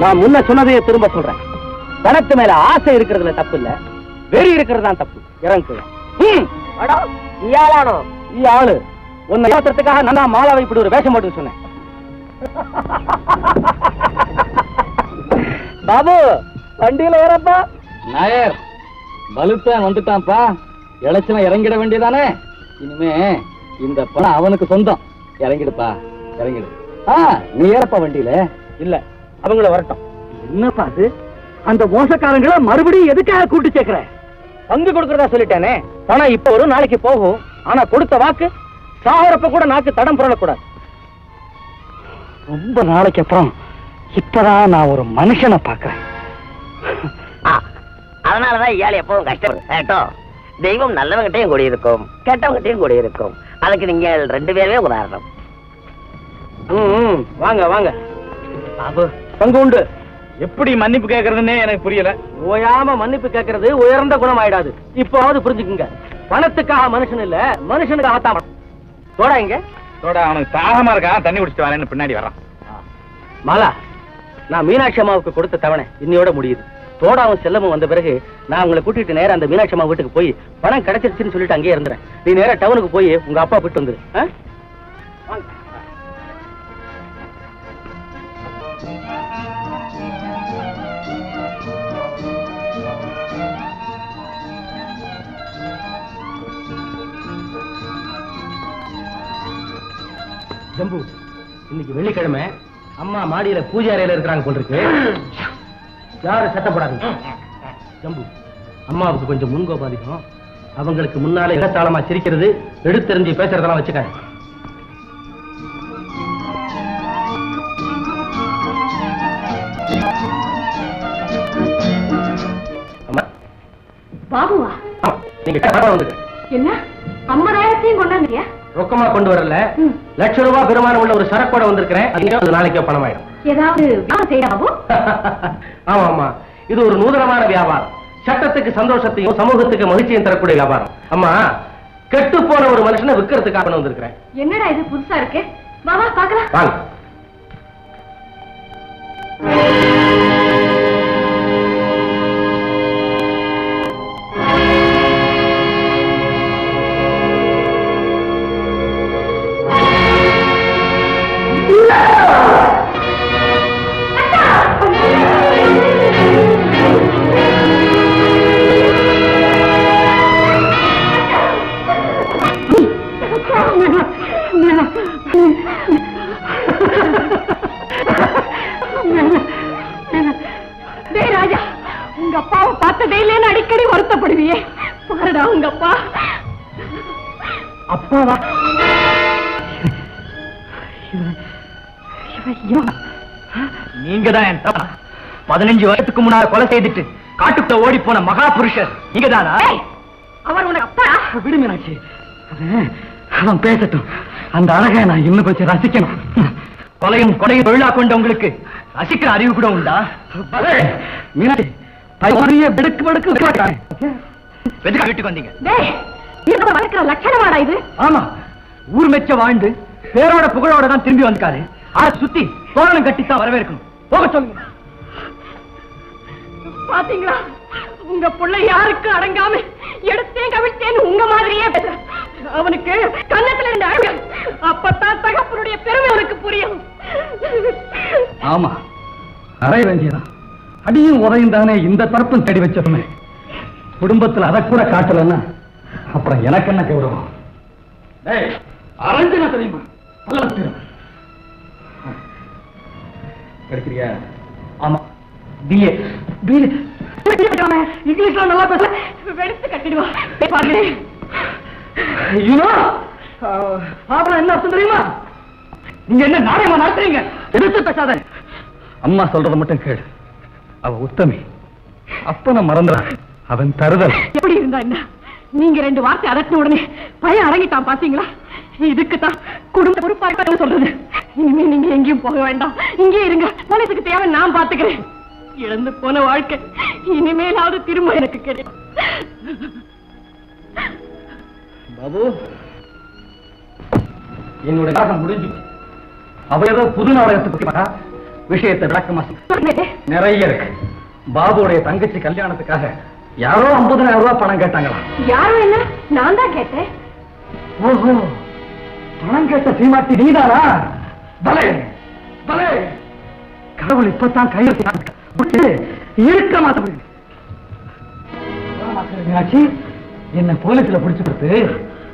நான் முன்ன சொன்னதையே திரும்ப சொல்றேன். பணத்து மேல ஆசை இருக்கிறதுல தப்பு இல்ல, வெறி இருக்கிறது தான் தப்பு. இறங்கு. ഇയാളാണോ ഈ ஆளு உன்னை ஏமாத்துறதுக்காக நான் மாலாவை இப்படி ஒரு வேஷம் போட்டு சொன்னேன். பாபு வண்டியில ஏறப்பா. நாயர் பலுத்தான் வந்துட்டான்ப்பா, இளைச்சவன் இறங்கிட வேண்டியதானே. இனிமே இந்த பணம் அவனுக்கு சொந்தம். இறங்கிடுப்பா, இறங்கிடு. நீ ஏறப்பா வண்டியில. இல்ல அவங்கள வரட்டும். என்னப்பா அது, அந்த மோசக்காரங்களை மறுபடியும் எதுக்காக கூட்டு சேர்க்கிற? பங்கு கொடுக்கறதா சொல்லிட்டானே. பணம் இப்ப வரும், நாளைக்கு போகும். ஆனா கொடுத்த வாக்கு சாகரப்ப கூட நாக்கு தடம் புரளக்கூடாது. ரொம்ப நாளைக்கு அப்புறம் இப்பதான் நான் ஒரு மனுஷனை பாக்குறேன். அதனாலதான் இயாள் எப்பவும் கஷ்டப்படும் கேட்டோ. தெய்வம் நல்லவங்கிட்டையும் கூடியிருக்கும், கெட்டவங்கிட்டையும் கூடியிருக்கும். அதுக்கு நீங்க 2 பேருமே உதாரணம். வாங்க வாங்க பாபு, பங்கு உண்டு. எப்படி மன்னிப்பு கேட்கறதுன்னே எனக்கு புரியல. ஓயாம மன்னிப்பு கேட்கறது உயர்ந்த குணம் ஆயிடாது. இப்போவாவது புரிஞ்சுக்குங்க. பணத்துக்காக மனுஷன் இல்ல, மனுஷனுக்காக தான். தோடா இங்க தோட, அவனுக்கு தாகமா இருக்கா, தண்ணி குடிச்சிட்டு வரேன்னு பின்னாடி வரான். மாலா, நான் மீனாட்சி அம்மாவுக்கு கொடுத்த தவணை இன்னையோட முடியுது. தோடாவும் செல்லமும் வந்த பிறகு நான் உங்களை கூட்டிட்டு நேரம் அந்த மீனாட்சி அம்மா வீட்டுக்கு போய் பணம் கிடைச்சிருச்சுன்னு சொல்லிட்டு அங்கேயே இருந்துறேன். நீ நேரம் டவுனுக்கு போய் உங்க அப்பா போயிட்டு வந்துரு. ஜம்பு, இன்னைக்கு வெள்ளிக்கிழமை, அம்மா மாடியில பூஜை அறையில இருக்கிறாங்க போல் இருக்கு. யாரும் சட்டப்படாதீங்க. ஜம்பு, அம்மாவுக்கு கொஞ்சம் முன்கோபாதிக்கும். அவங்களுக்கு முன்னாலே இடத்தாளமா சிரிக்கிறது, எடுத்தெறிஞ்சு பேசுறதெல்லாம் வச்சுக்காங்க. பாபுவா, நீங்க வந்துருக்க. என்ன 50,000 கொண்டாந்துறியா? ரொக்கமா கொண்டு வரல, ₹1,00,000 பெருமானம் உள்ள ஒரு சரக்கோட வந்திருக்கிறேன். அது நாளைக்கே பணம் ஆயிடும். ஏதாவது வியாபாரம் செய்யறாவோ? ஆமா ஆமா, இது ஒரு நூதனமான வியாபாரம். சட்டத்துக்கு சந்தோஷத்தையும் சமூகத்துக்கு மகிழ்ச்சியும் தரக்கூடிய வியாபாரம். அம்மா, கெட்டு போன ஒரு மனுஷனை விற்கிறதுக்காக வந்திருக்கிறேன். என்னடா இது புதுசா இருக்கு? வா பாக்கலாம். வாங்க. உங்க அப்பாவை பார்த்ததே இல்லைன்னு அடிக்கடி வருத்தப்படுவியே. பாருடா உங்க அப்பா. அப்பாவா? நீங்க தான் என் தப்பா 15 வருஷத்துக்கு முன்னால கொலை செய்துட்டு காட்டுக்குள்ள ஓடி போன மகா புருஷர் நீங்க தானா? அவர் உனக்கு அப்பா? விடு மீனாட்சி, அவன் பேசட்டும். அந்த அழகை நான் இன்னும் கொஞ்சம் ரசிக்கணும். கொலையும் கொலையும் தொழிலா கொண்ட உங்களுக்கு ரசிக்கிற அறிவு கூட உண்டா? மீனாட்சி, வெடுக்கு வீட்டுக்கு வந்தீங்க. வளர்க்கிற லட்சணமாடா இது? ஆமா, ஊர் மெச்ச வாழ்ந்து பேரோட புகழோட தான் திரும்பி வந்திருக்காரு. அதை சுத்தி தோரணம் கட்டித்தான் வரவேற்கணும். போக சொல்லுங்க. பாத்தீங்களா, உங்க புள்ள யாருக்கு அடங்காம எடுத்தேன் கவிழ்த்தேன்னு உங்க மாதிரியே பேச. அவனுக்கு கன்னத்துல இருந்து அழகு. அப்பத்தான் தகப்பனுடைய பெருமை அவனுக்கு புரியும். ஆமா, அறைய வேண்டியதான். அடியும் உதையும் தானே இந்த தரப்பும் தேடி வச்சோமே. குடும்பத்தில் அதை கூட காட்டலன்னா அப்புறம் எனக்கு என்ன கௌரவம்? அரஞ்சனா தெரியுமா? கிடைக்கிறியா? ஆமா, பிஏ. இங்கிலீஷ்ல நல்லா பேச வெடித்து கட்டிடுவா. என்ன அர்த்தம் தெரியுமா? நீங்க என்ன நாடகமா நடத்துறீங்க? எடுத்து பேசாத. அம்மா சொல்றத மட்டும் கேடு. அவ உத்தமி. அப்ப நான் மறந்துறான். அவன் தருதல். எப்படி இருந்தா என்ன? நீங்க 2 வார்த்தை அதட்டின உடனே பையன் அடங்கிட்டான். பாத்தீங்களா? இதுக்குத்தான் குடும்ப பொறுப்பாக சொல்றது. இனிமே நீங்க எங்கேயும் போக வேண்டாம், இங்கே இருங்க. மனசுக்கு தேவை நான் பாத்துக்கிறேன். இழந்து போன வாழ்க்கை இனிமேலாவது திரும்ப எனக்கு கிடைக்கும். பாபு, என்னுடைய நாடகம் முடிஞ்சு. அவ ஏதோ புது நாடகத்துக்கு விஷயத்தை விளக்கமா நிறைய இருக்கு. பாபுடைய தங்கச்சி கல்யாணத்துக்காக யாரோ 50,000 ரூபாய் பணம் கேட்டாங்களா? யாரும் என்ன, நான் தான் கேட்டேன். ஓஹோ, பணம் கேட்ட சீமாட்டி நீதானா? பலே பலே, கடவுள் இப்பதான் கையெழுத்து இருக்க மாட்டேன். மீனாட்சி, என்ன போலீஸ்ல பிடிச்சு கொடுத்து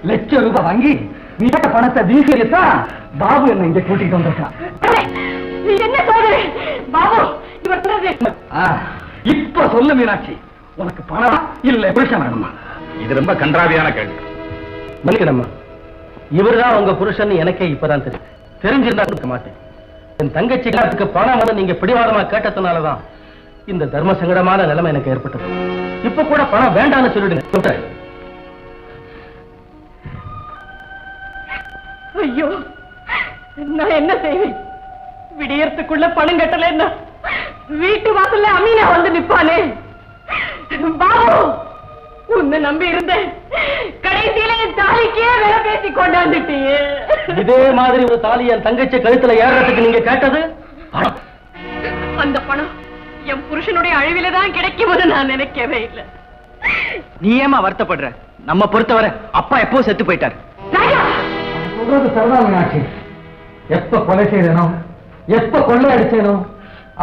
லட்சம் ரூபாய் வாங்கி நீ பணத்தை வீசியத்தான் பாபு என்ன இங்க கூட்டிட்டு வந்திருக்கான். நீ என்ன சொல்ற பாபு? இவர் சொல்றது இப்ப சொல்லு மீனாட்சி, உனக்கு பணம் இல்ல புருஷன் வேணுமா? இது ரொம்ப கன்றாவியான கேள்வி. மன்னிக்கணும்மா, இவர்தான் உங்க புருஷன் எனக்கே இப்பதான் தெரியும். தெரிஞ்சிருந்தா கொடுக்க மாட்டேன். என் தங்கச்சி காலத்துக்கு பணம் வந்து நீங்க பிடிவாதமா கேட்டதுனாலதான் இந்த தர்ம சங்கடமான நிலைமை எனக்கு ஏற்பட்டது. இப்ப கூட பணம் வேண்டாம்னு சொல்லிடுங்க. ஐயோ, நான் என்ன செய்வேன்? விடியறதுக்குள்ள பணம் கட்டல வீட்டு வாசல்ல அமீனா வந்து நிப்பானே. பாபு, உன்னை நம்பி இருந்தேன். கடைசியில என் தாலிக்கே வேலை பேசி கொண்டாந்துட்டியே. இதே மாதிரி ஒரு தாலி என் தங்கச்சி கழுத்துல ஏறதுக்கு நீங்க கேட்டது? அந்த பணம் என் புருஷனுடைய அழிவில தான் கிடைக்கும்னு நான் நினைக்கவே இல்லை. நீ ஏமா வருத்தப்படுற? நம்ம பொறுத்தவரை அப்பா எப்போ செத்து போயிட்டார். சொல்றது சரிதான் மீனாட்சி. எப்ப கொலை செய்யறேனோ, எப்ப கொள்ளை அடிச்சேனோ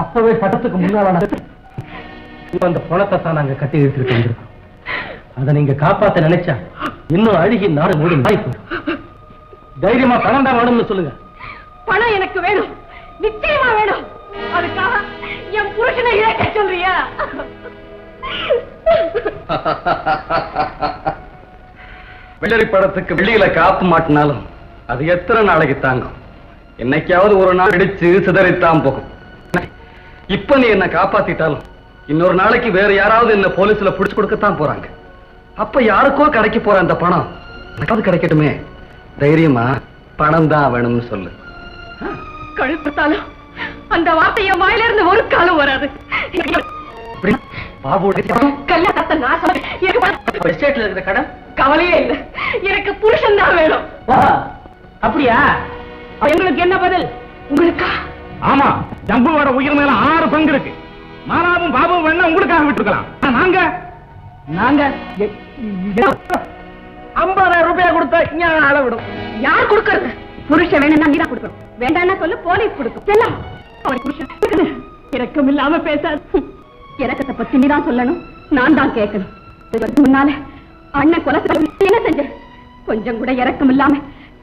அப்பவே சட்டத்துக்கு முன்னால அந்த பணத்தை தான் நாங்க கட்டி எடுத்துட்டு வந்திருக்கோம். அதை நீங்க காப்பாத்த நினைச்சா இன்னும் அழுகி நாடு மூடி நாய் போயிடும். தைரியமா பணம் தான் வேணும்னு சொல்லுங்க. பணம் எனக்கு வேணும், நிச்சயமா வேணும். அதுக்காக என் புருஷனை இழக்க சொல்றியா? வெள்ளரி படத்துக்கு வெளியில காப்பு மாட்டினாலும் அது எத்தனை நாளைக்கு தாங்கும்? என்னைக்காவது ஒரு நாள் இடிச்சு சிதறித்தான் போகும். இப்ப நீ என்ன காப்பாத்திட்டாலும் இன்னொரு நாளைக்கு வேற யாராவது என்ன போலீஸ்ல புடிச்சு கொடுக்கத்தான் போறாங்க. அப்ப யாருக்கோ கிடைக்க போற அந்த பணம் எனக்காவது கிடைக்கட்டுமே. தைரியமா பணம் தான் வேணும்னு சொல்லு. கழுத்தாலும் அந்த வார்த்தைய வாயில இருந்து ஒரு காலம் வராது. கல்யாணத்தை நான் எஸ்டேட்ல இருக்கிற கடன் கவலையே இல்லை. எனக்கு புருஷன் தான் வேணும். அப்படியா? எங்களுக்கு என்ன பதில்? உங்களுக்கா? ஆமா, ஜம்புவோட உயிர் மேல 6 பங்கு இருக்கு. மாலாவும் பாபுவும் வேணா உங்களுக்காக விட்டுருக்கலாம். நாங்க நாங்க 50,000 ரூபாய் கொடுத்தா ஞான அளவிடும். யார் கொடுக்கறது? புருஷன் வேணும்னா நீதான் கொடுக்கணும். வேண்டாம்னா சொல்லு, போலீஸ் கொடுக்கும். செல்லம், அவர் புருஷன் இரக்கம் இல்லாம பேசாது. இறக்கத்தை பத்தி நீதான் சொல்லணும், நான் தான் கேட்கணும். இதுக்கு முன்னால அண்ணன் கொலை என்ன செஞ்ச? கொஞ்சம் கூட இரக்கம் இல்லாம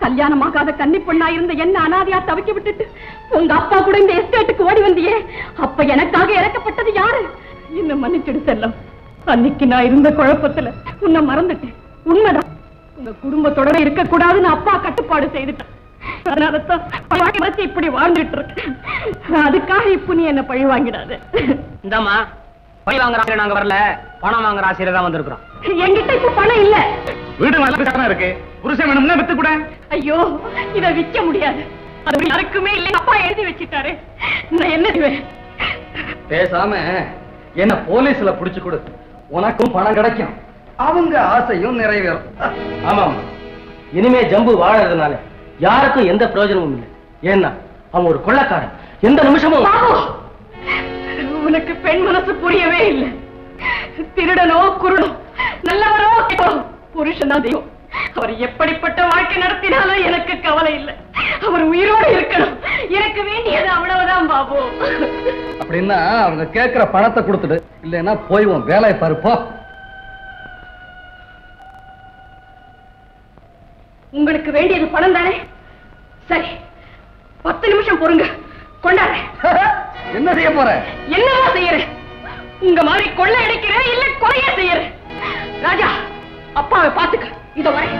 கல்யாணமாகாத கன்னி பொண்ணா இருந்த என்ன அனாதையா தவிக்க விட்டுட்டு உங்க அப்பா கூட இந்த எஸ்டேட்டுக்கு ஓடி வந்தியே. அப்ப எனக்காக இறக்கப்பட்டது யாரு? என்ன மன்னிச்சிடு செல்லம். அன்னைக்கு நான் இருந்த குழப்பத்துல உன்னை மறந்துட்டேன். உண்மைதான், உங்க குடும்பத்தோட இருக்க கூடாதுன்னு அப்பா கட்டுப்பாடு செய்துட்டான். அதனாலதான் இப்படி வாழ்ந்துட்டு இருக்கேன். அதுக்காக இப்ப நீ என்ன பழி வாங்கிடாது. இந்தாமா, பழி வாங்குற ஆசிரியர் நாங்க வரல, பணம் வாங்குற ஆசிரியர் தான் வந்திருக்கிறோம். என்கிட்ட இப்ப பணம் இல்ல. வீடு நல்ல இருக்கு, புருஷன் வேணும்னா வித்து கூட. ஐயோ, இத விற்க முடியாது. அது யாருக்குமே இல்லை, அப்பா எழுதி வச்சுட்டாரு. நான் என்ன செய்வேன்? பேசாம என்ன போலீஸ்ல புடிச்சு கொடு, உனக்கும் பணம் கிடைக்கும், அவங்க ஆசையும் நிறைவேறும். ஆமாம், இனிமே ஜம்பு வாழறதுனால யாருக்கும் எந்த பிரயோஜனமும் இல்லை. ஏன்னா அவன் ஒரு கொள்ளைக்காரன். எந்த நிமிஷமும் உனக்கு பெண் மனசு புரியவே இல்லை. திருடனோ குருடோ, நல்லவரோ புருஷன் தான் தெய்வம். அவர் எப்படிப்பட்ட வாழ்க்கை நடத்தினாலும் எனக்கு கவலை இல்லை. அவர் உயிரோடு இருக்கணும். எனக்கு வேண்டியது அவ்வளவுதான் பாபு. அப்படின்னா அவங்க கேட்கிற பணத்தை கொடுத்துடு, இல்லைன்னா போய்வோம் வேலையை பாருப்போ. உங்களுக்கு வேண்டியது பணம் தானே? சரி, 10 நிமிஷம் பொறுங்க, கொண்டாட. என்ன செய்ய போற? என்னவா செய்யறேன்? உங்க மாதிரி கொள்ளை அடிக்கிறேன், இல்ல கொலையா செய்யறேன். ராஜா, அப்பாவை பாத்துக்க. இதோ வரேன்.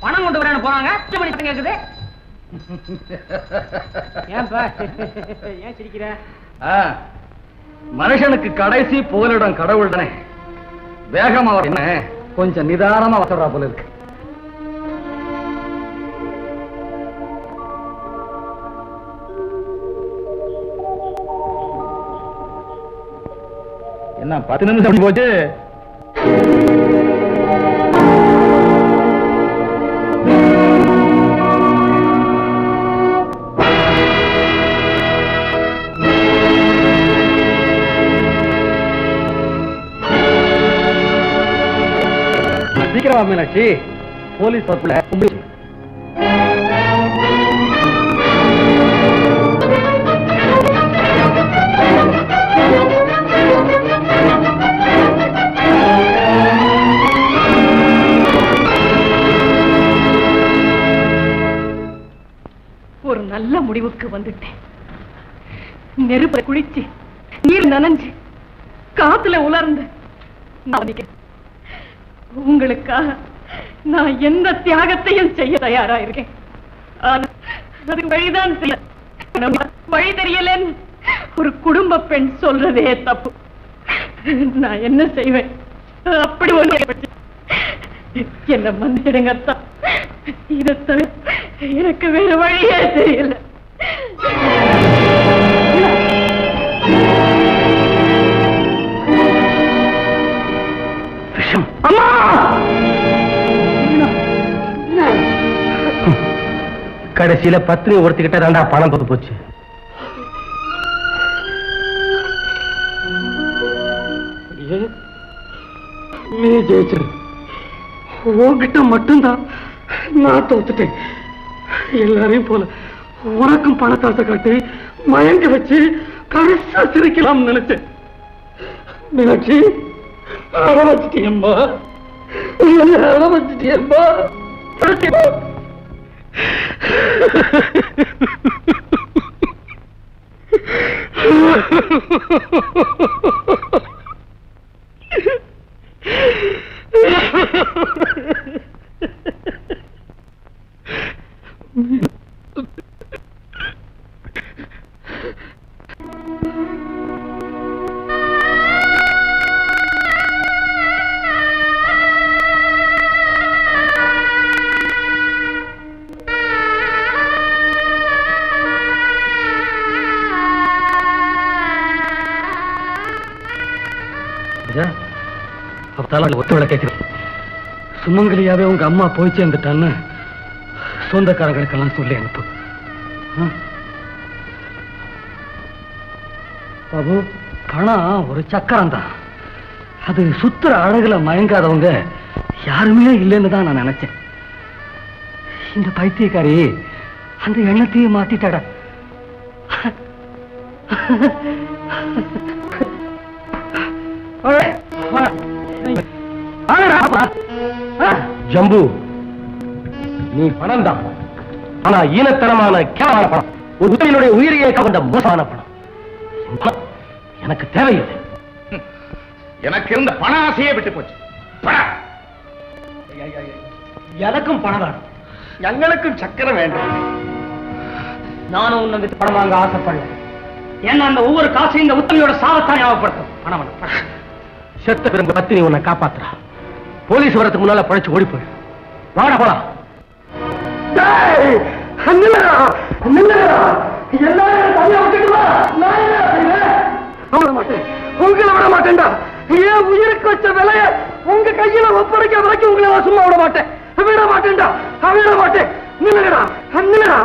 பணம் கொண்டு வரேன்னு போறாங்க, கேக்குது. ஏன் சிரிக்கிற? மனுஷனுக்கு கடைசி புகலிடம் கடவுள் தானே. வேகமா என்ன கொஞ்சம் நிதானமா வசரா போல இருக்கு. என்ன 10 நிமிஷம் போச்சு? சீக்கிரமா மீனாட்சி, போலீஸ் வரப்புல ஒரு நல்ல முடிவுக்கு வந்துட்டேன். நெருப்பை குளிச்சு, நீர் நனைஞ்சு, காத்துல உலர்ந்து உங்களுக்காக நான் எந்த தியாகத்தையும் செய்ய தயாரா இருக்கேன். அது வழிதான் செய்ய வழி தெரியலன்னு ஒரு குடும்ப பெண் சொல்றதே தப்பு. நான் என்ன செய்வேன்? அப்படி ஒண்ணு என்ன மன்னிடுங்கத்தான். இதை தவிர எனக்கு வேற வழியே தெரியல. அம்மா, கடைசியில பத்னி ஒருத்திக்கிட்ட தாண்டா பணம் தொத்து போச்சு. நீ ஜெயிச்சிரு. உன்கிட்ட மட்டும்தான் நான் தோத்துட்டேன். எல்லாரையும் போல உனக்கும் பணத்தாசை காட்டி மயங்க வச்சு கடைசா சிரிக்கலாம் நினைச்சேன். மீனாட்சி, அழ வச்சுட்டியம்மா, அழ வச்சுட்டியம்மா. ஒத்துழைக்க கேட்கிறேன். சுமங்கலியாவே உங்க அம்மா போய் சேர்ந்துட்டான்னு சொந்தக்காரங்களுக்கெல்லாம் சொல்லி அனுப்பு. பாபு, பணம் ஒரு சக்கரம் தான். அது சுத்துற அழகுல மயங்காதவங்க யாருமே இல்லைன்னு தான் நான் நினைச்சேன். இந்த பைத்தியக்காரி அந்த எண்ணத்தையே மாத்திட்டாடா. All right. ஜம்பு, நீ பணம் தான், ஆனா ஈனத்தனமான கேவல பணம், ஒரு உதவியினுடைய உயிரையே கவர்ந்த மோசமான பணம். எனக்கு தேவையில்லை. எனக்கு இருந்த பண ஆசையே விட்டு போச்சு. பணம். எனக்கும் பணம் வேணும், எங்களுக்கும் சக்கரை வேண்டும். நானும் உன்னை விட்டு பணம் வாங்க ஆசைப்படல. ஏன்னா அந்த ஒவ்வொரு காசையும் இந்த உத்தமையோட சாவத்தான் ஞாபகப்படுத்தும். பணம் வேணும். செத்த பிறகு பத்தினி உன்னை காப்பாத்துறா. போலீஸ் வரதுக்கு முன்னால பழைச்சு ஓடி போயிடு. வாடா போலாம். உங்களை விட மாட்டேன்டா. ஏன் உயிருக்கு வச்ச விலைய உங்க கையில ஒப்படைக்க வரைக்கும் உங்களை நான் சும்மா விட மாட்டேன். விட மாட்டேன்டா, விட மாட்டேன். நில்லுங்கடா, நில்லுடா.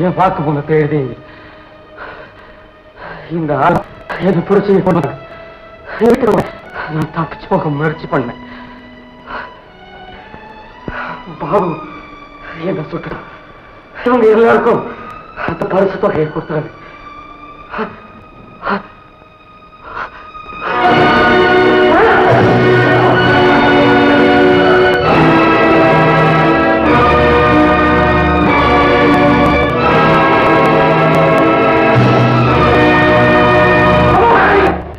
என் வாக்கு முகத்தை எழுதி இந்த ஆள் எது பிரச்சனை பண்ண நான் தப்பிச்சு போக முயற்சி பண்ணேன். பாபு என்ன சுட்டு இவங்க எல்லாருக்கும் அந்த பரிசு தொகையை கொடுத்தாங்க.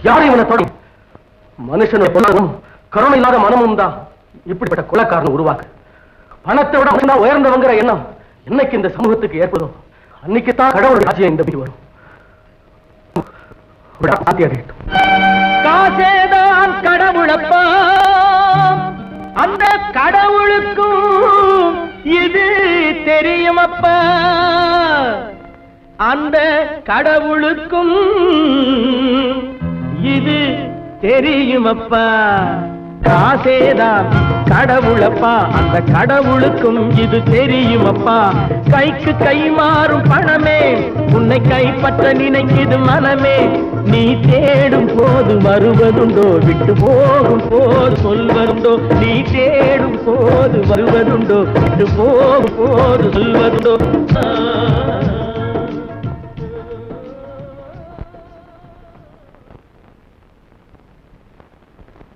யாரும் இவனை தொடும் மனுஷனோட பொருளும் கருணை இல்லாத மனமும் தான் இப்படிப்பட்ட கொலைக்காரன் உருவாக்கு. பணத்தை விட உயர்ந்தவங்கிற எண்ணம் என்னைக்கு இந்த சமூகத்துக்கு ஏற்படும் அன்னைக்குத்தான் கடவுள் ராஜ்யம் இந்த வீடு வரும். காசேதான் கடவுளப்பா, அந்த கடவுளுக்கும் இது தெரியுமப்பா, அந்த கடவுளுக்கும் இது தெரியுமப்பா. காசேதான் கடவுளப்பா, அந்த கடவுளுக்கும் இது தெரியுமப்பா. கைக்கு கை மாறும் பணமே உன்னை கைப்பற்ற நினைக்குது மனமே. நீ தேடும் போது வருவதுண்டோ, விட்டு போகும் போது சொல்வதுண்டோ. நீ தேடும் போது வருவதுண்டோ, விட்டு போகும் போது சொல்வதுண்டோ.